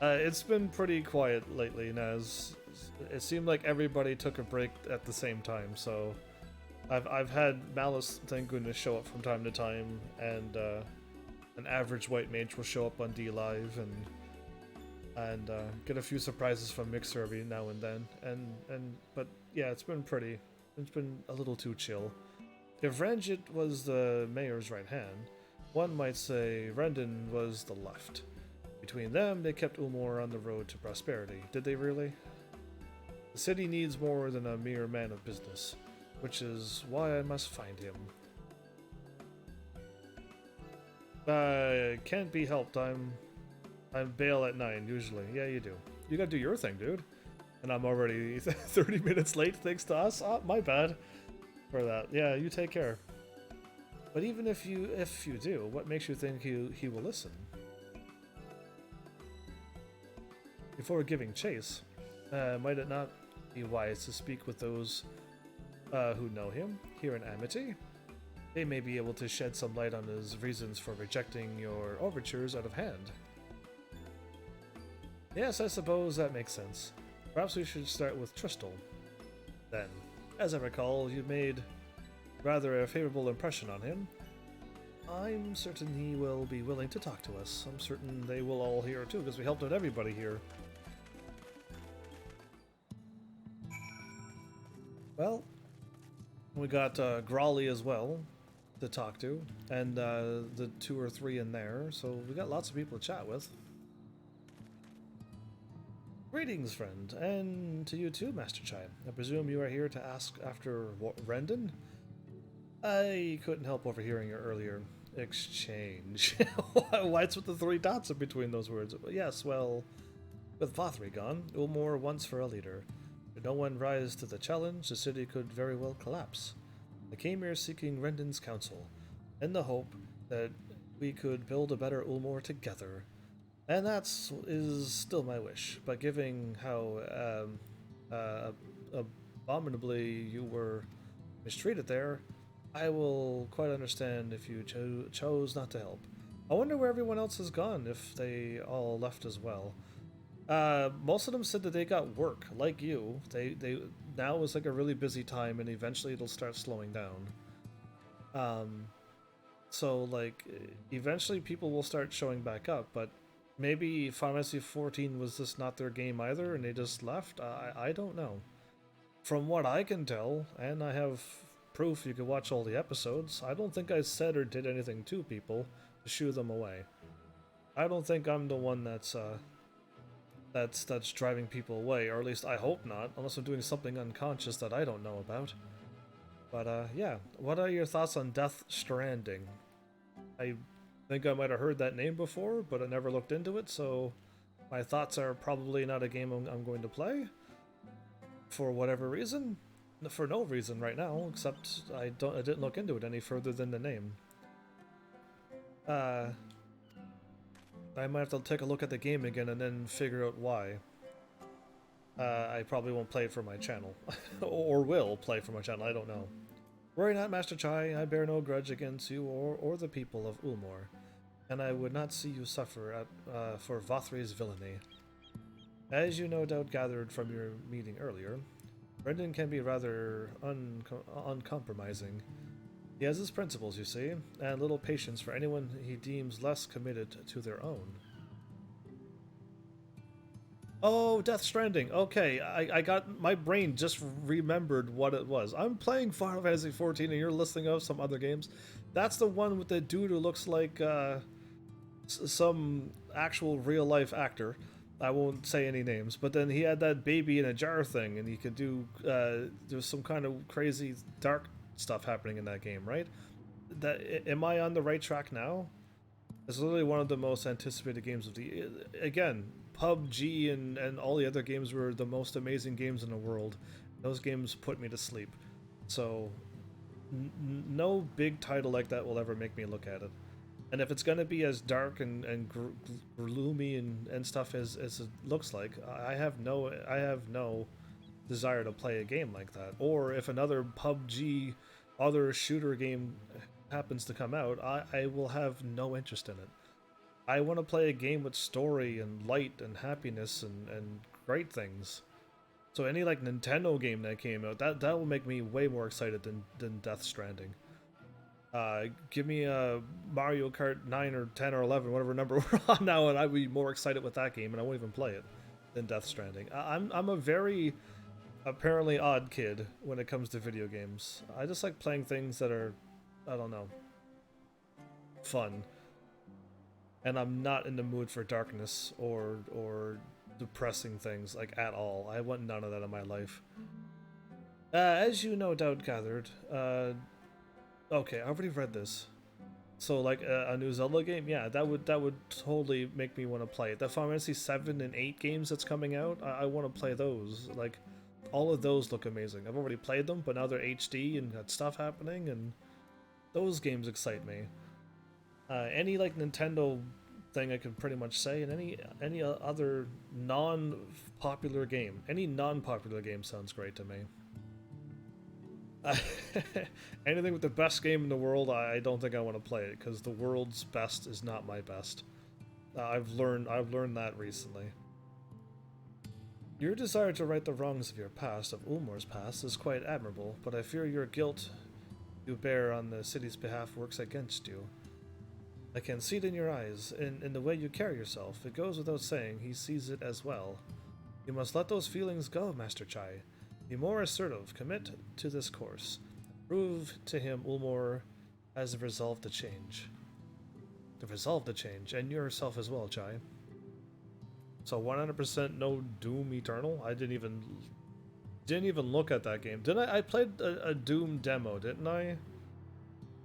It's been pretty quiet lately, Naz. It seemed like everybody took a break at the same time, so I've had Malice, thank goodness, show up from time to time, and an average white mage will show up on D Live and get a few surprises from Mixer every now and then, but yeah, it's been a little too chill. If Ranjit was the mayor's right hand, one might say Rendon was the left. Between them, they kept Ulmor on the road to prosperity. Did they really? The city needs more than a mere man of business, which is why I must find him. Can't be helped. I'm bail at 9 usually. Yeah, you do. You gotta do your thing, dude. And I'm already 30 minutes late thanks to us. Oh, my bad for that. Yeah, you take care. But even if you do, what makes you think he will listen? Before giving chase, might it not be wise to speak with those who know him here in Amity? They may be able to shed some light on his reasons for rejecting your overtures out of hand. Yes, I suppose that makes sense. Perhaps we should start with Tristal. Then, as I recall, you made rather a favorable impression on him. I'm certain he will be willing to talk to us. I'm certain they will all here too, because we helped out everybody here. Well, we got Grawley as well to talk to, and the 2 or 3 in there, so we got lots of people to chat with. Greetings, friend, and to you too, Master Chai. I presume you are here to ask after Rendon? I couldn't help overhearing your earlier exchange. What's with the 3 dots in between those words? Yes, well, with Vothri gone, Ulmor once for a leader. Should no one rise to the challenge, the city could very well collapse. I came here seeking Rendon's counsel, in the hope that we could build a better Ulmor together. And that is still my wish, but given how abominably you were mistreated there, I will quite understand if you chose not to help. I wonder where everyone else has gone, if they all left as well. Most of them said that they got work, like you. They now is like a really busy time, and eventually it'll start slowing down. So like eventually people will start showing back up, but maybe Final Fantasy 14 was just not their game either, and they just left. I don't know. from what I can tell, and I have proof you can watch all the episodes, I don't think I said or did anything to people to shoo them away. I don't think I'm the one that's driving people away, or at least I hope not, unless I'm doing something unconscious that I don't know about. But yeah, what are your thoughts on Death Stranding? I think I might have heard that name before, but I never looked into it, so my thoughts are probably not a game I'm going to play. For whatever reason. For no reason right now, except I didn't look into it any further than the name. I might have to take a look at the game again and then figure out why. I probably won't play it for my channel. Or will play for my channel, I don't know. Worry not, Master Chai, I bear no grudge against you or the people of Ulmor, and I would not see you suffer for Vothri's villainy. As you no doubt gathered from your meeting earlier, Brendan can be rather uncompromising. He has his principles, you see, and little patience for anyone he deems less committed to their own. Oh, Death Stranding. Okay, I got my brain just remembered what it was. I'm playing Final Fantasy XIV, and you're listing off some other games. That's the one with the dude who looks like some actual real life actor. I won't say any names, but then he had that baby in a jar thing, and he could do there's some kind of crazy dark stuff happening in that game, right? Am I on the right track now? It's literally one of the most anticipated games of the again. PUBG and all the other games were the most amazing games in the world. Those games put me to sleep. So no big title like that will ever make me look at it. And if it's going to be as dark and gloomy and stuff as it looks like, I have no desire to play a game like that. Or if another PUBG, other shooter game happens to come out, I will have no interest in it. I want to play a game with story and light and happiness and great things. So any like Nintendo game that came out, that will make me way more excited than Death Stranding. Give me a Mario Kart 9 or 10 or 11, whatever number we're on now, and I'd be more excited with that game, and I won't even play it than Death Stranding. I'm a very apparently odd kid when it comes to video games. I just like playing things that are, I don't know, fun. And I'm not in the mood for darkness or depressing things, like, at all. I want none of that in my life. As you no doubt gathered, okay, I already read this. So, like, a new Zelda game? Yeah, that would totally make me want to play it. The Final Fantasy 7 and 8 games that's coming out, I want to play those. Like, all of those look amazing. I've already played them, but now they're HD and got stuff happening, and those games excite me. Any like Nintendo thing I can pretty much say, and any other non-popular game, any non-popular game sounds great to me. Anything with the best game in the world, I don't think I want to play it, because the world's best is not my best. I've learned that recently. Your desire to right the wrongs of your past, of Ulmor's past, is quite admirable, but I fear your guilt you bear on the city's behalf works against you. I can see it in your eyes, in the way you carry yourself. It goes without saying, he sees it as well. You must let those feelings go, Master Chai. Be more assertive, commit to this course. Prove to him Ulmor has the resolve to change. The resolve to change, and yourself as well, Chai. So 100% no Doom Eternal? I didn't even look at that game. Didn't I played a Doom demo, didn't I?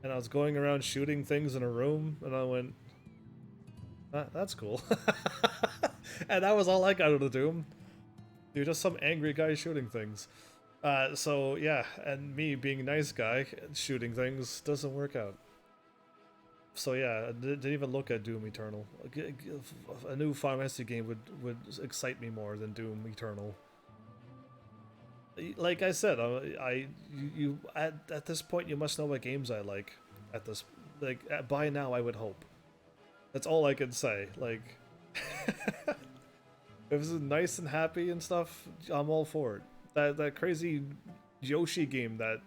And I was going around shooting things in a room, and I went, that's cool. And that was all I got out of Doom. You're just some angry guy shooting things. So yeah, and me being a nice guy shooting things doesn't work out. So yeah, I didn't even look at Doom Eternal. A new Final Fantasy game would excite me more than Doom Eternal. Like I said, you at this point you must know what games I like. At this, like, by now I would hope. That's all I can say. Like, if it's nice and happy and stuff, I'm all for it. That crazy Yoshi game that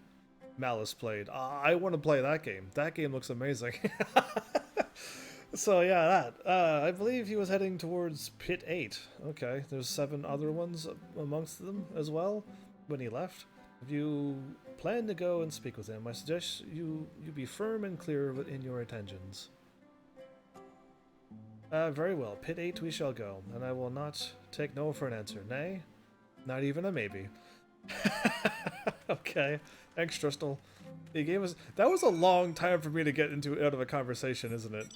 Malice played, I want to play that game. That game looks amazing. So yeah, that. I believe he was heading towards Pit 8. Okay, there's 7 other ones amongst them as well. when he left. If you plan to go and speak with him, I suggest you be firm and clear in your intentions. Very well. Pit 8 we shall go, and I will not take no for an answer. Nay, not even a maybe. Okay. Thanks, Tristal. The game was... That was a long time for me to get out of a conversation, isn't it?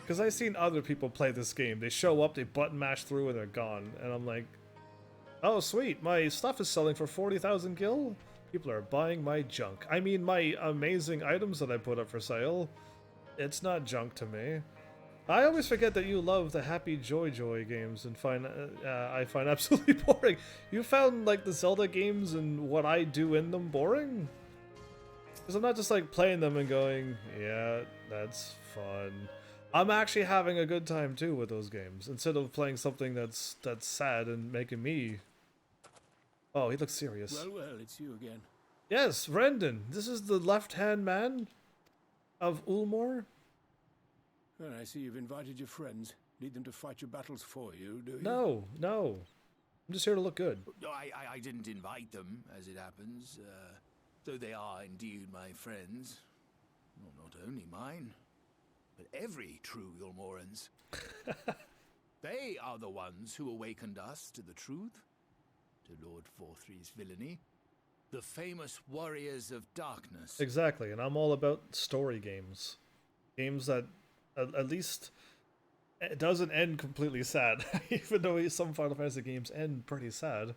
Because I've seen other people play this game. They show up, they button mash through, and they're gone. And I'm like, oh, sweet. My stuff is selling for 40,000 gil. People are buying my junk. I mean, my amazing items that I put up for sale. It's not junk to me. I always forget that you love the Happy Joy games and I find absolutely boring. You found, like, the Zelda games and what I do in them boring? Because I'm not just, like, playing them and going, yeah, that's fun. I'm actually having a good time, too, with those games. Instead of playing something that's sad and making me... Oh, he looks serious. Well, it's you again. Yes, Rendon. This is the left-hand man of Ulmor. Well, I see you've invited your friends. Need them to fight your battles for you, do you? No. I'm just here to look good. No, I didn't invite them, as it happens. Though they are indeed my friends. Well, not only mine, but every true Yulmoran's. They are the ones who awakened us to the truth, to Lord Forthry's villainy. The famous warriors of darkness. Exactly, and I'm all about story games. Games that at least it doesn't end completely sad, even though some Final Fantasy games end pretty sad.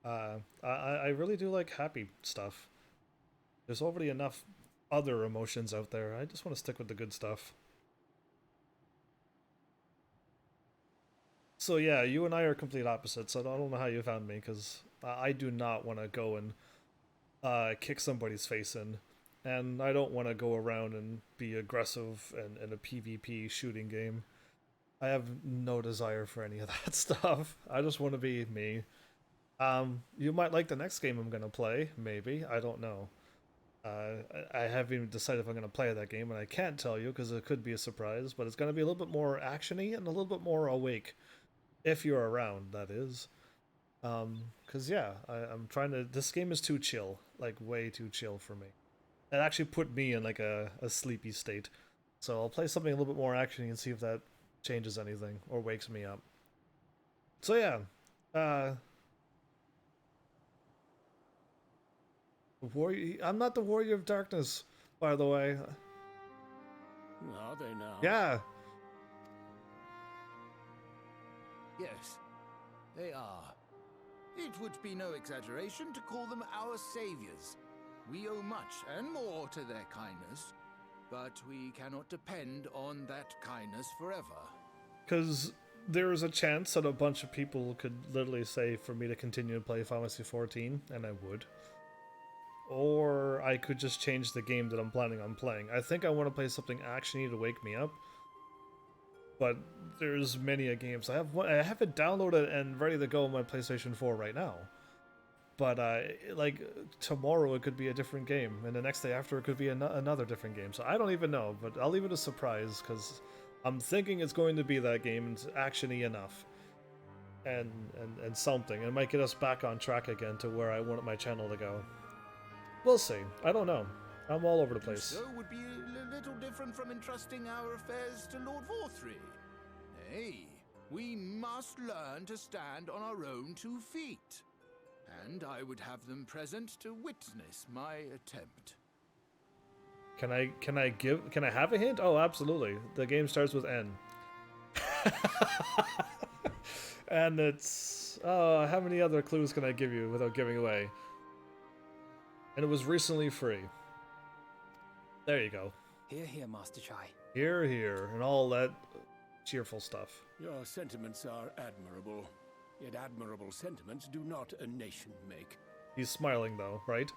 I really do like happy stuff. There's already enough other emotions out there. I just want to stick with the good stuff. So yeah, you and I are complete opposites. I don't know how you found me, because I do not want to go and kick somebody's face in. And I don't want to go around and be aggressive in a PvP shooting game. I have no desire for any of that stuff. I just want to be me. You might like the next game I'm going to play, maybe. I don't know. I haven't even decided if I'm going to play that game, and I can't tell you because it could be a surprise, but it's going to be a little bit more action-y and a little bit more awake. If you're around, that is. Because, yeah, I'm trying to... This game is too chill. Like, way too chill for me. It actually put me in, like, a sleepy state. So I'll play something a little bit more action-y and see if that changes anything or wakes me up. So, yeah. I'm not the Warrior of Darkness, by the way. Are they now? Yeah. Yes, they are. It would be no exaggeration to call them our saviors. We owe much and more to their kindness, but we cannot depend on that kindness forever. Because there is a chance that a bunch of people could literally say for me to continue to play Final Fantasy 14, and I would. Or I could just change the game that I'm planning on playing. I think I want to play something actiony to wake me up. But there's many a games. I have it downloaded and ready to go on my PlayStation 4 right now. But like tomorrow it could be a different game, and the next day after it could be another different game. So I don't even know, but I'll leave it a surprise because I'm thinking it's going to be that game and it's actiony enough. And something. It might get us back on track again to where I want my channel to go. We'll see. I don't know. I'm all over the place. So would be a little different from entrusting our affairs to Lord Forthry. Nay, we must learn to stand on our own 2 feet. And I would have them present to witness my attempt. Can I have a hint? Oh, absolutely. The game starts with N. And it's how many other clues can I give you without giving away? And it was recently free. There you go. Hear, hear, Master Chai. Hear, hear, and all that cheerful stuff. Your sentiments are admirable. Yet admirable sentiments do not a nation make. He's smiling though, right?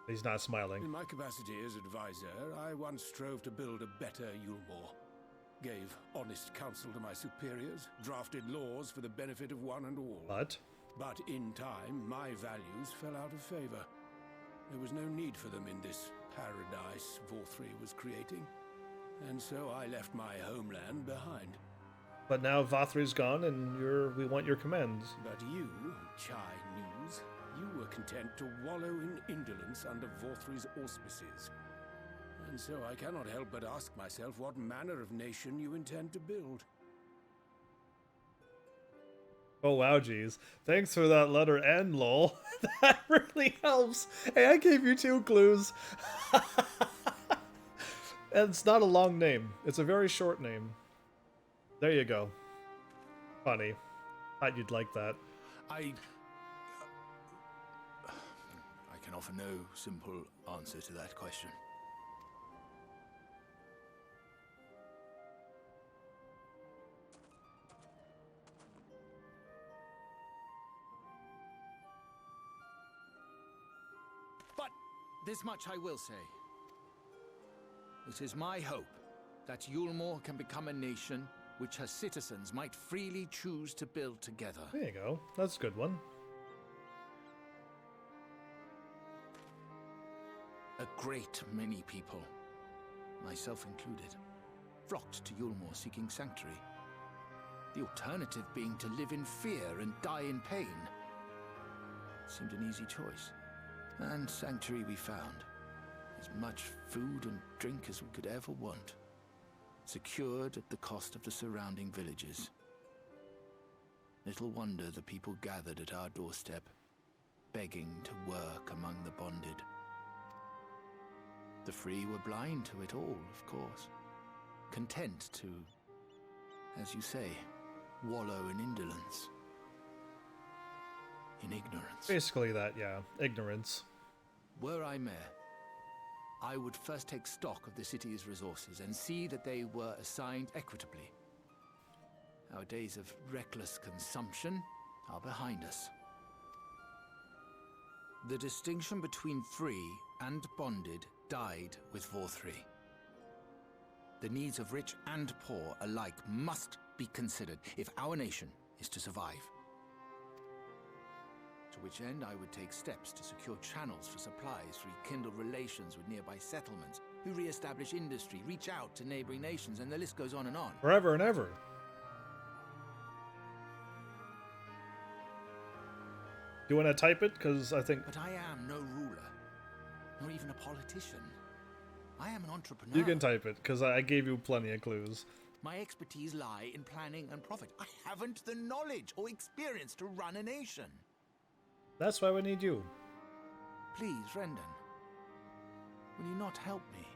He's not smiling. In my capacity as advisor, I once strove to build a better Yulmore. Gave honest counsel to my superiors, drafted laws for the benefit of one and all. But in time, my values fell out of favor. There was no need for them in this paradise Vorthry was creating. And so I left my homeland behind. But now Vathri's gone, and we want your commands. But you, Chai News, you were content to wallow in indolence under Vorthri's auspices. And so I cannot help but ask myself what manner of nation you intend to build. Oh wow, geez. Thanks for that letter and lol. That really helps. Hey, I gave you 2 clues. And it's not a long name. It's a very short name. There you go. Funny. Thought you'd like that. I can offer no simple answer to that question. But this much I will say. It is my hope that Yulmore can become a nation which her citizens might freely choose to build together. There you go. That's a good one. A great many people, myself included, flocked to Yulmore seeking sanctuary. The alternative being to live in fear and die in pain. Seemed an easy choice. And sanctuary we found. As much food and drink as we could ever want. Secured at the cost of the surrounding villages. Little wonder the people gathered at our doorstep, begging to work among the bonded. The free were blind to it all, of course. Content to, as you say, wallow in indolence. In ignorance. Basically that, yeah. Ignorance. Were I mayor, I would first take stock of the city's resources and see that they were assigned equitably. Our days of reckless consumption are behind us. The distinction between free and bonded died with Vorthri. The needs of rich and poor alike must be considered if our nation is to survive. To which end I would take steps to secure channels for supplies, rekindle relations with nearby settlements, who re-establish industry, reach out to neighboring nations, and the list goes on and on. Forever and ever. Do you want to type it? Because I think... But I am no ruler, nor even a politician. I am an entrepreneur. You can type it, because I gave you plenty of clues. My expertise lie in planning and profit. I haven't the knowledge or experience to run a nation. That's why we need you. Please, Rendon, will you not help me?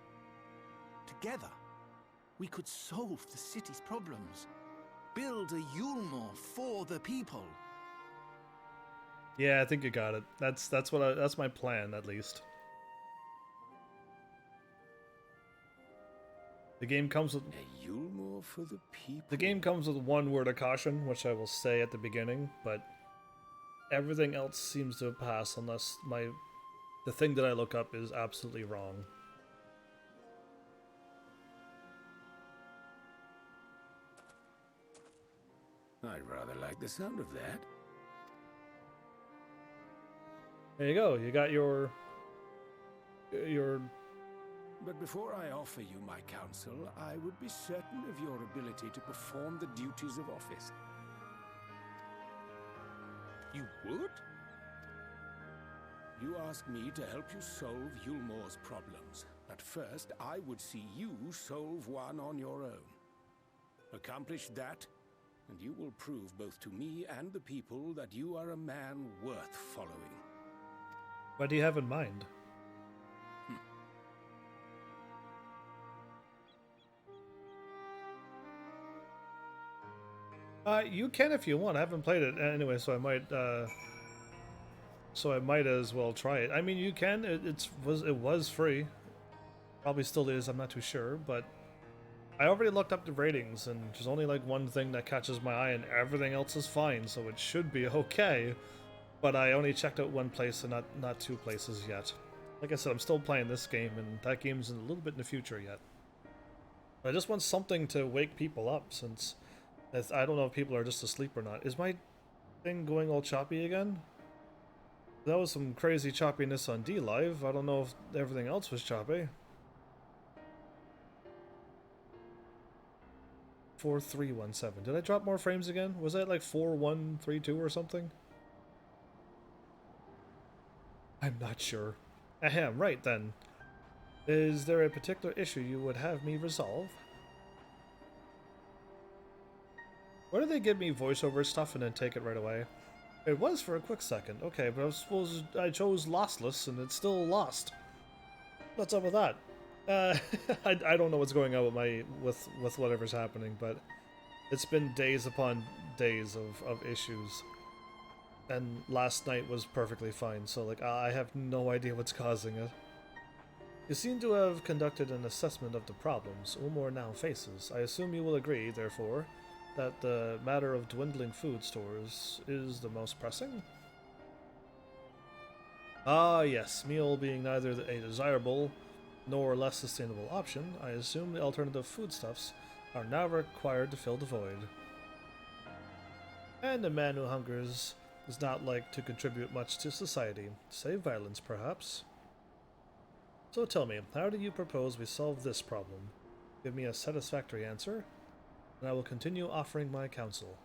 Together, we could solve the city's problems. Build a Yulmore for the people. Yeah, I think you got it. That's my plan, at least. The game comes with A Yulmore for the people. The game comes with one word of caution, which I will say at the beginning, but everything else seems to pass unless the thing that I look up is absolutely wrong. I'd rather like the sound of that. There you go. You got your But before I offer you my counsel, I would be certain of your ability to perform the duties of office. You would? You ask me to help you solve Yulmore's problems, but first I would see you solve one on your own. Accomplish that, and you will prove both to me and the people that you are a man worth following. What do you have in mind? You can if you want. I haven't played it anyway, so I might as well try it. I mean, you can. It was free. Probably still is. I'm not too sure, but I already looked up the ratings, and there's only like one thing that catches my eye, and everything else is fine, so it should be okay. But I only checked out one place and not 2 places yet. Like I said, I'm still playing this game, and that game's a little bit in the future yet. I just want something to wake people up, since I don't know if people are just asleep or not. Is my thing going all choppy again? That was some crazy choppiness on D-Live. I don't know if everything else was choppy. 4317. Did I drop more frames again? Was that like 4132 or something? I'm not sure. Ahem, right then. Is there a particular issue you would have me resolve? Why do they give me voiceover stuff and then take it right away? It was for a quick second. Okay, but I suppose I chose lossless and it's still lost. What's up with that? I don't know what's going on with with whatever's happening, but it's been days upon days of issues. And last night was perfectly fine, so like I have no idea what's causing it. You seem to have conducted an assessment of the problems Umor now faces. I assume you will agree, therefore, that the matter of dwindling food stores is the most pressing? Ah, yes, meal being neither a desirable nor less sustainable option, I assume the alternative foodstuffs are now required to fill the void. And a man who hungers does not like to contribute much to society, save violence perhaps. So tell me, how do you propose we solve this problem? Give me a satisfactory answer, and I will continue offering my counsel.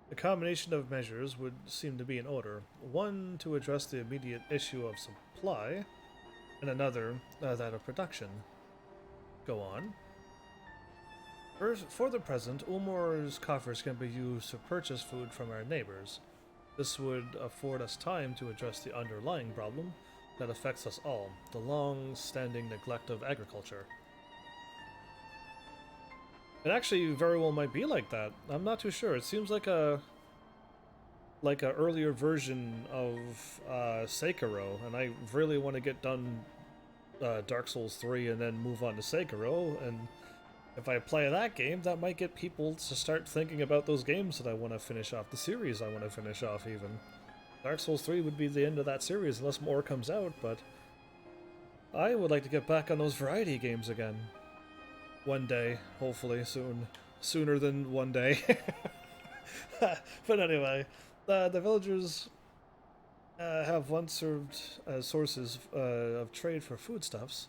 A combination of measures would seem to be in order. One to address the immediate issue of supply, and another that of production. Go on. First, for the present, Umor's coffers can be used to purchase food from our neighbors. This would afford us time to address the underlying problem that affects us all, the long-standing neglect of agriculture. It actually very well might be like that. I'm not too sure. It seems like a earlier version of Sekiro, and I really want to get done Dark Souls 3 and then move on to Sekiro, and if I play that game, that might get people to start thinking about those games that I want to finish off, the series I want to finish off even. Dark Souls 3 would be the end of that series unless more comes out, but I would like to get back on those variety games again. One day, hopefully soon. Sooner than one day. But anyway, the villagers have once served as sources of trade for foodstuffs,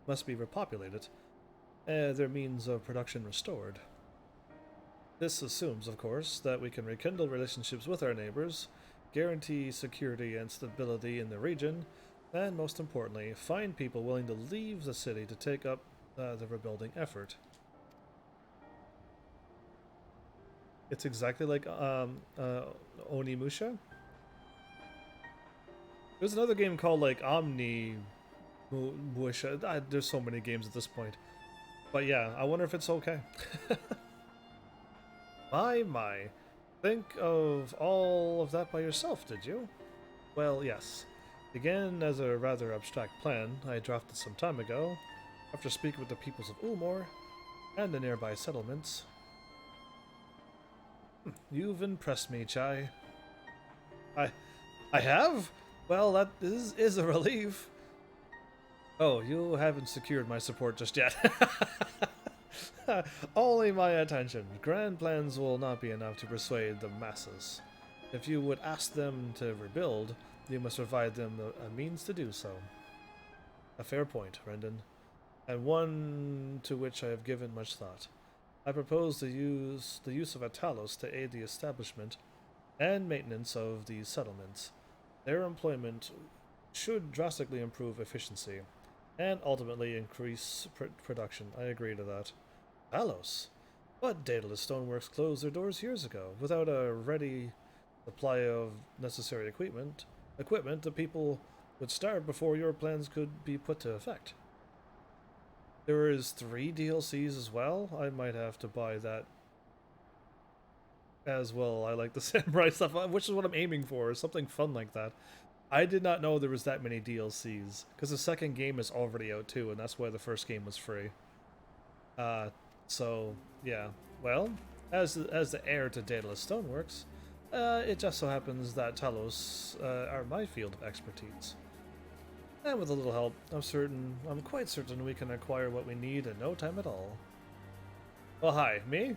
must be repopulated, their means of production restored. This assumes, of course, that we can rekindle relationships with our neighbors, guarantee security and stability in the region, and most importantly, find people willing to leave the city to take up the rebuilding effort. It's exactly like Onimusha. There's another game called like Omni Musha. There's so many games at this point. But yeah, I wonder if it's okay. My. Think of all of that by yourself, did you? Well, yes. Again, as a rather abstract plan I drafted some time ago, after speaking with the peoples of Ulmor and the nearby settlements. You've impressed me, Chai. I have? Well, that is a relief. Oh, you haven't secured my support just yet. Only my attention. Grand plans will not be enough to persuade the masses. If you would ask them to rebuild, you must provide them a means to do so. A fair point, Rendon, and one to which I have given much thought. I propose to use the use of a talos to aid the establishment and maintenance of these settlements. Their employment should drastically improve efficiency and ultimately increase production. I agree to that. Talos? But Daedalus Stoneworks closed their doors years ago. Without a ready supply of necessary equipment, the people would starve before your plans could be put to effect. There is 3 DLCs as well. I might have to buy that as well. I like the samurai stuff, which is what I'm aiming for, something fun like that. I did not know there was that many DLCs, because the second game is already out too, and that's why the first game was free. So, yeah. Well, as the heir to Daedalus Stoneworks, it just so happens that Talos are my field of expertise. And with a little help, I'm quite certain we can acquire what we need in no time at all. Well, hi, me?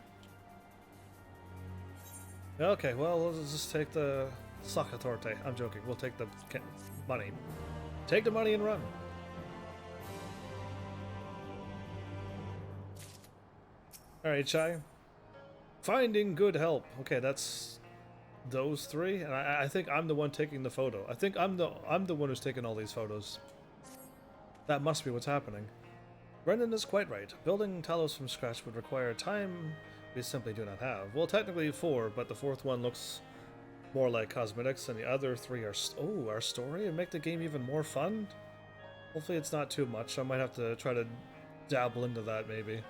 Okay, well, let's just take the Sacratorte. I'm joking. We'll take the money. Take the money and run. Alright, Chai. Finding good help. Okay, that's those three, and I think I'm the one taking the photo. I think I'm the one who's taking all these photos. That must be what's happening. Brendan is quite right. Building Talos from scratch would require time we simply do not have. Well, technically 4, but the 4th one looks more like cosmetics, and the other 3 are our story, and make the game even more fun. Hopefully it's not too much. I might have to try to dabble into that maybe.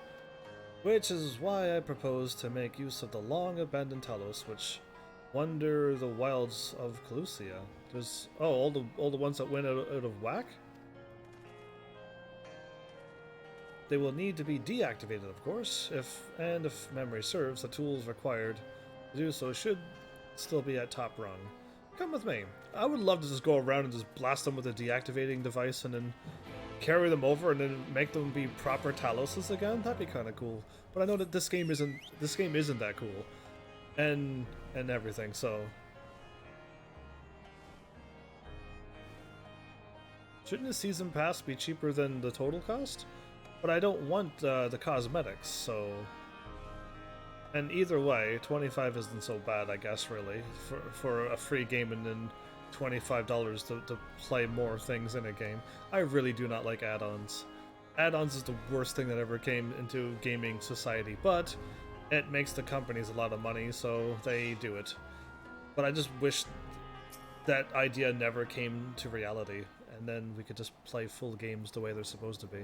Which is why I propose to make use of the long abandoned Talos, which wander the wilds of Calusia. There's all the ones that went out of whack. They will need to be deactivated, of course, if memory serves, the tools required to do so should still be at top rung. Come with me. I would love to just go around and just blast them with a deactivating device and then carry them over and then make them be proper Taloses again. That'd be kind of cool. But I know that this game isn't that cool, and everything. So shouldn't the season pass be cheaper than the total cost? But I don't want the cosmetics, so... And either way, 25 isn't so bad, I guess, really, for a free game and then $25 to play more things in a game. I really do not like add-ons. Add-ons is the worst thing that ever came into gaming society, but it makes the companies a lot of money, so they do it. But I just wish that idea never came to reality, and then we could just play full games the way they're supposed to be.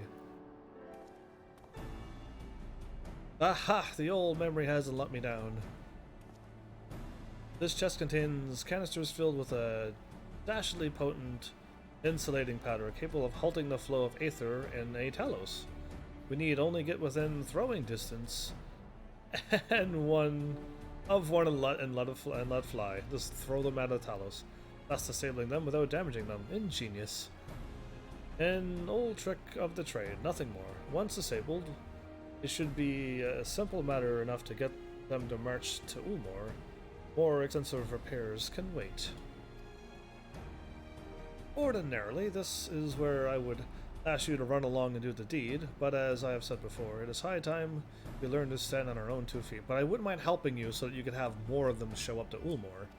Aha! The old memory hasn't let me down. This chest contains canisters filled with a dashingly potent insulating powder capable of halting the flow of aether in a Talos. We need only get within throwing distance and let fly. Just throw them out of Talos, thus disabling them without damaging them. Ingenious. An old trick of the trade, nothing more. Once disabled, it should be a simple matter enough to get them to march to Ulmor. More extensive repairs can wait. Ordinarily, this is where I would ask you to run along and do the deed, but as I have said before, it is high time we learn to stand on our own 2 feet. But I wouldn't mind helping you so that you could have more of them show up to Ulmor.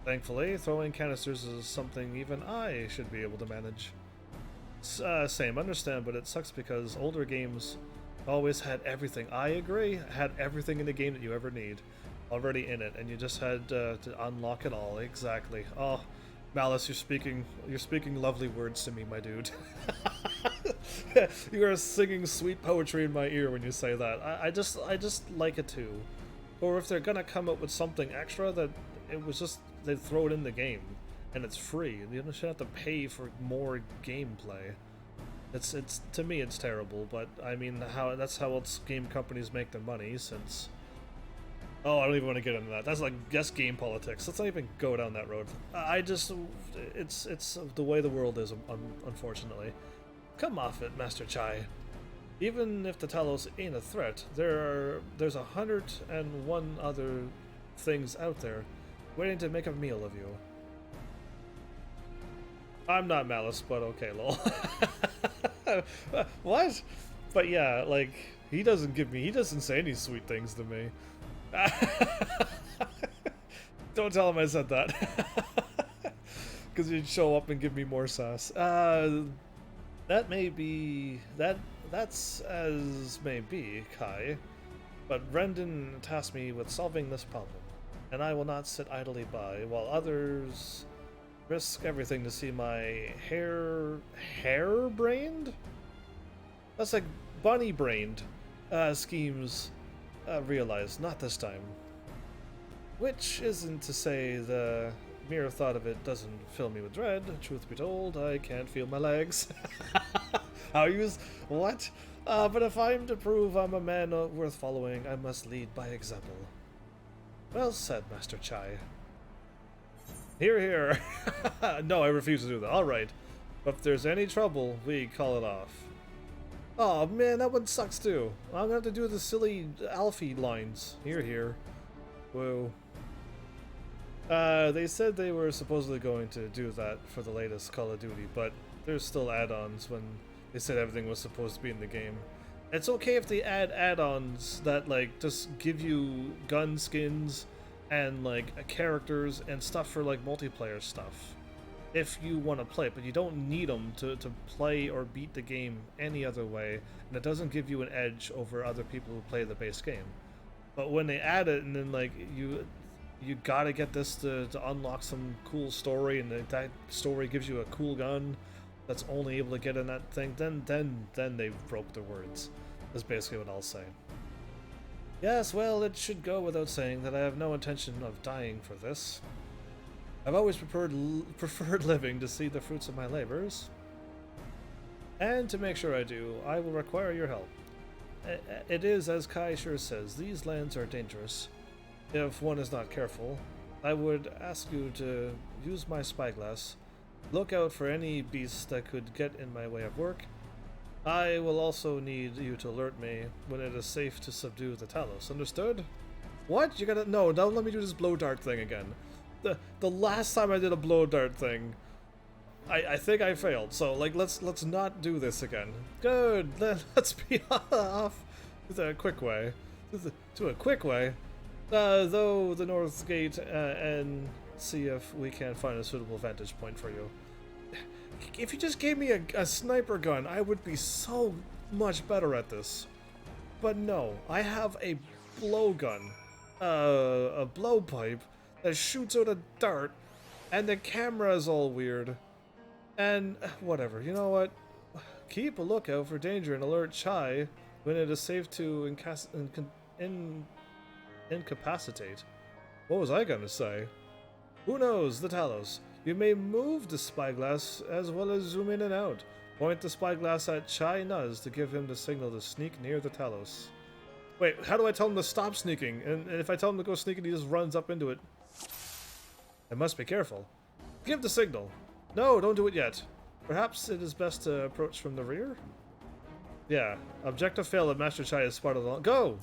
Thankfully, throwing canisters is something even I should be able to manage. Same, understand, but it sucks because older games always had everything. I agree, had everything in the game that you ever need already in it, and you just had to unlock it all. Exactly. Oh, Malice, you're speaking lovely words to me, my dude. You are singing sweet poetry in my ear when you say that. I just like it too. Or if they're gonna come up with something extra, that it was just they throw it in the game and it's free. You don't have to pay for more gameplay. It's to me it's terrible, but I mean that's how game companies make their money since. Oh, I don't even want to get into that. That's game politics. Let's not even go down that road. It's the way the world is, unfortunately. Come off it, Master Chai. Even if the Talos ain't a threat, there's 101 other things out there waiting to make a meal of you. I'm not Malice, but okay, lol. What? But yeah, like, he doesn't say any sweet things to me. Don't tell him I said that. Because he'd show up and give me more sass. That may be... That's as may be, Kai. But Brendan tasked me with solving this problem, and I will not sit idly by while others risk everything to see my hair-brained? That's like bunny-brained schemes realized. Not this time. Which isn't to say the mere thought of it doesn't fill me with dread. Truth be told, I can't feel my legs. How use what? But if I'm to prove I'm a man worth following, I must lead by example. Well said, Master Chai. Hear, hear. No, I refuse to do that. All right. But if there's any trouble, we call it off. Oh man, that one sucks too. I'm gonna have to do the silly Alfie lines. Here. Whoa. They said they were supposedly going to do that for the latest Call of Duty, but there's still add-ons when they said everything was supposed to be in the game. It's okay if they add add-ons that, like, just give you gun skins and, like, characters and stuff for, like, multiplayer stuff. If you want to play, but you don't need them to play or beat the game any other way, and it doesn't give you an edge over other people who play the base game. But when they add it, and then, like, you gotta get this to unlock some cool story, and that story gives you a cool gun that's only able to get in that thing, then they broke their words. That's basically what I'll say. Yes, well, it should go without saying that I have no intention of dying for this. I've always preferred living to see the fruits of my labors. And to make sure I do, I will require your help. It is, as Kai sure says, these lands are dangerous. If one is not careful, I would ask you to use my spyglass. Look out for any beasts that could get in my way of work. I will also need you to alert me when it is safe to subdue the Talos. Understood? What? You gotta... No, don't let me do this blow dart thing again. The last time I did a blow dart thing, I think I failed. So, like, let's not do this again. Good. Let's be off to a quick way. To a quick way. Though the north gate and see if we can find a suitable vantage point for you. If you just gave me a sniper gun, I would be so much better at this. But no, I have a blowgun, a blowpipe that shoots out a dart, and the camera is all weird. And whatever, you know what? Keep a lookout for danger and alert Chai when it is safe to incapacitate. What was I gonna say? Who knows, the Talos. You may move the spyglass as well as zoom in and out. Point the spyglass at Chai Nuz to give him the signal to sneak near the Talos. Wait, how do I tell him to stop sneaking? And if I tell him to go sneaking, he just runs up into it. I must be careful. Give the signal. No, don't do it yet. Perhaps it is best to approach from the rear? Yeah. Objective failed and Master Chai is spotted along. Go!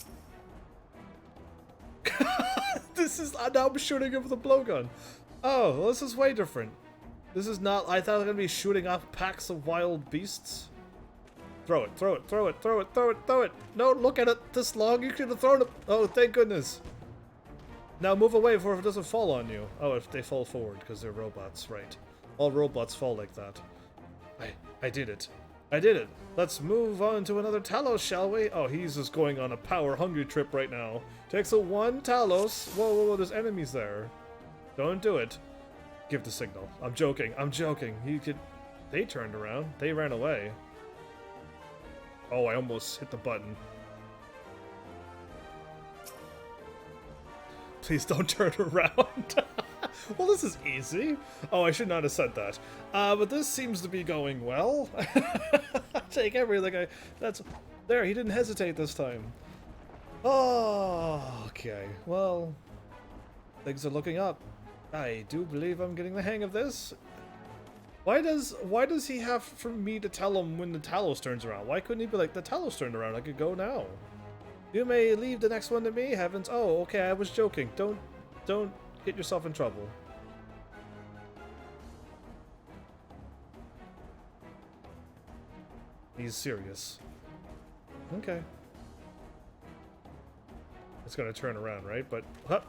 This is... Now I'm shooting him with a blowgun. Oh, well, this is way different. This is not... I thought I was going to be shooting off packs of wild beasts. Throw it, throw it, throw it, throw it, throw it, throw it. No, look at it this long. You could have thrown it. Oh, thank goodness. Now move away before it doesn't fall on you. Oh, if they fall forward because they're robots, right. All robots fall like that. I did it. I did it. Let's move on to another Talos, shall we? Oh, he's just going on a power-hungry trip right now. Takes a one Talos. Whoa, whoa, whoa, there's enemies there. Don't do it. Give the signal. I'm joking. I'm joking. You could... They turned around. They ran away. Oh, I almost hit the button. Please don't turn around. Well, this is easy. Oh, I should not have said that. But this seems to be going well. Take everything that's... There, he didn't hesitate this time. Oh, okay. Well, things are looking up. I do believe I'm getting the hang of this. Why does he have for me to tell him when the Talos turns around? Why couldn't he be like, the Talos turned around, I could go now? You may leave the next one to me, Heavens. Oh, okay, I was joking. Don't get yourself in trouble. He's serious. Okay. It's gonna turn around, right? But, huh.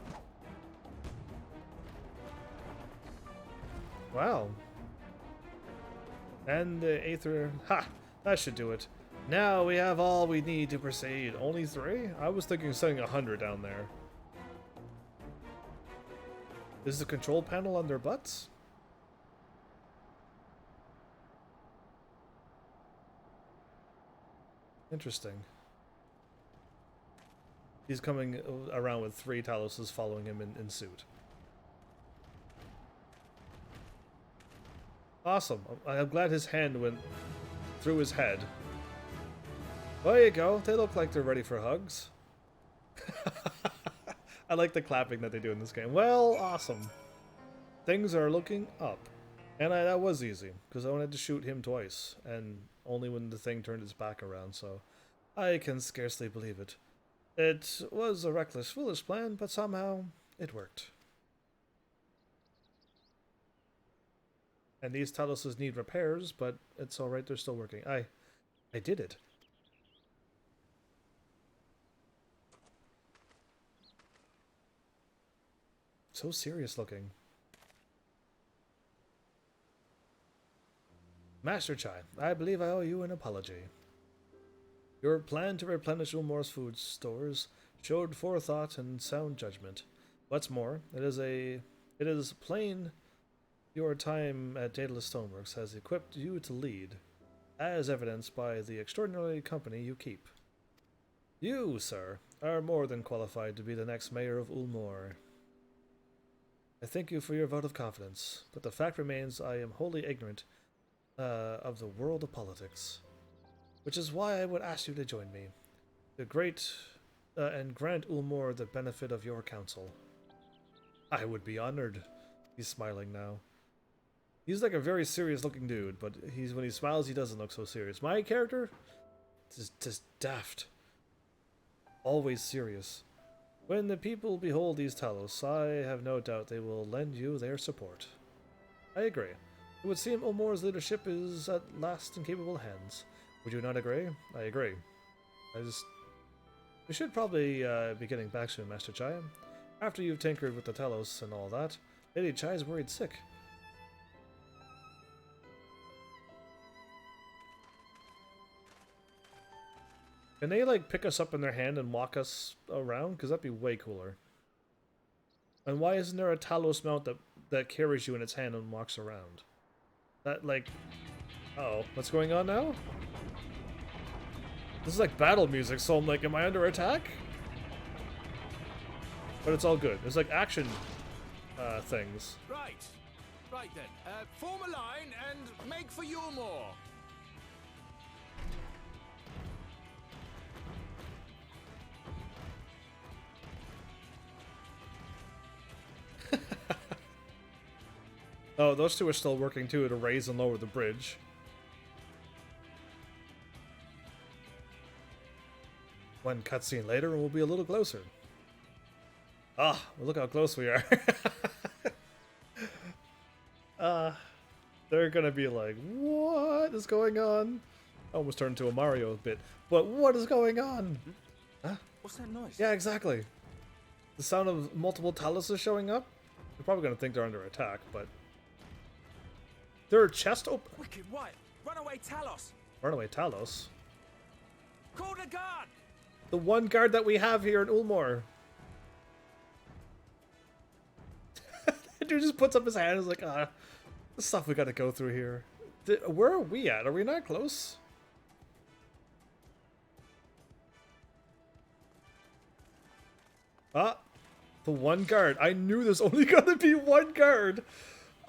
Wow. And the Aether... Ha! That should do it. Now we have all we need to proceed. Only 3? I was thinking of setting 100 down there. Is the control panel on their butts? Interesting. He's coming around with 3 Taloses following him in suit. Awesome. I'm glad his hand went through his head. There you go. They look like they're ready for hugs. I like the clapping that they do in this game. Well, awesome. Things are looking up. And that was easy, because I wanted to shoot him twice. And only when the thing turned its back around, so I can scarcely believe it. It was a reckless, foolish plan, but somehow it worked. And these Taloses need repairs, but it's alright, they're still working. I did it. So serious looking. Master Chai, I believe I owe you an apology. Your plan to replenish Ulmore's food stores showed forethought and sound judgment. What's more, it is plain your time at Daedalus Stoneworks has equipped you to lead, as evidenced by the extraordinary company you keep. You, sir, are more than qualified to be the next mayor of Ulmore. I thank you for your vote of confidence, but the fact remains I am wholly ignorant of the world of politics, which is why I would ask you to join me, and grant Ulmore the benefit of your counsel. I would be honored. He's smiling now. He's like a very serious-looking dude, but when he smiles, he doesn't look so serious. My character is just daft, always serious. When the people behold these Talos, I have no doubt they will lend you their support. I agree. It would seem Ulmore's leadership is at last in capable hands. Would you not agree? I agree. We should probably be getting back soon, Master Chai. After you've tinkered with the Talos and all that, Lady Chai's worried sick. Can they, like, pick us up in their hand and walk us around? Because that'd be way cooler. And why isn't there a Talos mount that carries you in its hand and walks around? That, like... Uh-oh, what's going on now? This is like battle music, so I'm like, am I under attack? But it's all good. There's like action things. Right then. Form a line and make for Ulmore. Oh, those two are still working too to raise and lower the bridge. One cutscene later and we'll be a little closer. Ah, well, look how close we are. They're gonna be like, what is going on? I almost turned into a Mario bit. But what is going on? Huh? What's that noise? Yeah, exactly. The sound of multiple Taloses showing up? They're probably gonna think they're under attack, but... Their chest open? Wicked White! Runaway Talos! Runaway Talos? Call the guard! The one guard that we have here in Ulmore. The dude just puts up his hand and is like, the stuff we gotta go through here. Where are we at? Are we not close? Ah, the one guard. I knew there's only gonna be one guard.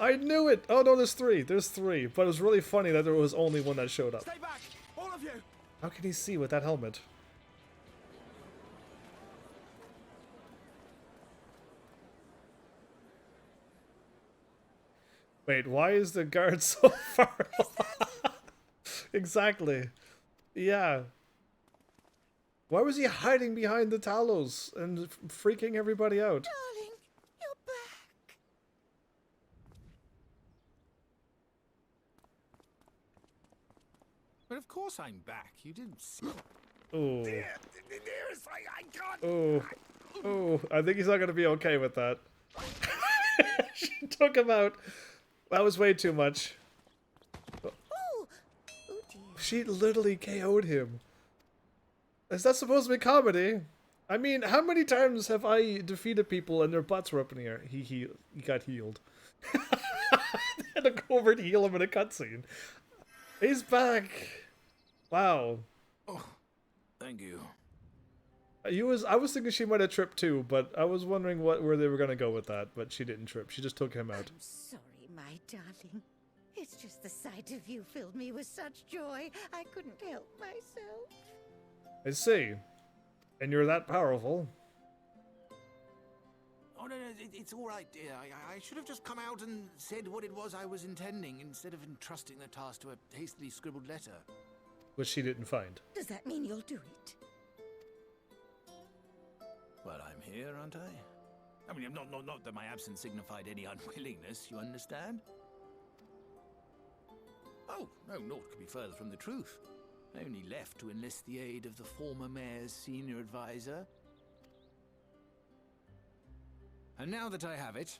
I knew it. Oh no, there's three. There's three. But it was really funny that there was only one that showed up. Stay back, all of you. How can he see with that helmet? Wait, why is the guard so far away? Exactly. Yeah. Why was he hiding behind the Talos and freaking everybody out? Darling, you're back. But of course I'm back. You didn't see. Oh. I can't. Oh. Oh. I think he's not going to be okay with that. She took him out. That was way too much. Oh, oh dear. She literally KO'd him. Is that supposed to be comedy? I mean, how many times have I defeated people and their butts were up in the air? He got healed. They had to go over and heal him in a cutscene. He's back. Wow. Oh, thank you. I was thinking she might have tripped too, but I was wondering where they were gonna go with that. But she didn't trip. She just took him out. I'm sorry, my darling. It's just the sight of you filled me with such joy, I couldn't help myself. I see. And you're that powerful. Oh, no, it's all right, dear. I should have just come out and said what it was I was intending instead of entrusting the task to a hastily scribbled letter. Which she didn't find. Does that mean you'll do it? Well, I'm here, aren't I? I mean, not that my absence signified any unwillingness, you understand? Oh, no, naught could be further from the truth. I only left to enlist the aid of the former mayor's senior advisor. And now that I have it,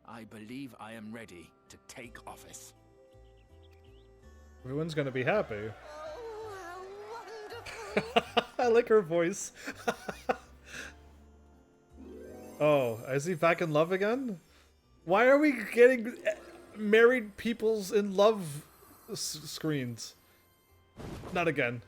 I believe I am ready to take office. Everyone's gonna be happy. Oh, how wonderful! I like her voice. Oh, is he back in love again? Why are we getting married people's in love screens? Not again.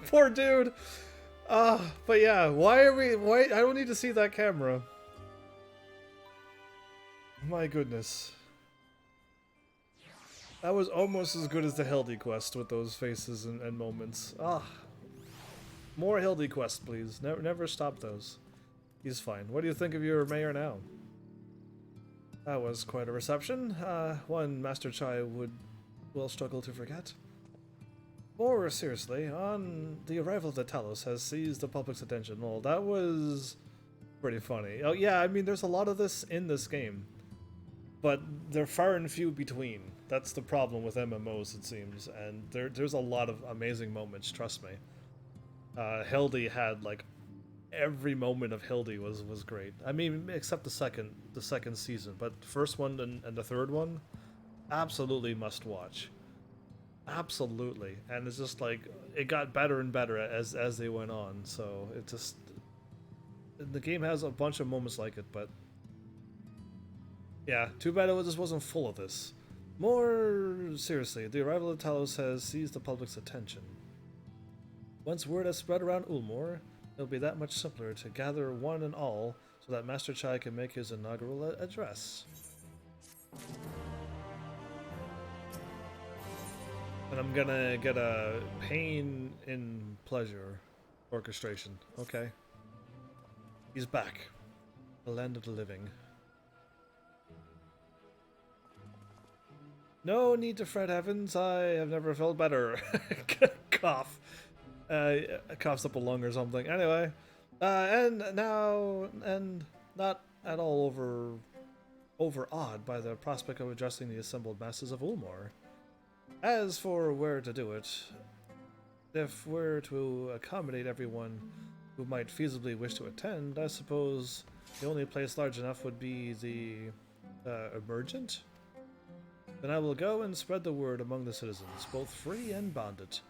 Poor dude. But yeah, why? I don't need to see that camera. My goodness. That was almost as good as the Hildy quest with those faces and moments. More Hildy quest, please. Never stop those. He's fine. What do you think of your mayor now? That was quite a reception. One Master Chai will struggle to forget. More seriously, on the arrival of the Talos has seized the public's attention. Well, that was pretty funny. Oh yeah, I mean, there's a lot of this in this game, but they're far and few between. That's the problem with MMOs, it seems, and there's a lot of amazing moments. Trust me. Hildy had like every moment of Hildy was great. I mean, except the second season, but the first one and the third one, absolutely must watch. Absolutely, and it's just like it got better and better as they went on. So it just the game has a bunch of moments like it, but yeah, too bad it just wasn't full of this. More seriously, the arrival of Talos has seized the public's attention. Once word has spread around Ulmor, it'll be that much simpler to gather one and all so that Master Chai can make his inaugural address. And I'm gonna get a pain in pleasure orchestration. Okay. He's back. The land of the living. No need to fret, Heavens. I have never felt better. Cough. Coughs up a lung or something. Anyway. And now, and not at all overawed by the prospect of addressing the assembled masses of Ulmor. As for where to do it, if we're to accommodate everyone who might feasibly wish to attend, I suppose the only place large enough would be the Emergent? Then I will go and spread the word among the citizens, both free and bonded,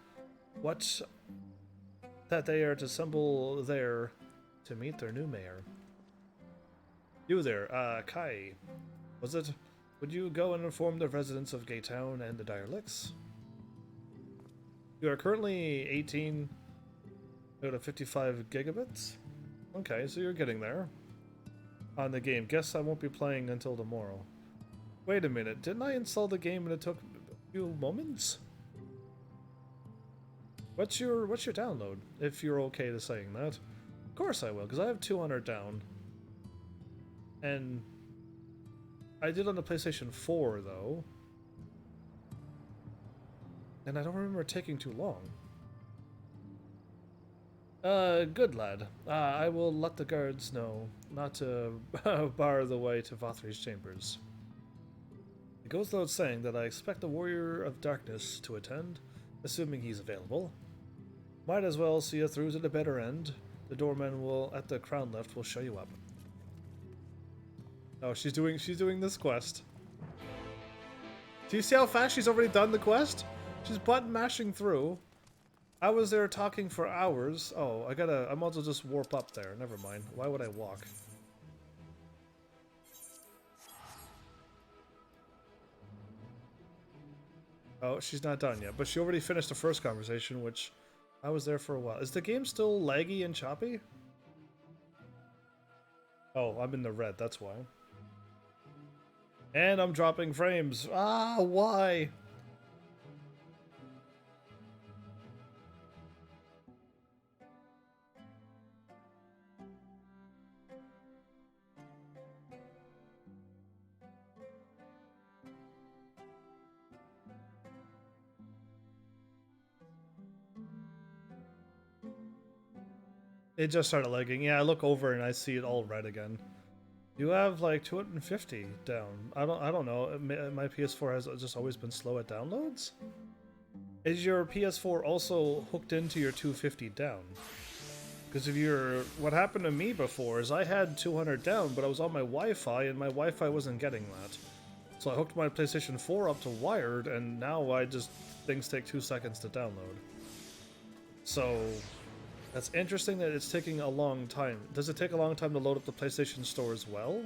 that they are to assemble there to meet their new mayor. You there, Kai, was it? Would you go and inform the residents of Gaytown and the Dialects? You are currently 18 out of 55 gigabits? Okay, so you're getting there. On the game. Guess I won't be playing until tomorrow. Wait a minute, didn't I install the game and it took a few moments? What's your download, if you're okay to saying that? Of course I will, because I have 200 down. And I did on the PlayStation 4, though. And I don't remember it taking too long. Good lad. I will let the guards know not to bar the way to Vothri's chambers. It goes without saying that I expect the Warrior of Darkness to attend, assuming he's available. Might as well see you through to the better end. The doorman at the crown left will show you up. Oh, she's doing this quest. Do you see how fast she's already done the quest? She's button mashing through. I was there talking for hours. Oh, I might as well just warp up there. Never mind. Why would I walk? Oh, she's not done yet, but she already finished the first conversation, which I was there for a while. Is the game still laggy and choppy? Oh, I'm in the red, that's why. And I'm dropping frames. Ah, why? It just started lagging. Yeah, I look over and I see it all red again. You have like 250 down. I don't know. My PS4 has just always been slow at downloads. Is your PS4 also hooked into your 250 down? Because if you're, what happened to me before is I had 200 down, but I was on my Wi-Fi and my Wi-Fi wasn't getting that. So I hooked my PlayStation 4 up to wired, and now things take 2 seconds to download. So that's interesting that it's taking a long time. Does it take a long time to load up the PlayStation Store as well?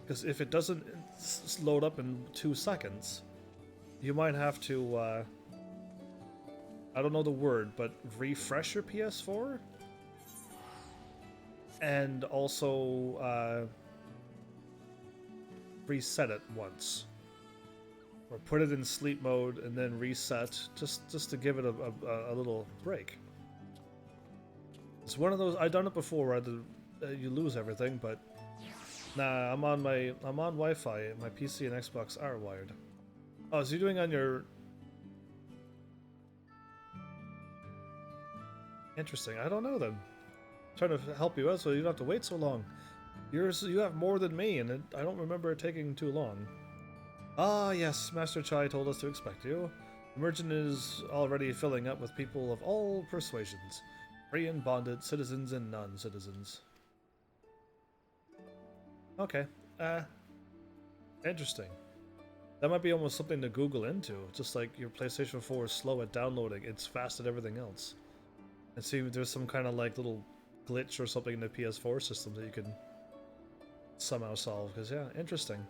Because if it doesn't load up in 2 seconds, you might have to, I don't know the word, but refresh your PS4? And also, reset it once. Or put it in sleep mode and then reset, just to give it a little break. It's one of those, I've done it before where you lose everything, but nah, I'm on Wi-Fi. My PC and Xbox are wired. Oh, is he doing on your... Interesting, I don't know then. I'm trying to help you out so you don't have to wait so long. You have more than me, and I don't remember it taking too long. Ah, yes, Master Chai told us to expect you. The merchant is already filling up with people of all persuasions. Free and bonded, citizens and non-citizens. Okay, interesting. That might be almost something to Google into. Just like your PlayStation 4 is slow at downloading, it's fast at everything else. And see if there's some kind of like little glitch or something in the PS4 system that you can somehow solve. Because yeah, interesting.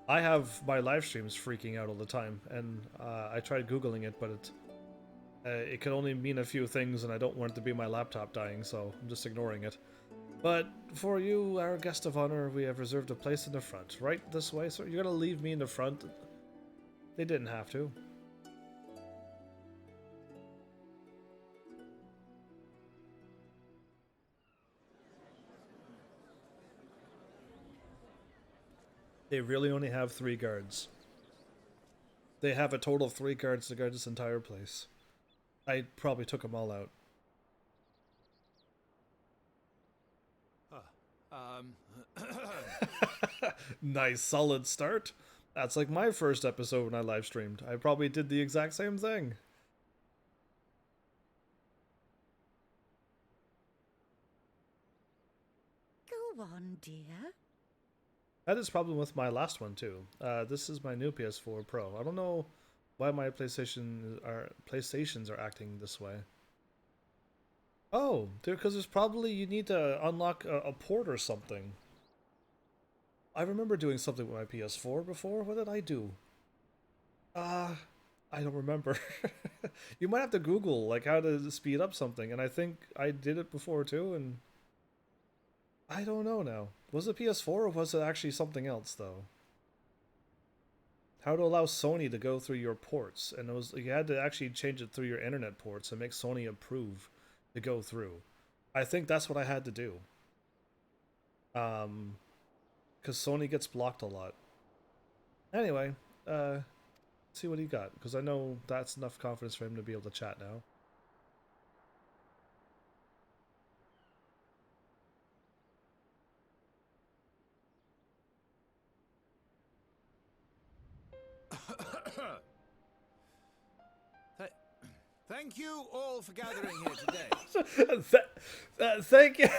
I have my live streams freaking out all the time, and I tried Googling it, but it can only mean a few things, and I don't want it to be my laptop dying, so I'm just ignoring it. But for you, our guest of honor, we have reserved a place in the front. Right this way, sir? You're gonna leave me in the front? They didn't have to. They really only have 3 guards. They have a total of 3 guards to guard this entire place. I probably took them all out. Nice, solid start. That's like my first episode when I live streamed. I probably did the exact same thing. Go on, dear. That is problem with my last one too. This is my new PS4 Pro. I don't know why my PlayStations are acting this way. Oh, because there's probably you need to unlock a port or something. I remember doing something with my PS4 before. What did I do? I don't remember. You might have to Google like how to speed up something, and I think I did it before too, and I don't know now. Was it PS4 or was it actually something else though? How to allow Sony to go through your ports, and you had to actually change it through your internet ports and make Sony approve to go through. I think that's what I had to do. Because Sony gets blocked a lot. Anyway, see what he got, because I know that's enough confidence for him to be able to chat now. Thank you all for gathering here today. Thank you.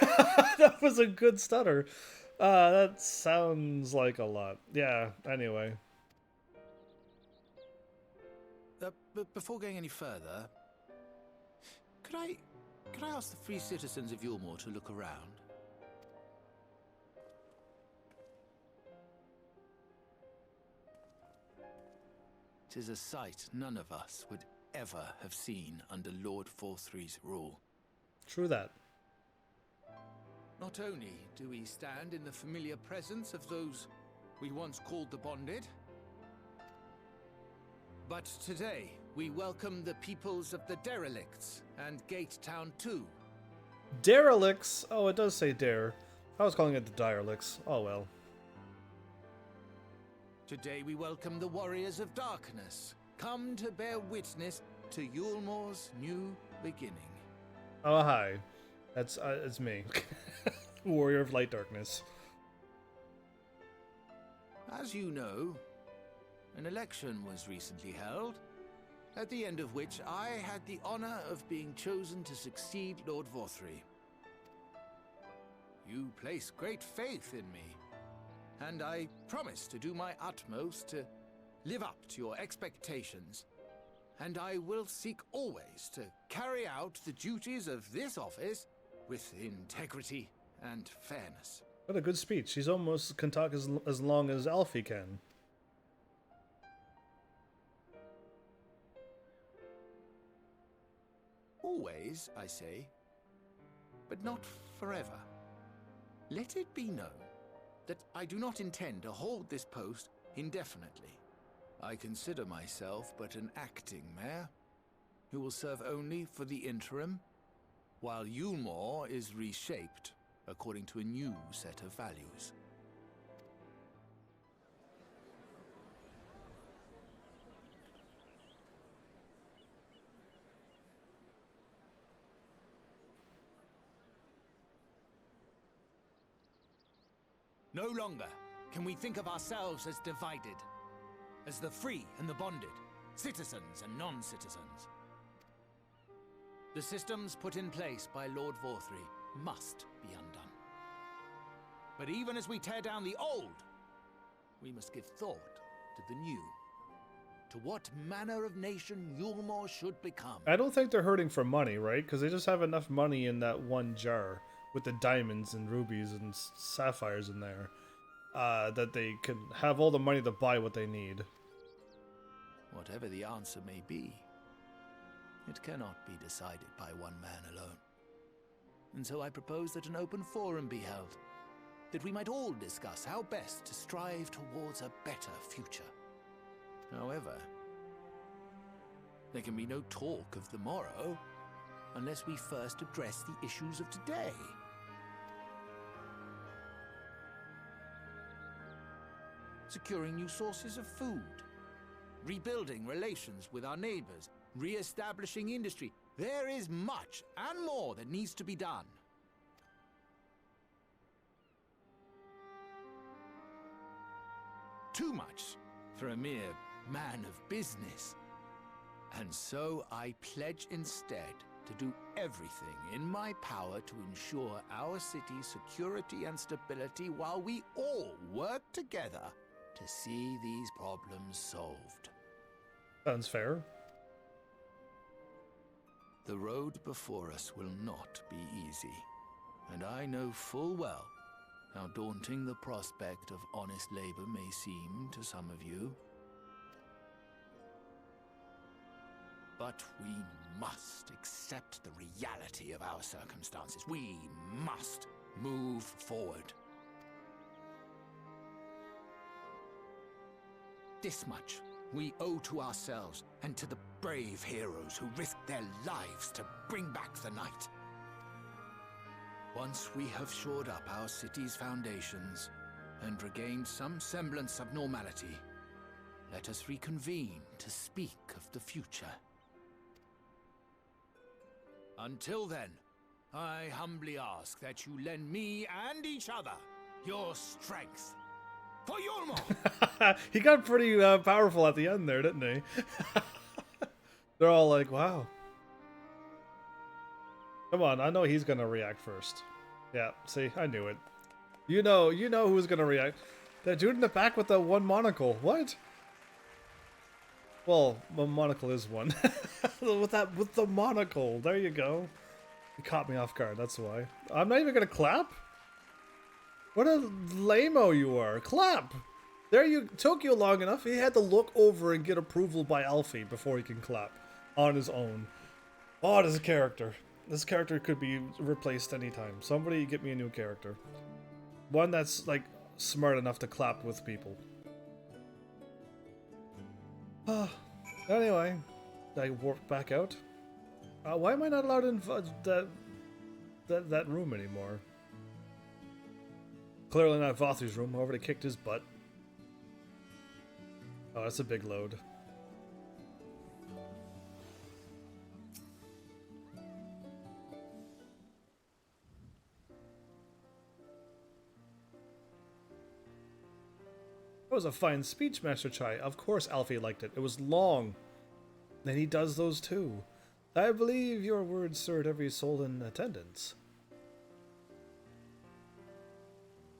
That was a good stutter. That sounds like a lot. Yeah, anyway. But before going any further, could I ask the free citizens of Yulmore to look around? Tis a sight none of us would ever have seen under Lord Forthree's rule. True that. Not only do we stand in the familiar presence of those we once called the Bonded, but today we welcome the peoples of the Derelicts and Gate Town too. Derelicts? Oh, it does say Dare. I was calling it the Derelicts. Oh well. Today we welcome the Warriors of Darkness, come to bear witness to Yulmore's new beginning. Oh, hi. That's it's me. Warrior of Light Darkness. As you know, an election was recently held, at the end of which I had the honor of being chosen to succeed Lord Vorthry. You place great faith in me, and I promise to do my utmost to live up to your expectations, and I will seek always to carry out the duties of this office with integrity and fairness. What a good speech. He's almost can talk as long as Alfie can. Always, I say, but not forever. Let it be known that I do not intend to hold this post indefinitely. I consider myself but an acting mayor, who will serve only for the interim, while Yulmore is reshaped according to a new set of values. No longer can we think of ourselves as divided, as the free and the bonded, citizens and non-citizens. The systems put in place by Lord Vorthry must be undone. But even as we tear down the old, we must give thought to the new, to what manner of nation Yulmore should become. I don't think they're hurting for money, right? Because they just have enough money in that one jar with the diamonds and rubies and sapphires in there that they can have all the money to buy what they need. Whatever the answer may be, it cannot be decided by one man alone. And so I propose that an open forum be held, that we might all discuss how best to strive towards a better future. However, there can be no talk of the morrow unless we first address the issues of today. Securing new sources of food, rebuilding relations with our neighbors, re-establishing industry. There is much and more that needs to be done. Too much for a mere man of business. And so I pledge instead to do everything in my power to ensure our city's security and stability while we all work together to see these problems solved. Sounds fair. The road before us will not be easy, and I know full well how daunting the prospect of honest labor may seem to some of you. But we must accept the reality of our circumstances. We must move forward. This much we owe to ourselves and to the brave heroes who risked their lives to bring back the night. Once we have shored up our city's foundations and regained some semblance of normality, let us reconvene to speak of the future. Until then, I humbly ask that you lend me and each other your strength. For Yulmore! He got pretty powerful at the end there, didn't he? They're all like, wow. Come on, I know he's gonna react first. Yeah, see, I knew it. You know who's gonna react. That dude in the back with the one monocle. What? Well, the monocle is one. with the monocle. There you go. You caught me off guard, that's why. I'm not even gonna clap? What a lame-o you are. Clap! There you took you long enough. He had to look over and get approval by Alfie before he can clap. On his own. Oh, this character. This character could be replaced anytime. Somebody get me a new character. One that's, like, smart enough to clap with people. Anyway. I warped back out. Why am I not allowed in that room anymore? Clearly not Vothry's room. I already kicked his butt. Oh, that's a big load. was a fine speech, Master Chai. Of course Alfie liked it. It was long. And he does those too. I believe your words stirred every soul in attendance.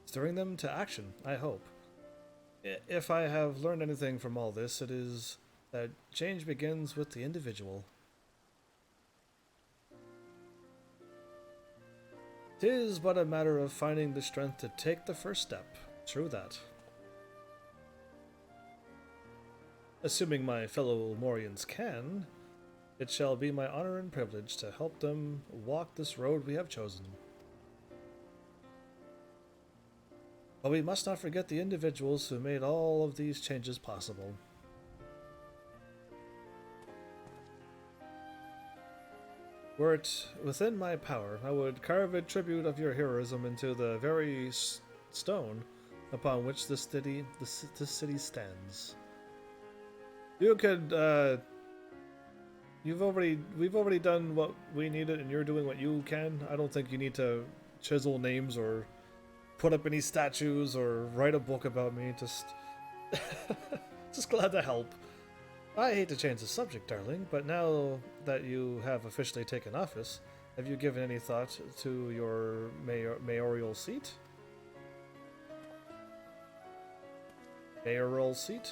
Stirring them to action, I hope. If I have learned anything from all this, it is that change begins with the individual. 'Tis but a matter of finding the strength to take the first step. True that. Assuming my fellow Morians can, it shall be my honor and privilege to help them walk this road we have chosen. But we must not forget the individuals who made all of these changes possible. Were it within my power, I would carve a tribute of your heroism into the very stone upon which this city stands. You could, we've already done what we needed, and you're doing what you can. I don't think you need to chisel names or put up any statues or write a book about me. Just glad to help. I hate to change the subject, darling, but now that you have officially taken office, have you given any thought to your mayoral seat? Mayoral seat?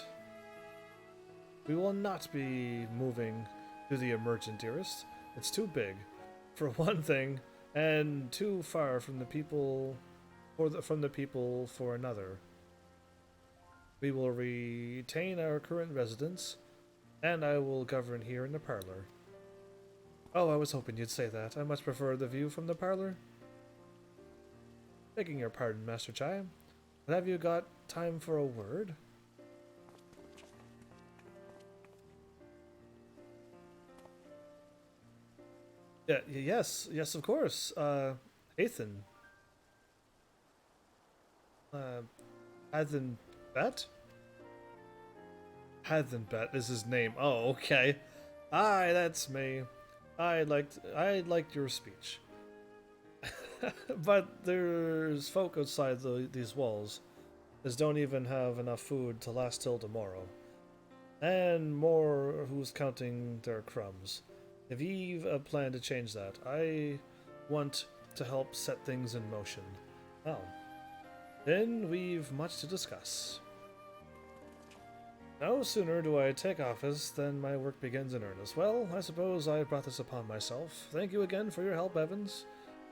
We will not be moving to the emergent, dearest. It's too big, for one thing, and too far from the people, for another. We will retain our current residence, and I will govern here in the parlor. Oh, I was hoping you'd say that. I much prefer the view from the parlor. Begging your pardon, Master Chai, but have you got time for a word? Yeah, yes, of course. Ethan. Ethan Bet? Hathenbet is his name. Oh, okay. Aye, that's me. I liked your speech. But there's folk outside these walls that don't even have enough food to last till tomorrow. And more who's counting their crumbs. If you've a plan to change that, I want to help set things in motion. Oh. Then we've much to discuss. No sooner do I take office than my work begins in earnest. Well, I suppose I brought this upon myself. Thank you again for your help, Evans,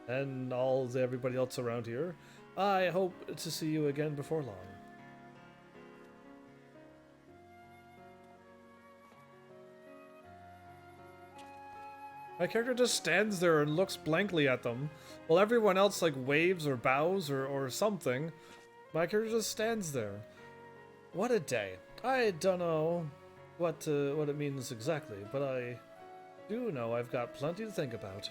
and everybody else around here. I hope to see you again before long. My character just stands there and looks blankly at them, while everyone else like waves or bows or something. My character just stands there. What a day. I don't know what it means exactly, but I do know I've got plenty to think about.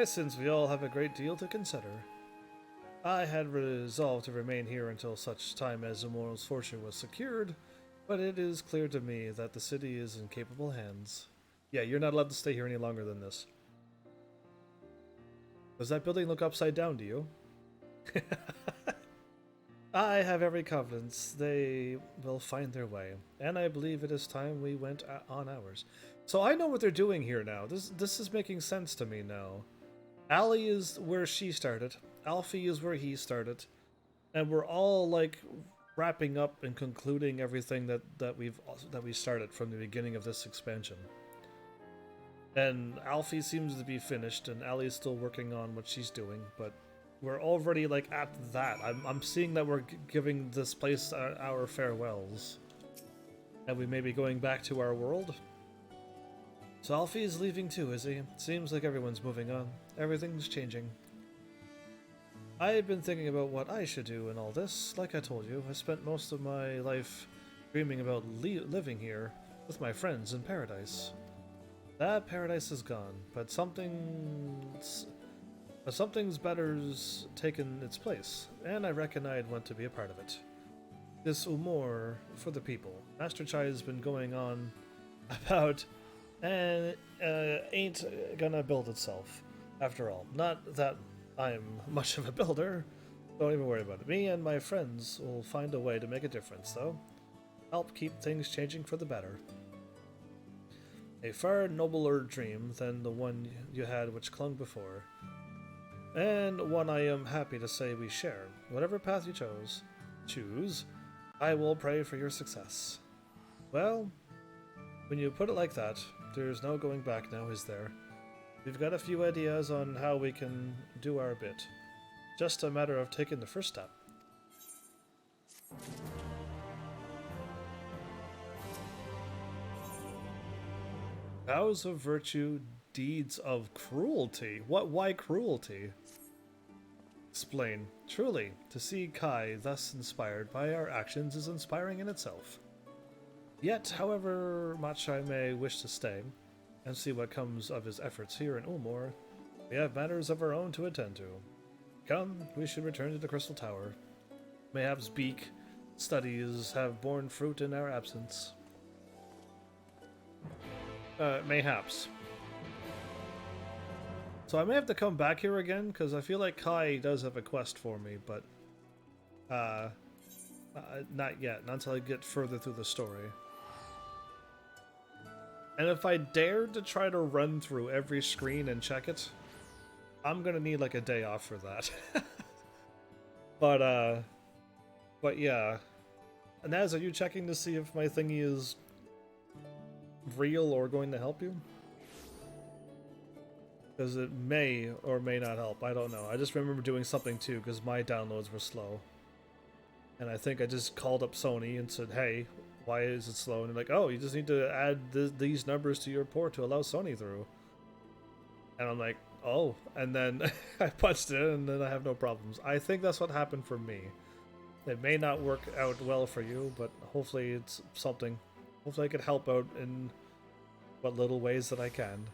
Since we all have a great deal to consider, I had resolved to remain here until such time as Imortal's fortune was secured, but it is clear to me that the city is in capable hands. Yeah, you're not allowed to stay here any longer than this. Does that building look upside down to you? I have every confidence they will find their way, and I believe it is time we went on ours. So I know what they're doing here now. This is making sense to me now. Allie is where she started, Alfie is where he started, and we're all like wrapping up and concluding everything that we started from the beginning of this expansion. And Alfie seems to be finished, and Allie's still working on what she's doing, but we're already like at that. I'm seeing that we're giving this place our farewells, and we may be going back to our world. So Alfie's leaving too, is he? Seems like everyone's moving on. Everything's changing. I've been thinking about what I should do in all this. Like I told you, I spent most of my life dreaming about living here with my friends in paradise. That paradise is gone, but something's better's taken its place, and I reckon I'd want to be a part of it. This humor for the people. Master Chai has been going on about, and ain't gonna build itself, after all. Not that I'm much of a builder, Don't even worry about it. Me and my friends will find a way to make a difference, though. Help keep things changing for the better. A far nobler dream than the one you had which clung before. And one I am happy to say we share. Whatever path you choose, I will pray for your success. Well, when you put it like that, there's no going back now, is there? We've got a few ideas on how we can do our bit. Just a matter of taking the first step. Vows of virtue, deeds of cruelty. Why cruelty? Explain. Truly, to see Kai thus inspired by our actions is inspiring in itself. Yet, however much I may wish to stay, and see what comes of his efforts here in Ulmor, we have matters of our own to attend to. Come, we should return to the Crystal Tower. Mayhap's Beak studies have borne fruit in our absence. Mayhaps. So I may have to come back here again, because I feel like Kai does have a quest for me, but not yet, not until I get further through the story. And if I dared to try to run through every screen and check it, I'm gonna need like a day off for that. But yeah. And Naz, are you checking to see if my thingy is real or going to help you? Because it may or may not help. I don't know. I just remember doing something too because my downloads were slow. And I think I just called up Sony and said, hey, why is it slow? And they're like, oh, you just need to add these numbers to your port to allow Sony through. And I'm like, oh. And then I punched it and then I have no problems. I think that's what happened for me. It may not work out well for you, but hopefully it's something. Hopefully I can help out in what little ways that I can.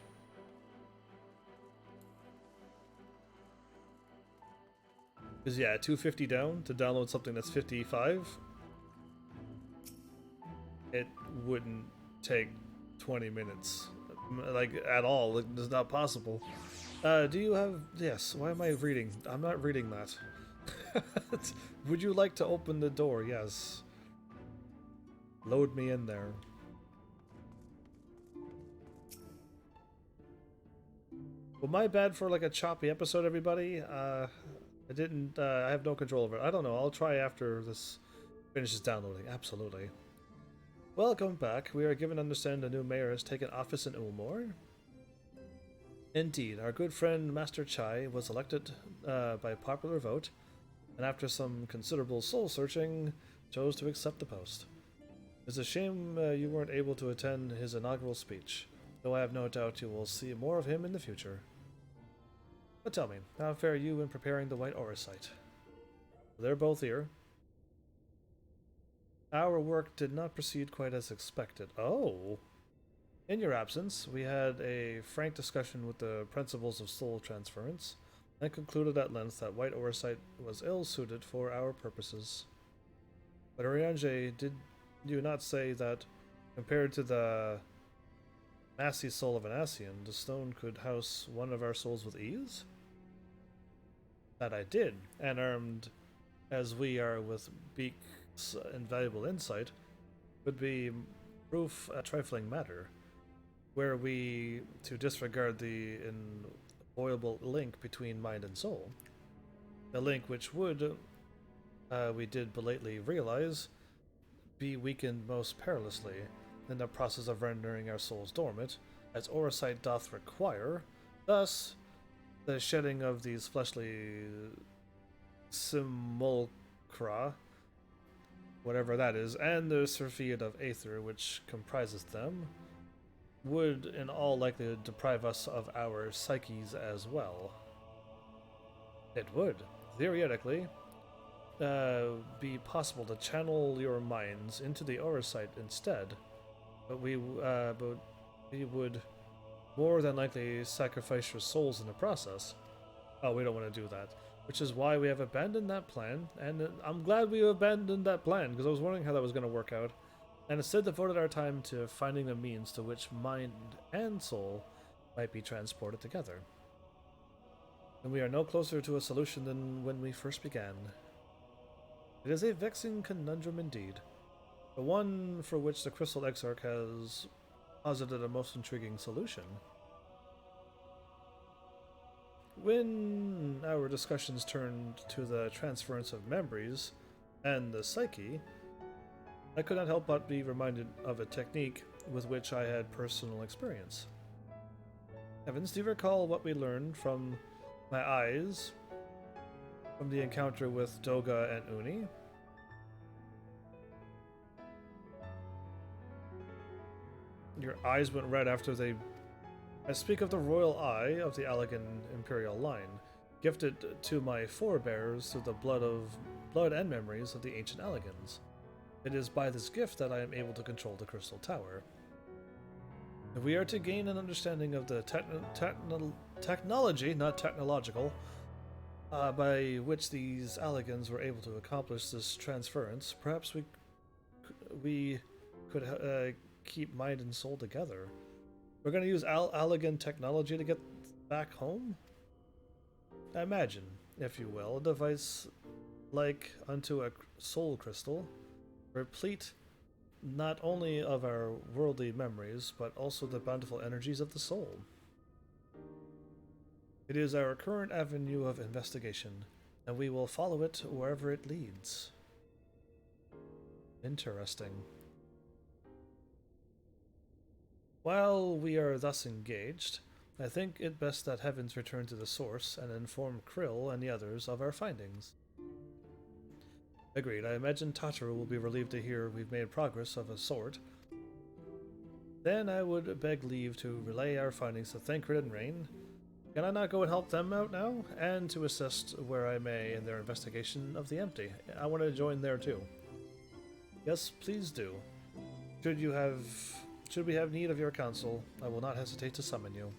Because yeah, 250 down to download something that's 55. It wouldn't take 20 minutes. Like, at all. It's not possible. Do you have... Yes, why am I reading? I'm not reading that. Would you like to open the door? Yes. Load me in there. Well, my bad for like a choppy episode, everybody. I have no control over it. I don't know. I'll try after this finishes downloading. Absolutely. Welcome back. We are given to understand the new mayor has taken office in Ulmor. Indeed, our good friend Master Chai was elected by popular vote, and after some considerable soul-searching, chose to accept the post. It's a shame you weren't able to attend his inaugural speech, though I have no doubt you will see more of him in the future. But tell me, how fare you in preparing the White Aura site? They're both here. Our work did not proceed quite as expected. Oh! In your absence, we had a frank discussion with the principles of soul transference, and concluded at length that White Aura site was ill-suited for our purposes. But Oriange, did you not say that, compared to the massy soul of an Ascian, the stone could house one of our souls with ease? That I did, and armed as we are with Beak's invaluable insight, would be proof a trifling matter, were we to disregard the inviolable link between mind and soul. A link which would, we did belatedly realize, be weakened most perilously in the process of rendering our souls dormant, as Aurasight doth require. Thus, the shedding of these fleshly simulacra, whatever that is, and the surfeit of aether which comprises them, would in all likelihood deprive us of our psyches as well. It would, theoretically, be possible to channel your minds into the Aurasight instead, but we would more than likely sacrifice your souls in the process. Oh, we don't want to do that. Which is why we have abandoned that plan, and I'm glad we abandoned that plan, because I was wondering how that was going to work out, and instead devoted our time to finding the means to which mind and soul might be transported together. and we are no closer to a solution than when we first began. It is a vexing conundrum indeed, the one for which the Crystal Exarch has posited a most intriguing solution. When our discussions turned to the transference of memories and the psyche, I could not help but be reminded of a technique with which I had personal experience. Evans, do you recall what we learned from my eyes from the encounter with Doga and Uni? Your eyes went red after they... I speak of the royal eye of the Allegan imperial line, gifted to my forebears through the blood and memories of the ancient Allegans. It is by this gift that I am able to control the Crystal Tower. If we are to gain an understanding of the technology, not technological, by which these Allegans were able to accomplish this transference, perhaps we could keep mind and soul together. We're going to use Allegan technology to get back home? Imagine, if you will, a device like unto a soul crystal, replete not only of our worldly memories, but also the bountiful energies of the soul. It is our current avenue of investigation, and we will follow it wherever it leads. Interesting. While we are thus engaged, I think it best that Heavens return to the source and inform Krill and the others of our findings. Agreed. I imagine Tataru will be relieved to hear we've made progress of a sort. Then I would beg leave to relay our findings to Thancred and Rain. Can I not go and help them out now? And to assist where I may in their investigation of the empty. I want to join there too. Yes, please do. Should we have need of your counsel, I will not hesitate to summon you.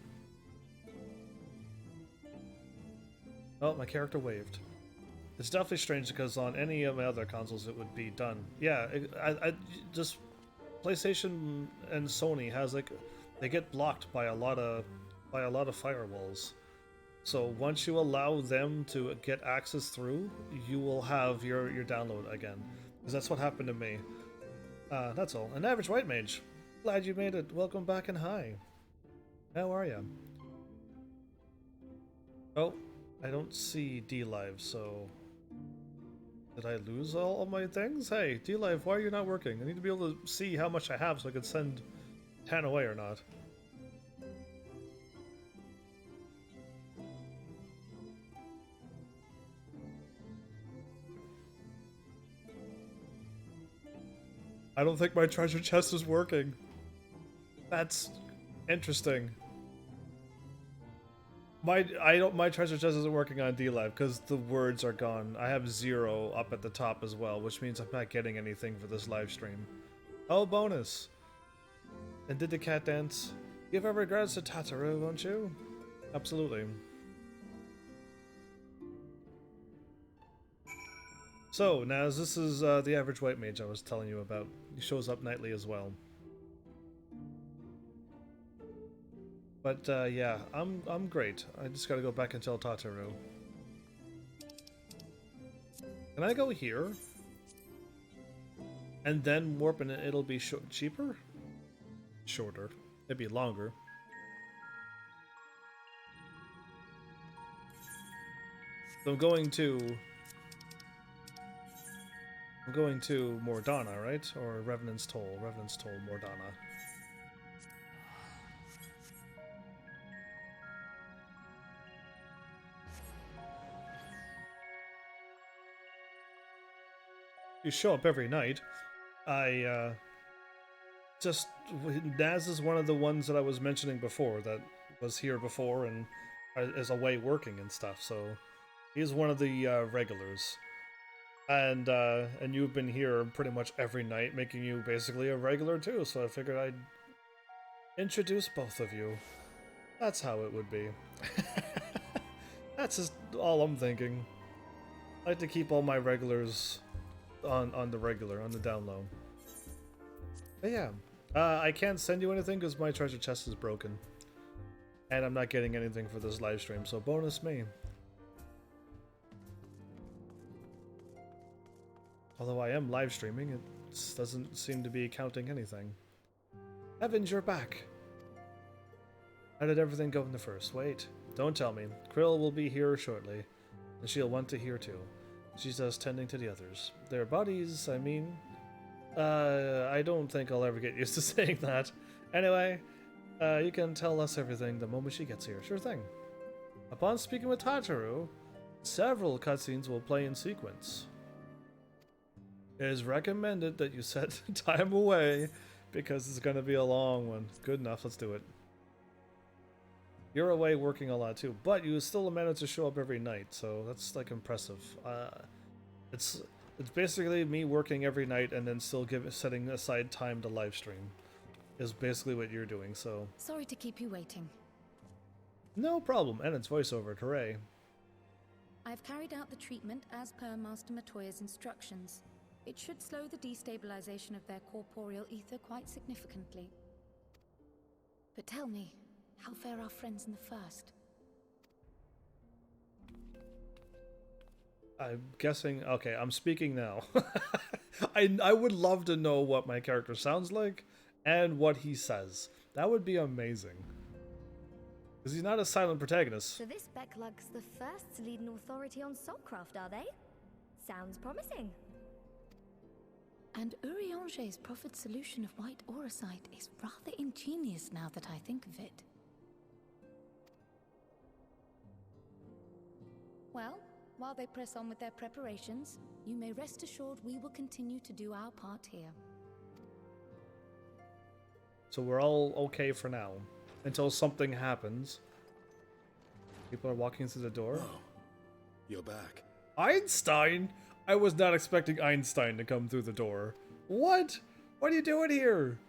Oh, my character waved. It's definitely strange because on any of my other consoles it would be done. Yeah, I just PlayStation and Sony has like they get blocked by a lot of firewalls. So once you allow them to get access through, you will have your download again. Because that's what happened to me. That's all. An average white mage. Glad you made it. Welcome back and hi. How are you? Oh, I don't see D-Live, so... Did I lose all of my things? Hey, D-Live, why are you not working? I need to be able to see how much I have so I can send 10 away or not. I don't think my treasure chest is working. That's interesting. My treasure chest isn't working on D-Live because the words are gone. I have 0 up at the top as well, which means I'm not getting anything for this live stream. Oh, bonus! And did the cat dance? Give our regards to Tataru, won't you? Absolutely. So, Naz, this is the average white mage I was telling you about. He shows up nightly as well. But yeah, I'm great. I just gotta go back and tell Tataru. Can I go here? And then warp and it'll be cheaper? Shorter. It'd be longer. So I'm going to Mordana, right? Or Revenant's Toll. Revenant's Toll, Mordana. You show up every night. Naz is one of the ones that I was mentioning before that was here before and is away working and stuff, so he's one of the regulars. And you've been here pretty much every night, making you basically a regular too, so I figured I'd introduce both of you. That's how it would be. That's just all I'm thinking. I like to keep all my regulars on the down low. But yeah, I can't send you anything because my treasure chest is broken. And I'm not getting anything for this live stream, so bonus me. Although I am live streaming, it doesn't seem to be counting anything. Heavens, you're back! How did everything go in the first? Wait, don't tell me. Krill will be here shortly, and she'll want to hear too. She's just tending to the others. Their bodies, I mean. I don't think I'll ever get used to saying that. Anyway, you can tell us everything the moment she gets here. Sure thing. Upon speaking with Tataru, several cutscenes will play in sequence. It is recommended that you set time away because it's going to be a long one. Good enough, let's do it. You're away working a lot too, but you still manage to show up every night, so that's like impressive. It's basically me working every night and then still setting aside time to live stream. Is basically what you're doing, so... Sorry to keep you waiting. No problem, and it's voiceover, hooray. I've carried out the treatment as per Master Matoya's instructions. It should slow the destabilization of their corporeal ether quite significantly. But tell me, how fare our friends in the first? I'm guessing... Okay, I'm speaking now. I would love to know what my character sounds like and what he says. That would be amazing. Because he's not a silent protagonist. So this Becklug's the first to lead an authority on soulcraft, are they? Sounds promising. And Urianger's proffered solution of white auracite is rather ingenious now that I think of it. Well, while they press on with their preparations, you may rest assured we will continue to do our part here. So we're all okay for now. Until something happens. People are walking through the door. Oh, you're back. Einstein? I was not expecting Einstein to come through the door. What? What are you doing here?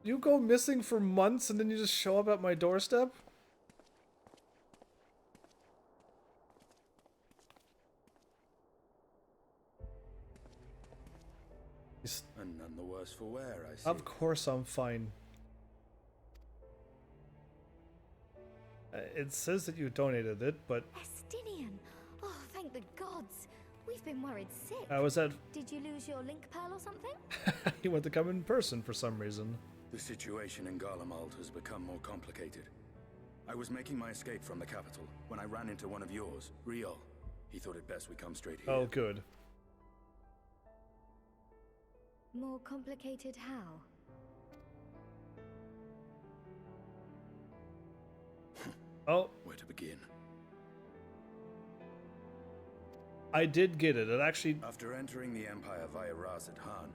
You go missing for months and then you just show up at my doorstep? And none the worse for wear, I see. Of course I'm fine. It says that you donated it, but... Estinian! Oh, thank the gods! We've been worried sick. I was at... Did you lose your link pearl or something? He went to come in person for some reason. The situation in Garlemald has become more complicated. I was making my escape from the capital when I ran into one of yours, Riol. He thought it best we come straight here. Oh, good. More complicated how? Oh. Where to begin? I did get it. It actually... After entering the Empire via Razat Han,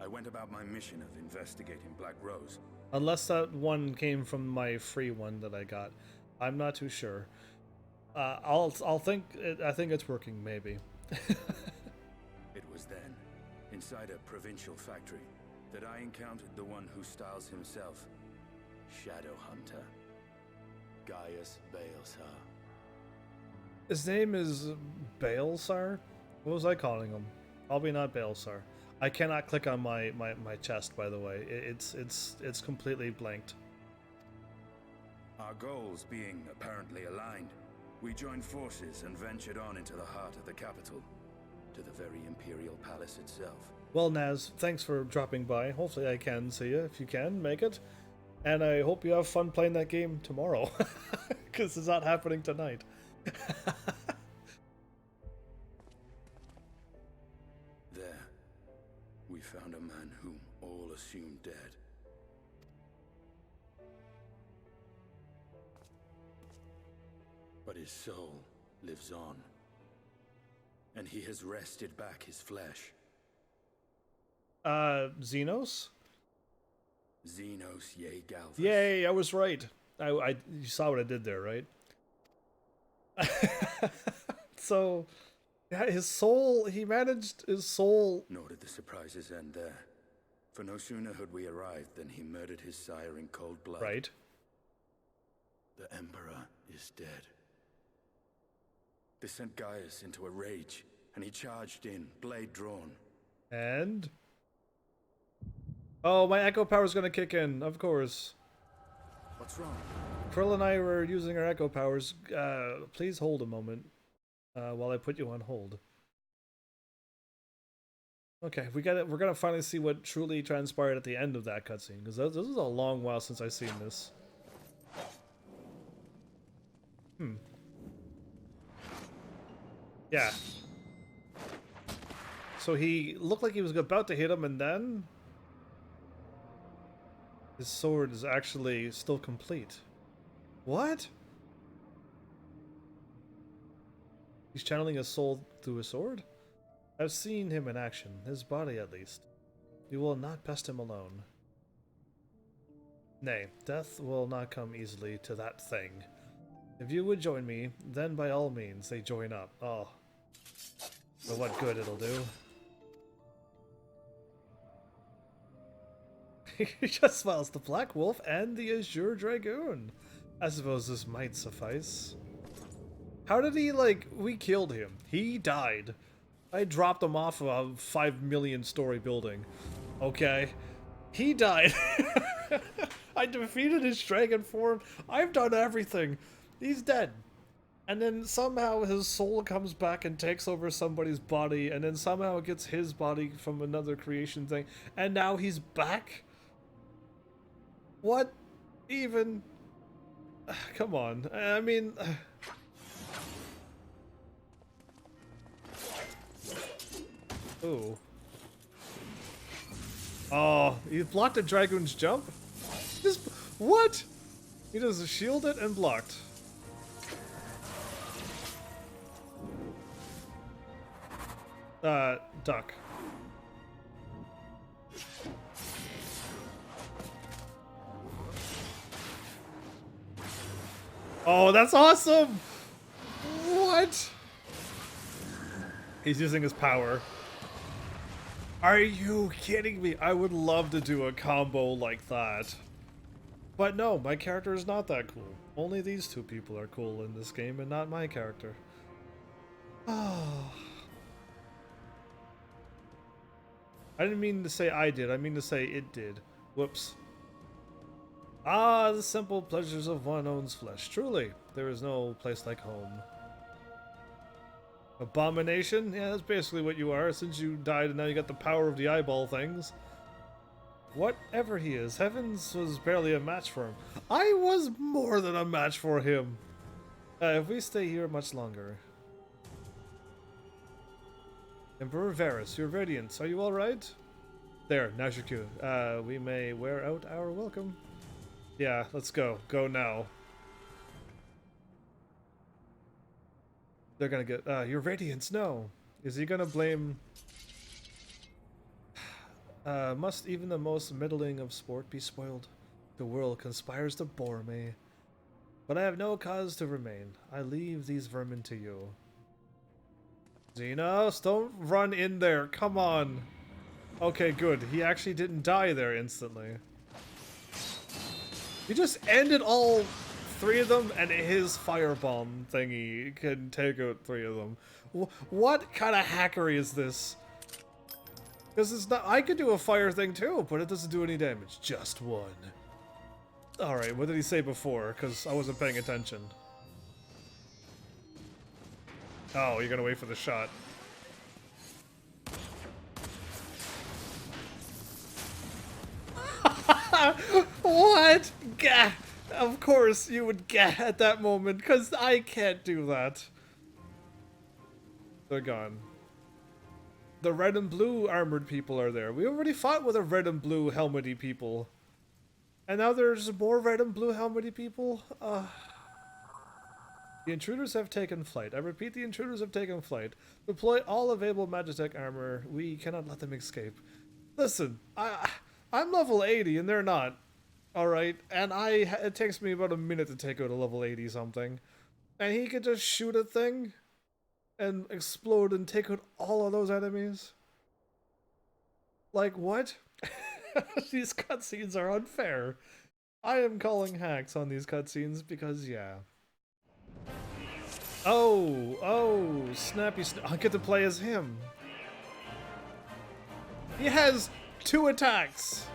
I went about my mission of investigating Black Rose. Unless that one came from my free one that I got. I'm not too sure. I think it's working, maybe. It was then, inside a provincial factory, that I encountered the one who styles himself Shadow Hunter, Gaius Baelsar. His name is Baelsar? What was I calling him? Probably not Baelsar. I cannot click on my chest, by the way. It's completely blanked. Our goals being apparently aligned, we joined forces and ventured on into the heart of the capital, to the very Imperial Palace itself. Well, Naz, thanks for dropping by. Hopefully I can see you, if you can, make it. And I hope you have fun playing that game tomorrow, because it's not happening tonight. There, we found a man whom all assumed dead. But his soul lives on, and he has wrested back his flesh. Xenos? Xenos Ye Galvus. Yay, I was right. You saw what I did there, right? So, yeah, his soul, he managed his soul. Nor did the surprises end there. For no sooner had we arrived than he murdered his sire in cold blood. Right. The Emperor is dead. This sent Gaius into a rage, and he charged in, blade drawn. And? Oh, my echo power's gonna kick in, of course. What's wrong? Krill and I were using our echo powers. Please hold a moment while I put you on hold. Okay, we're gonna finally see what truly transpired at the end of that cutscene, because this is a long while since I've seen this. Yeah. So he looked like he was about to hit him, and then his sword is actually still complete. What? He's channeling his soul through his sword? I've seen him in action, his body at least. You will not pest him alone. Nay, death will not come easily to that thing. If you would join me, then by all means they join up. Oh. But what good it'll do. He just smiles. The Black Wolf and the Azure Dragoon. I suppose this might suffice. How did he, like, we killed him. He died. I dropped him off of a 5 million story building. Okay. He died. I defeated his dragon form. I've done everything. He's dead. And then somehow his soul comes back and takes over somebody's body, and then somehow it gets his body from another creation thing, and now he's back? What even? Come on. I mean... Ooh. Oh, he blocked a dragoon's jump? Just what? He just shielded and blocked. Duck. Oh, that's awesome! What? He's using his power. Are you kidding me? I would love to do a combo like that. But no, my character is not that cool. Only these two people are cool in this game and not my character. Oh. I didn't mean to say I did, I mean to say it did. Whoops. Ah, the simple pleasures of one own's flesh. Truly, there is no place like home. Abomination? Yeah, that's basically what you are, since you died and now you got the power of the eyeball things. Whatever he is, Heavens was barely a match for him. I was more than a match for him. If we stay here much longer. Emperor Varus, your radiance, are you alright? There, Nashiku. We may wear out our welcome. Yeah, let's go. Go now. They're gonna get, your radiance, no. Is he gonna blame... must even the most middling of sport be spoiled? The world conspires to bore me. But I have no cause to remain. I leave these vermin to you. Xenos, don't run in there. Come on. Okay, good. He actually didn't die there instantly. He just ended all three of them, and his firebomb thingy can take out three of them. What kind of hackery is this? Because it's not. I could do a fire thing too, but it doesn't do any damage. Just one. Alright, what did he say before? Because I wasn't paying attention. Oh, you're gonna wait for the shot. What? Gah! Of course you would gah at that moment, because I can't do that. They're gone. The red and blue armored people are there. We already fought with the red and blue helmety people. And now there's more red and blue helmety people? The intruders have taken flight. I repeat, the intruders have taken flight. Deploy all available Magitech armor. We cannot let them escape. Listen, I'm level 80 and they're not. Alright, and it takes me about a minute to take out a level 80 something. And he could just shoot a thing and explode and take out all of those enemies? Like, what? These cutscenes are unfair. I am calling hacks on these cutscenes because, yeah. Oh, Snappy I get to play as him. He has 2 attacks.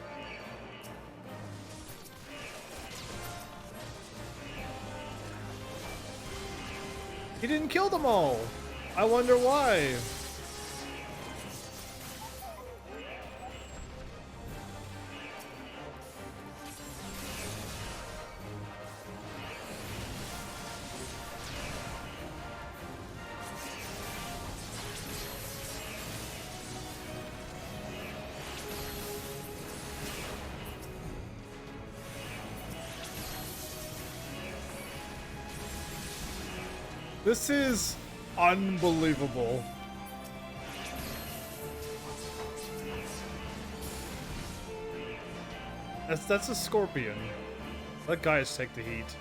He didn't kill them all. I wonder why. This is unbelievable. That's a scorpion. Let guys take the heat.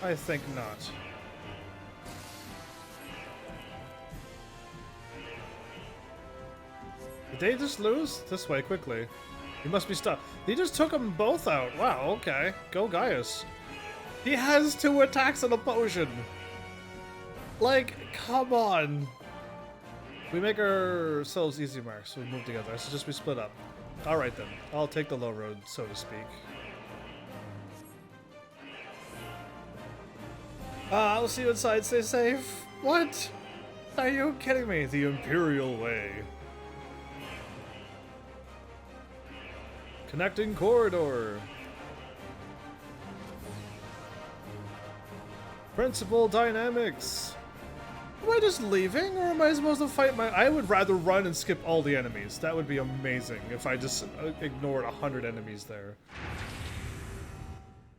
I think not. Did they just lose? This way, quickly. He must be stuck. He just took them both out. Wow, okay. Go Gaius. He has 2 attacks and a potion. Like, come on. We make ourselves easy marks. We move together. So just we split up. Alright then. I'll take the low road, so to speak. I'll see you inside. Stay safe. What? Are you kidding me? The Imperial Way. Connecting corridor. Principal dynamics. Am I just leaving, or am I supposed to fight my... I would rather run and skip all the enemies. That would be amazing if I just ignored 100 enemies there.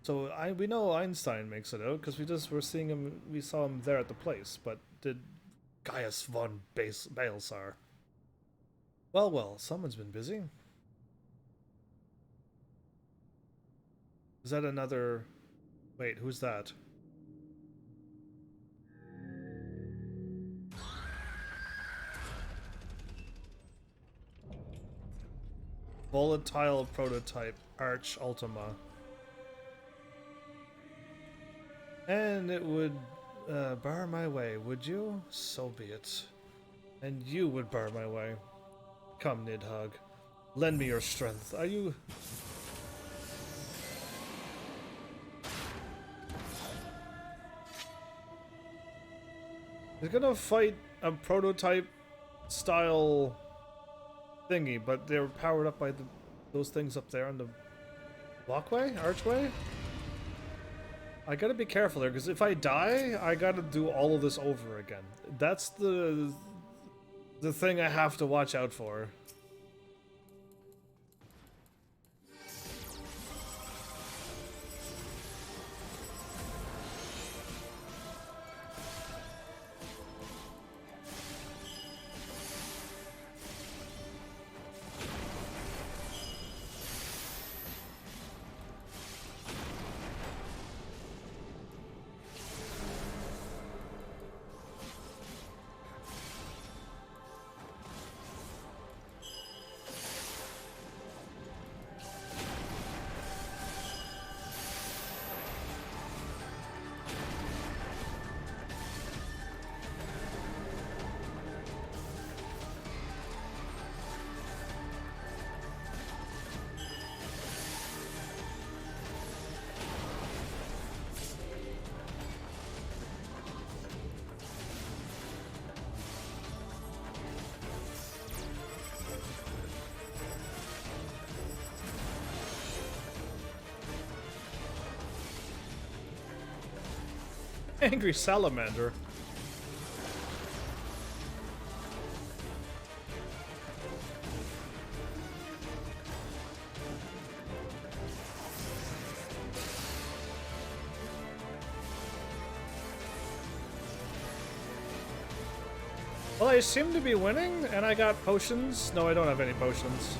So we know Einstein makes it out because we're seeing him. We saw him there at the place. But did Gaius von Balsar? Well, someone's been busy. Is that another? Wait, who's that? Volatile prototype Arch Ultima. And it would bar my way, would you? So be it. And you would bar my way. Come, Nidhogg. Lend me your strength. Are you... He's gonna fight a prototype style thingy, but they're powered up by those things up there on the walkway? Archway? I gotta be careful there, because if I die, I gotta do all of this over again. That's the thing I have to watch out for. Angry salamander. Well, I seem to be winning, and I got potions. No, I don't have any potions.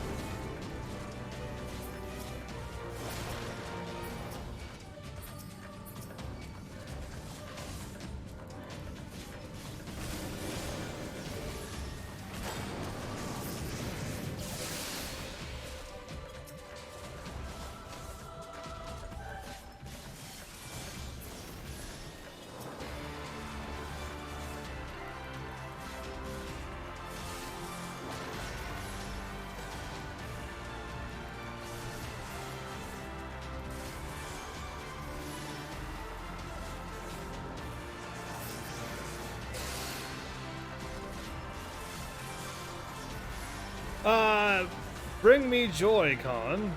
Bring me joy, Con.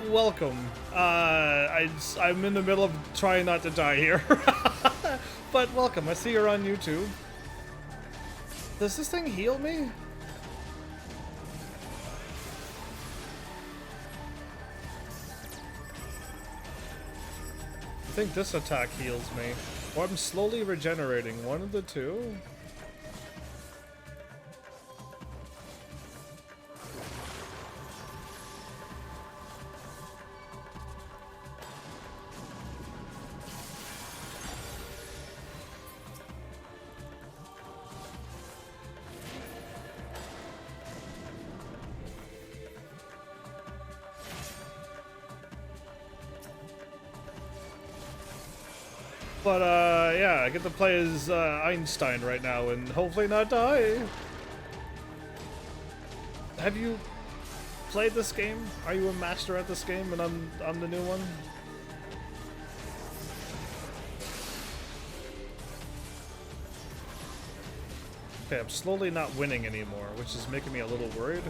Welcome. I'm in the middle of trying not to die here. But welcome, I see you're on YouTube. Does this thing heal me? I think this attack heals me. Or I'm slowly regenerating. One of the two? But, yeah, I get to play as Einstein right now and hopefully not die. Have you played this game? Are you a master at this game and I'm the new one? Okay, I'm slowly not winning anymore, which is making me a little worried.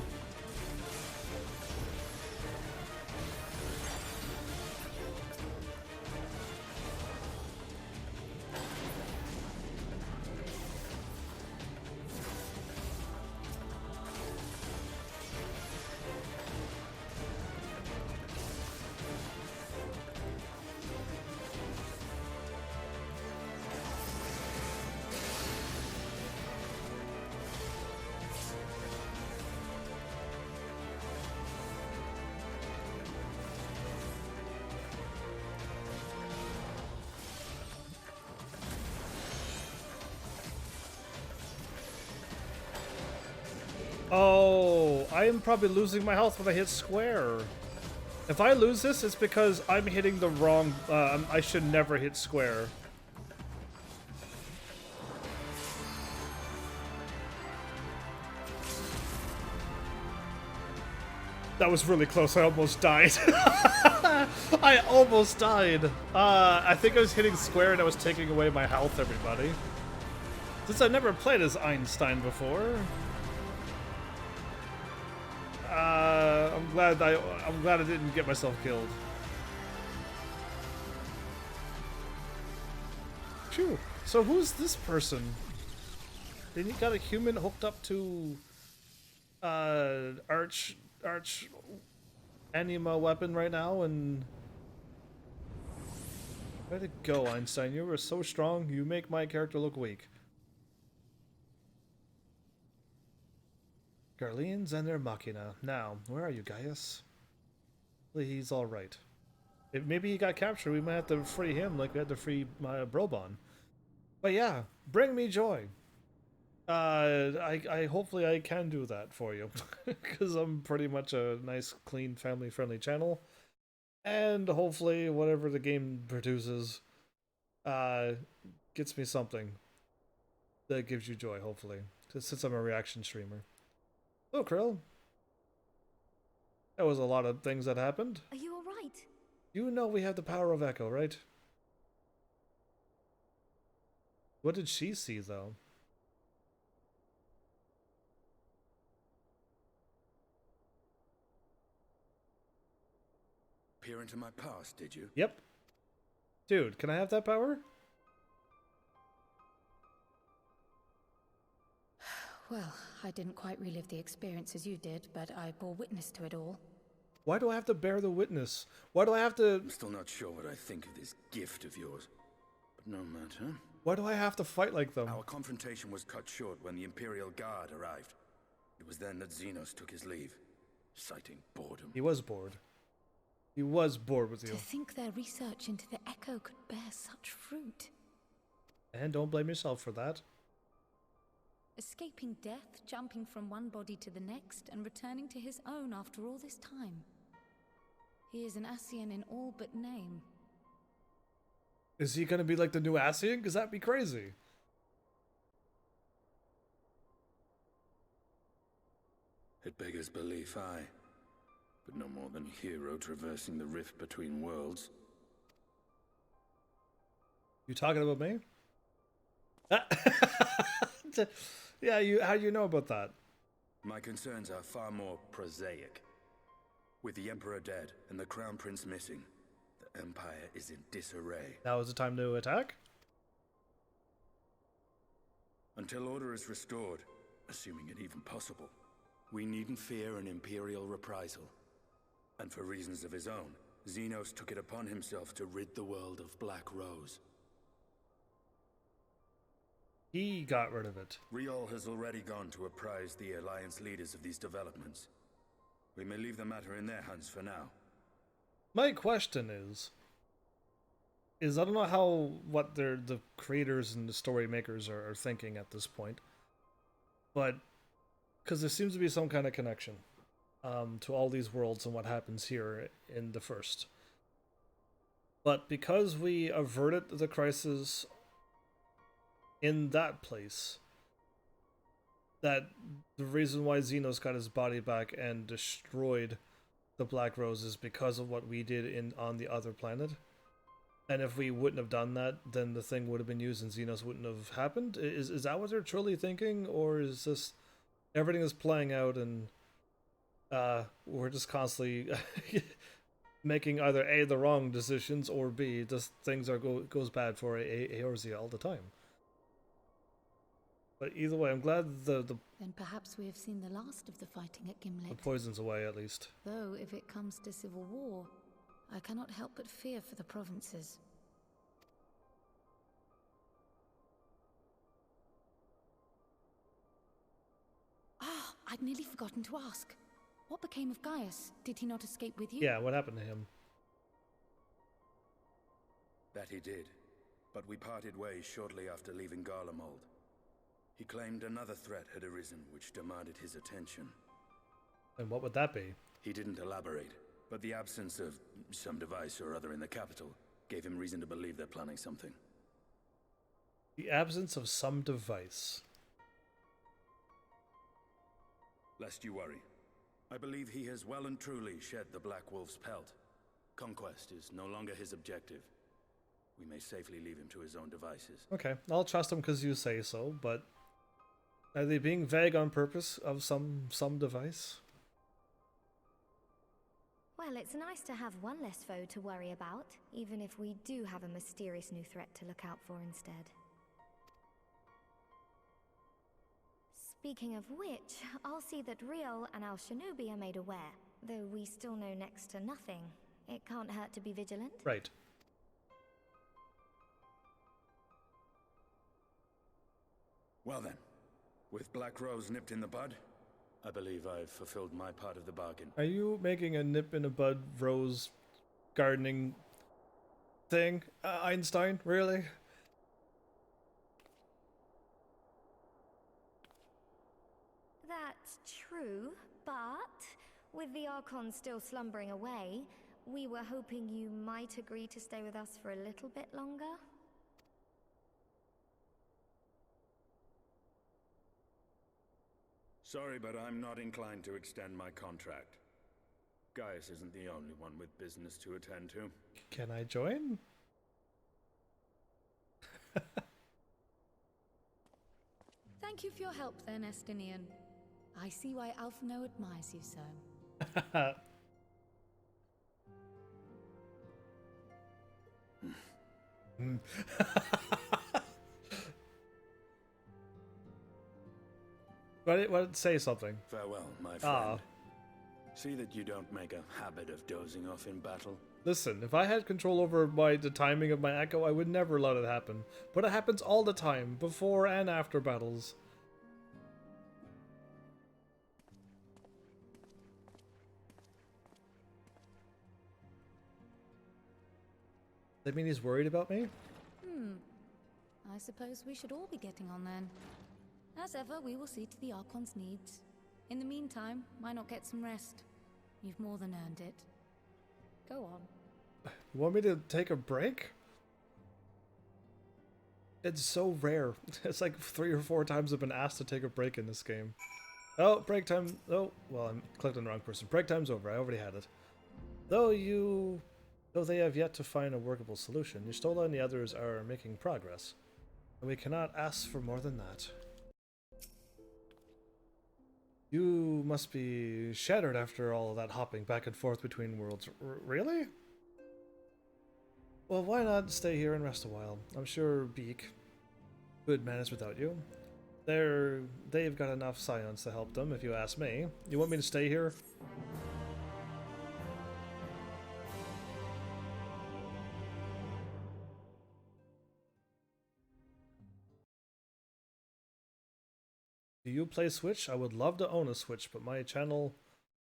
Oh, I am probably losing my health when I hit square. If I lose this, it's because I'm hitting the wrong... I should never hit square. That was really close. I almost died. I almost died. I think I was hitting square and I was taking away my health, everybody. Since I've never played as Einstein before... I'm glad I didn't get myself killed. Phew. So who's this person? Then you got a human hooked up to arch anima weapon right now, and way to go, Einstein. You were so strong. You make my character look weak. Garleans and their machina. Now, where are you, Gaius? He's all right. Maybe he got captured. We might have to free him like we had to free Brobon. But yeah, bring me joy. I hopefully I can do that for you because I'm pretty much a nice, clean, family-friendly channel, and hopefully whatever the game produces, gets me something that gives you joy. Hopefully, since I'm a reaction streamer. Oh, Krill. That was a lot of things that happened. Are you alright? You know we have the power of echo, right? What did she see, though? Peer into my past, did you? Yep. Dude, can I have that power? Well, I didn't quite relive the experience as you did, but I bore witness to it all. Why do I have to bear the witness? Why do I have to... I'm still not sure what I think of this gift of yours. But no matter. Why do I have to fight like them? Our confrontation was cut short when the Imperial Guard arrived. It was then that Xenos took his leave, citing boredom. He was bored. He was bored with you. To think their research into the Echo could bear such fruit. And don't blame yourself for that. Escaping death, jumping from one body to the next, and returning to his own after all this time. He is an Ascian in all but name. Is he gonna be like the new Ascian? Because that'd be crazy. It beggars belief, aye. But no more than a hero traversing the rift between worlds. You talking about me? Yeah, how do you know about that? My concerns are far more prosaic. With the Emperor dead and the Crown Prince missing, the Empire is in disarray. Now is the time to attack? Until order is restored, assuming it even possible, we needn't fear an Imperial reprisal. And for reasons of his own, Xenos took it upon himself to rid the world of Black Rose. He got rid of it. Riol has already gone to apprise the Alliance leaders of these developments. We may leave the matter in their hands for now. My question is I don't know what the creators and the story makers are thinking at this point, but because there seems to be some kind of connection to all these worlds and what happens here in the first. But because we averted the crisis in that place, that the reason why Xenos got his body back and destroyed the Black Rose is because of what we did on the other planet. And if we wouldn't have done that, then the thing would have been used and Xenos wouldn't have happened? Is that what they're truly thinking? Or is this everything is playing out and we're just constantly making either A, the wrong decisions, or B, just things goes bad for A or Z all the time? But either way, I'm glad the Then perhaps we have seen the last of the fighting at Gimlet. poison's away at least. Though, if it comes to civil war, I cannot help but fear for the provinces. Ah, I'd nearly forgotten to ask. What became of Gaius? Did he not escape with you? Yeah, what happened to him? That he did, but we parted ways shortly after leaving Garlemald. He claimed another threat had arisen which demanded his attention. And what would that be? He didn't elaborate, but the absence of some device or other in the capital gave him reason to believe they're planning something. The absence of some device. Lest you worry, I believe he has well and truly shed the Black Wolf's pelt. Conquest is no longer his objective. We may safely leave him to his own devices. Okay, I'll trust him because you say so, but are they being vague on purpose of some device? Well, it's nice to have one less foe to worry about, even if we do have a mysterious new threat to look out for instead. Speaking of which, I'll see that Riol and Al Shinobi are made aware. Though we still know next to nothing, it can't hurt to be vigilant. Right. Well then, with Black Rose nipped in the bud, I believe I've fulfilled my part of the bargain. Are you making a nip in a bud rose gardening thing, Einstein? Really? That's true, but with the Archon still slumbering away, we were hoping you might agree to stay with us for a little bit longer. Sorry, but I'm not inclined to extend my contract. Gaius isn't the only one with business to attend to. Can I join? Thank you for your help then, Estinian. I see why Alphino admires you so. What? Say something. Farewell, my friend. See that you don't make a habit of dozing off in battle. Listen, if I had control over the timing of my echo, I would never let it happen. But it happens all the time, before and after battles. Does that mean he's worried about me? I suppose we should all be getting on then. As ever, we will see to the Archon's needs. In the meantime, why not get some rest? You've more than earned it. Go on. You want me to take a break? It's so rare. It's like 3 or 4 times I've been asked to take a break in this game. Oh, break time. Oh, well, I clicked on the wrong person. Break time's over. I already had it. Though they have yet to find a workable solution, Y'shtola and the others are making progress. And we cannot ask for more than that. You must be shattered after all that hopping back and forth between worlds. Really? Well, why not stay here and rest a while? I'm sure Beak could manage without you. They've got enough science to help them, if you ask me. You want me to stay here? Do you play Switch? I would love to own a Switch, but my channel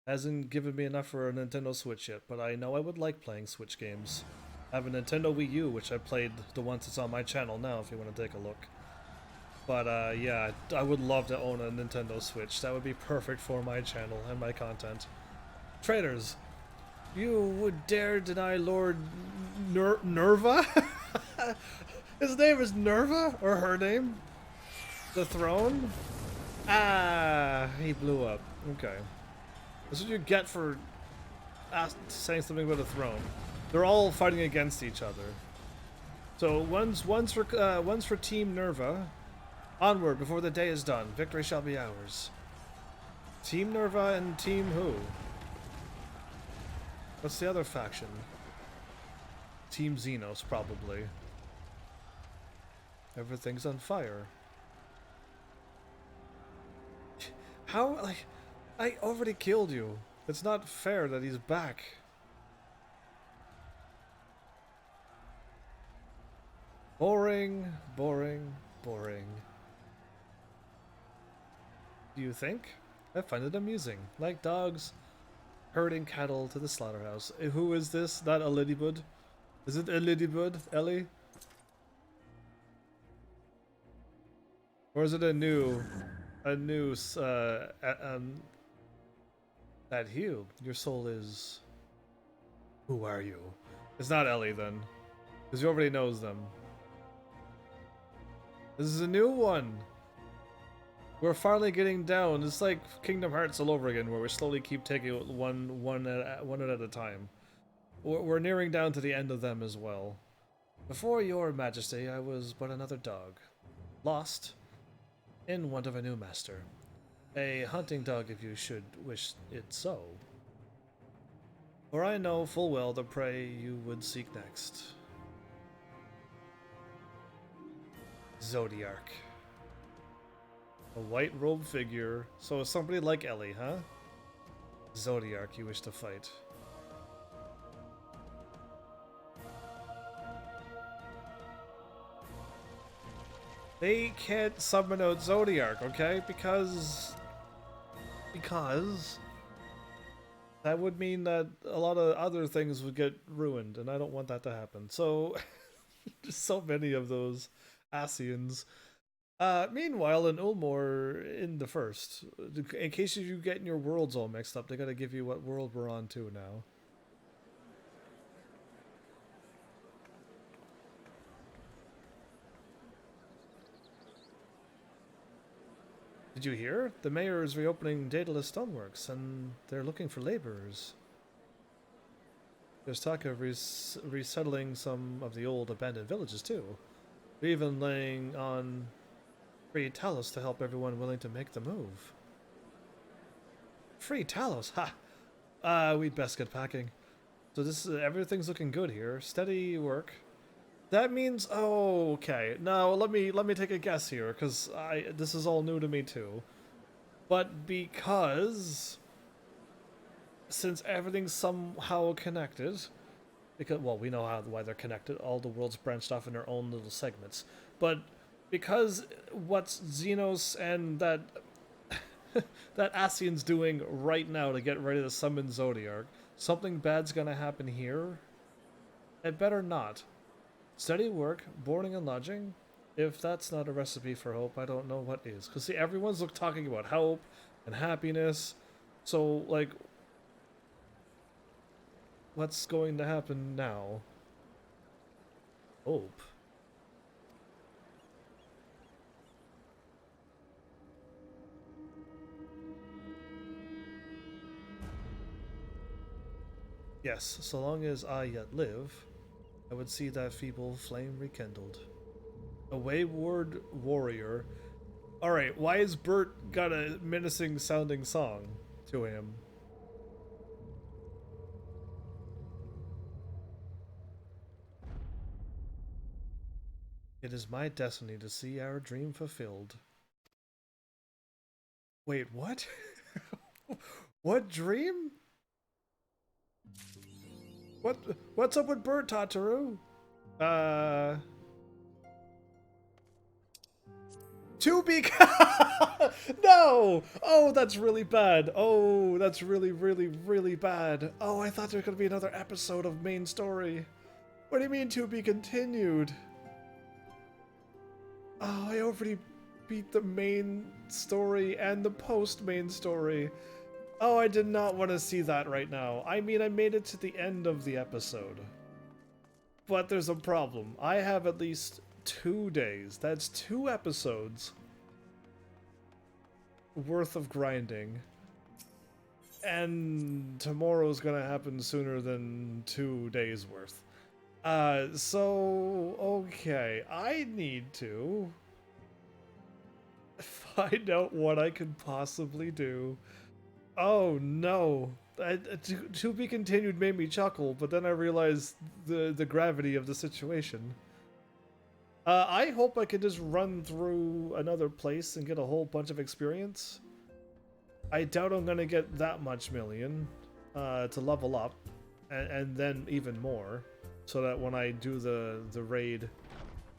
hasn't given me enough for a Nintendo Switch yet, but I know I would like playing Switch games. I have a Nintendo Wii U, which I played the ones that's on my channel now, if you want to take a look. But yeah, I would love to own a Nintendo Switch. That would be perfect for my channel and my content. Traitors, you would dare deny Lord Nerva? His name is Nerva? Or her name? The throne? Ah, he blew up. Okay. This is what you get for saying something about a throne. They're all fighting against each other. So one's for Team Nerva. Onward before the day is done. Victory shall be ours. Team Nerva and Team who? What's the other faction? Team Xenos, probably. Everything's on fire. How, like, I already killed you. It's not fair that he's back. Boring, boring, boring. Do you think? I find it amusing. Like dogs herding cattle to the slaughterhouse. Who is this? Not a Lidybud? Is it a Lidybud, Ellie? Or is it a new that Hugh? Your soul is... Who are you? It's not Ellie then. Because you already knows them. This is a new one! We're finally getting down. It's like Kingdom Hearts all over again, where we slowly keep taking it one at a time. We're nearing down to the end of them as well. Before your majesty, I was but another dog. Lost, in want of a new master. A hunting dog if you should wish it so. For I know full well the prey you would seek next. Zodiac. A white robed figure. So somebody like Ellie, huh? Zodiac you wish to fight. They can't summon out Zodiac, okay? Because that would mean that a lot of other things would get ruined, and I don't want that to happen. So, just so many of those Asians. Meanwhile, in Ulmor, in the first, in case you getting your worlds all mixed up, they gotta give you what world we're on to now. Did you hear? The mayor is reopening Daedalus Stoneworks, and they're looking for laborers. There's talk of resettling some of the old abandoned villages, too. They're even laying on free Talos to help everyone willing to make the move. Free Talos? Ha! We'd best get packing. So everything's looking good here. Steady work. That means, oh, okay. Now let me take a guess here, because this is all new to me too. But because since everything's somehow connected, because well, we know why they're connected. All the worlds branched off in their own little segments. But because what's Xenos and that that Asian's doing right now to get ready to summon Zodiac, something bad's gonna happen here. It better not. Steady work, boarding and lodging. If that's not a recipe for hope, I don't know what is. Because see, everyone's talking about hope and happiness. So, like, what's going to happen now? Hope. Yes, so long as I yet live, I would see that feeble flame rekindled. A wayward warrior. Alright, why has Bert got a menacing sounding song to him? It is my destiny to see our dream fulfilled. Wait, what? What dream? What's up with Bert, Tataru? To be No! Oh, that's really bad. Oh, that's really, really, really bad. Oh, I thought there was gonna be another episode of main story. What do you mean to be continued? Oh, I already beat the main story and the post-main story. Oh, I did not want to see that right now. I mean, I made it to the end of the episode. But there's a problem. I have at least 2 days. That's 2 episodes worth of grinding. And tomorrow's gonna happen sooner than 2 days worth. So, okay. I need to find out what I could possibly do. Oh no. To be continued made me chuckle, but then I realized the gravity of the situation. I hope I can just run through another place and get a whole bunch of experience. I doubt I'm gonna get that much million to level up, and then even more, so that when I do the raid,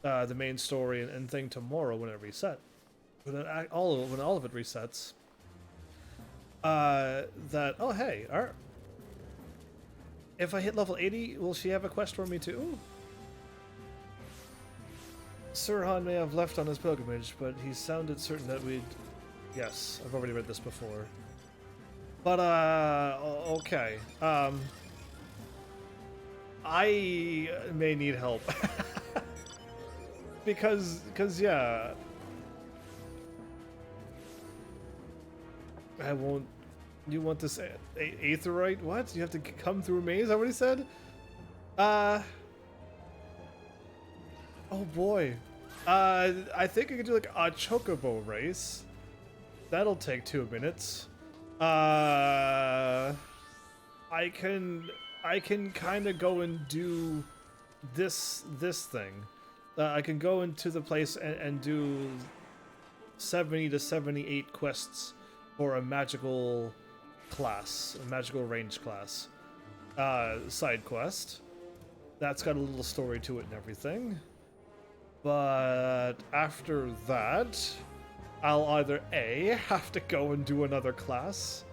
the main story and thing tomorrow when it reset, when all of it resets, oh hey, if I hit level 80, will she have a quest for me too? Sir Han may have left on his pilgrimage, but he sounded certain that we'd... Yes, I've already read this before. But, okay. I may need help. because, yeah. I won't... You want this aetherite? What? You have to come through a maze? Is that what he said? Oh boy. I think I could do like a chocobo race. That'll take 2 minutes. I can kind of go and do this thing. I can go into the place and do 70 to 78 quests for a magical class, a magical range class. Side quest. That's got a little story to it and everything. But after that, I'll either A, have to go and do another class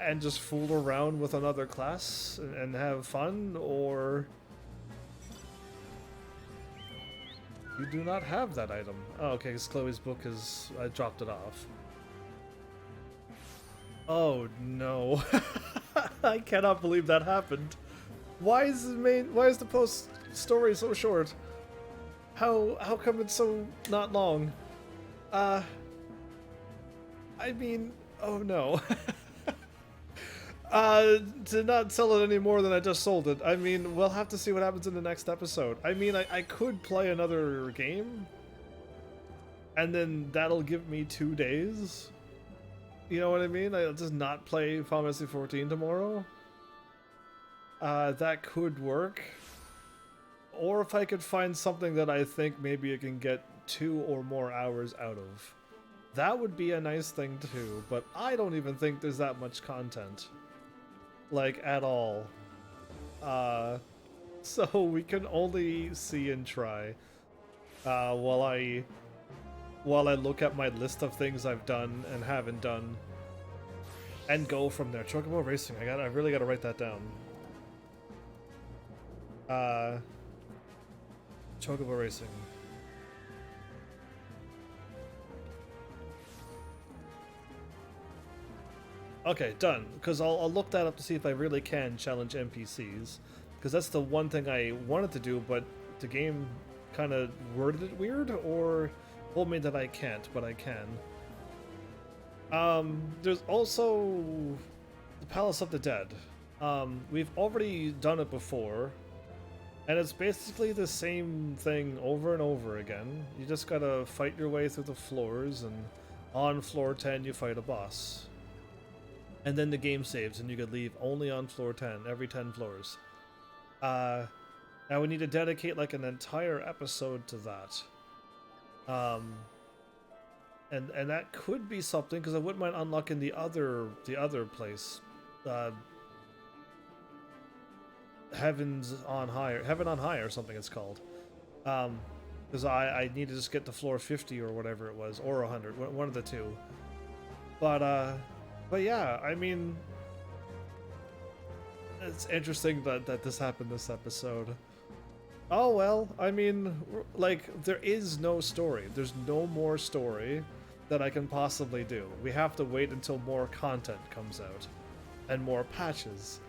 and just fool around with another class and have fun, or you do not have that item. Oh, okay, because Chloe's book is... I dropped it off. Oh no. I cannot believe that happened. Why is the post story so short? How come it's so not long? I mean, oh no. To not sell it any more than I just sold it. I mean, we'll have to see what happens in the next episode. I mean, I could play another game, and then that'll give me 2 days. You know what I mean? I'll just not play Final Fantasy 14 tomorrow. That could work. Or if I could find something that I think maybe I can get 2 or more hours out of. That would be a nice thing too, but I don't even think there's that much content. Like, at all. So we can only see and try. While I look at my list of things I've done and haven't done. And go from there. Chocobo Racing, I really gotta write that down. Chocobo Racing. Okay, done. Because I'll look that up to see if I really can challenge NPCs. Because that's the one thing I wanted to do, but the game kind of worded it weird, or told me that I can't, but I can. There's also the Palace of the Dead. We've already done it before. And it's basically the same thing over and over again. You just gotta fight your way through the floors, and on floor 10 you fight a boss. And then the game saves, and you could leave only on floor 10, every 10 floors. Now we need to dedicate like an entire episode to that. And that could be something, because I wouldn't mind unlocking the other place. Heaven on High or something it's called. Because I need to just get to floor 50 or whatever it was, or 100, one of the two. But yeah, I mean, it's interesting that this happened this episode. Oh well, I mean, like, there is no story. There's no more story that I can possibly do. We have to wait until more content comes out and more patches.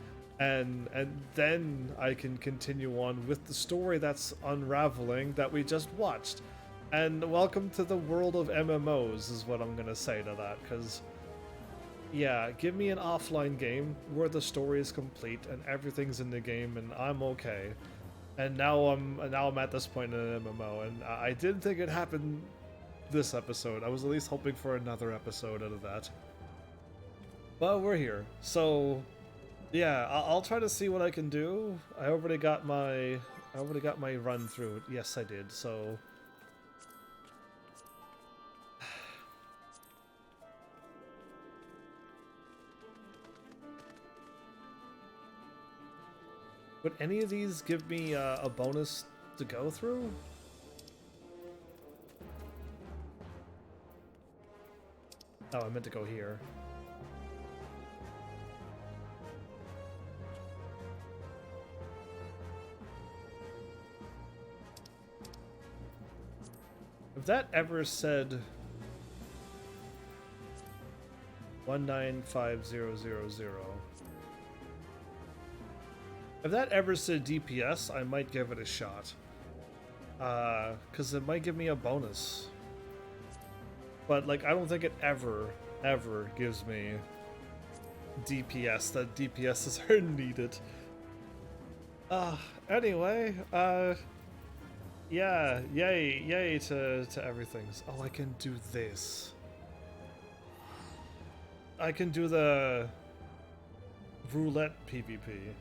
And then I can continue on with the story that's unraveling that we just watched. And welcome to the world of MMOs is what I'm gonna say to that, because yeah, give me an offline game where the story is complete and everything's in the game and I'm okay. And now I'm at this point in an MMO, and I didn't think it happened this episode. I was at least hoping for another episode out of that. But we're here, so yeah, I'll try to see what I can do. I already got my run through it. Yes, I did. So would any of these give me a bonus to go through? Oh, I meant to go here. If that ever said 195000, if that ever said DPS, I might give it a shot. Because it might give me a bonus. But, like, I don't think it ever gives me DPS. That DPSs are needed. Anyway, yeah, yay to everything. Oh, I can do this. I can do the roulette PvP.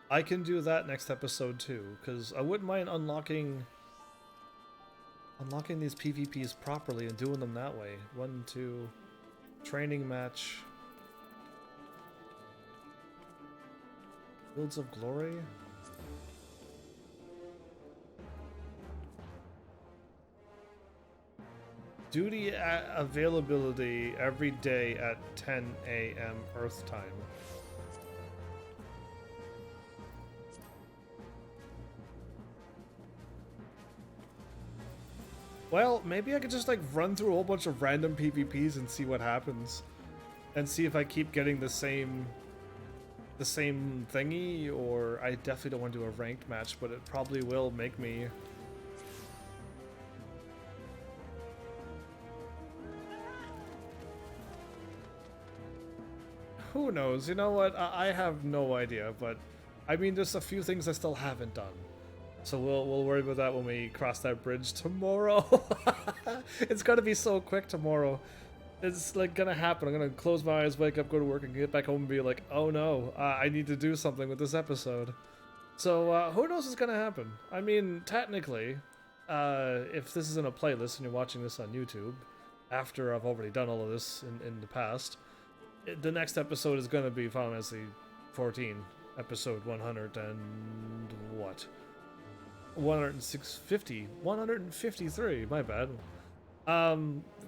I can do that next episode too, because I wouldn't mind unlocking these PvPs properly and doing them that way. 1, 2, training match. Fields of Glory? Duty availability every day at 10 a.m. Earth time. Well, maybe I could just like run through a whole bunch of random PvPs and see what happens. And see if I keep getting the same thingy, or I definitely don't want to do a ranked match, but it probably will make me. Who knows? You know what? I have no idea, but I mean, there's a few things I still haven't done. So we'll worry about that when we cross that bridge tomorrow. It's gonna be so quick tomorrow. It's like gonna happen. I'm gonna close my eyes, wake up, go to work, and get back home and be like, oh no, I need to do something with this episode. So who knows what's gonna happen? I mean, technically, if this is in a playlist and you're watching this on YouTube, after I've already done all of this in the past, the next episode is gonna be Final Fantasy 14, episode 100 and what? 153, my bad.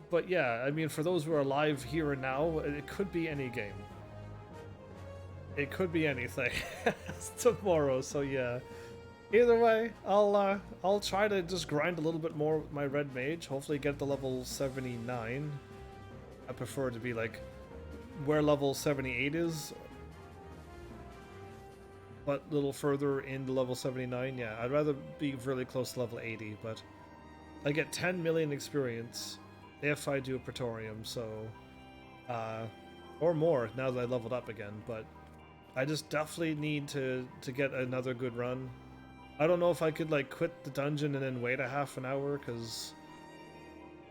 But yeah, I mean, for those who are live here and now, it could be any game. It could be anything. It's tomorrow, so yeah. Either way, I'll try to just grind a little bit more with my red mage. Hopefully get to level 79. I prefer it to be like where level 78 is, but a little further into level 79. Yeah, I'd rather be really close to level 80, but I get 10 million experience if I do a Praetorium, so or more now that I leveled up again, but I just definitely need to get another good run. I don't know if I could like quit the dungeon and then wait a half an hour, because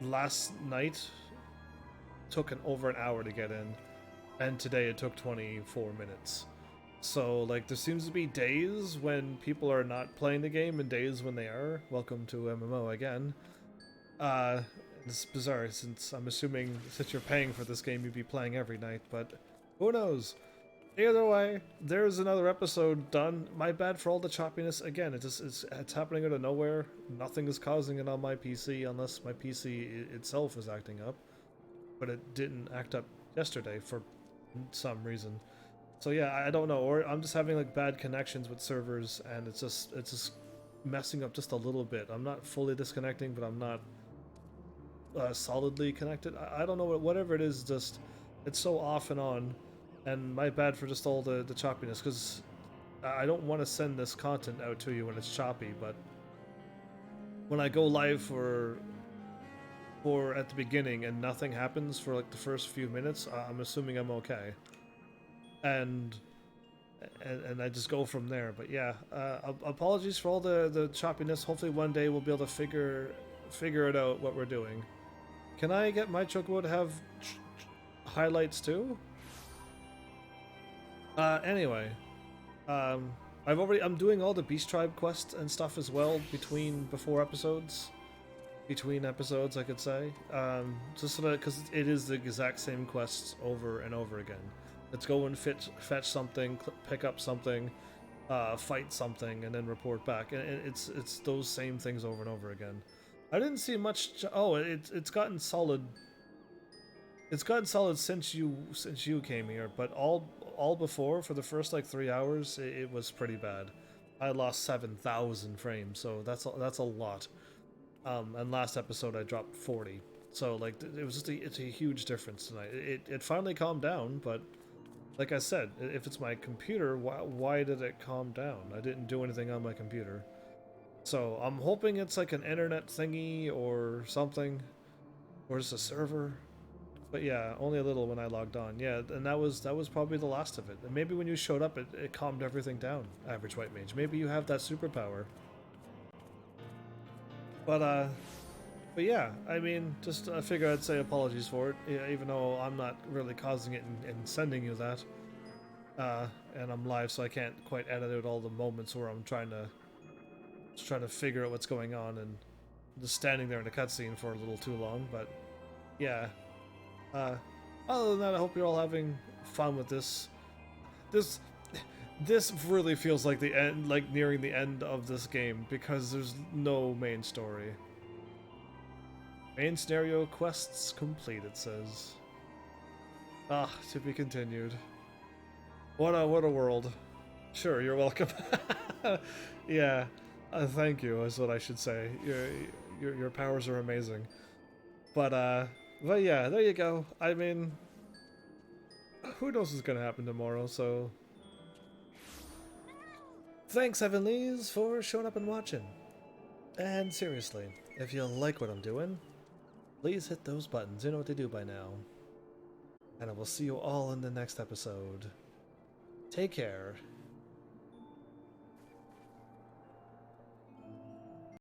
last night took over an hour to get in, and today it took 24 minutes. So like there seems to be days when people are not playing the game and days when they are. Welcome to MMO again. It's bizarre, since I'm assuming since you're paying for this game you'd be playing every night, but who knows? Either way, there's another episode done. My bad for all the choppiness. Again, it's happening out of nowhere. Nothing is causing it on my PC unless my PC itself is acting up. But it didn't act up yesterday for some reason. So yeah, I don't know, or I'm just having like bad connections with servers, and it's just messing up just a little bit. I'm not fully disconnecting, but I'm not solidly connected. I don't know, whatever it is, just it's so off and on, and my bad for just all the choppiness, because I don't want to send this content out to you when it's choppy, but when I go live for at the beginning and nothing happens for like the first few minutes, I'm assuming I'm okay, and I just go from there. But yeah, apologies for all the choppiness. Hopefully one day we'll be able to figure it out what we're doing. Can I get my Chocobo to have highlights too? Anyway, I'm doing all the Beast Tribe quests and stuff as well between episodes, I could say. Just so that, because it is the exact same quests over and over again. Let's go and fetch something, pick up something, fight something, and then report back. And it's those same things over and over again. I didn't see much. Oh, it's gotten solid. It's gotten solid since you came here, but all before, for the first like 3 hours, it was pretty bad. I lost 7,000 frames, so that's a lot. And last episode I dropped 40. So like it was just it's a huge difference tonight. It finally calmed down, but like I said, if it's my computer, why did it calm down? I didn't do anything on my computer. So I'm hoping it's like an internet thingy or something, or just a server. But yeah, only a little when I logged on. Yeah, and that was probably the last of it. And maybe when you showed up, it calmed everything down. Average White Mage. Maybe you have that superpower. But yeah, I mean, just I figure I'd say apologies for it, even though I'm not really causing it and sending you that. And I'm live, so I can't quite edit out all the moments where I'm trying to figure out what's going on and just standing there in a cutscene for a little too long. But yeah, other than that, I hope you're all having fun with this. This really feels like the end, like nearing the end of this game, because there's no main story. Main scenario quests complete, it says. Ah, to be continued. What a world. Sure, you're welcome. Yeah, thank you is what I should say. Your powers are amazing. But yeah, there you go. I mean, who knows what's gonna happen tomorrow, so... Thanks, Heavenlies, for showing up and watching. And seriously, if you like what I'm doing, please hit those buttons. You know what to do by now. And I will see you all in the next episode. Take care,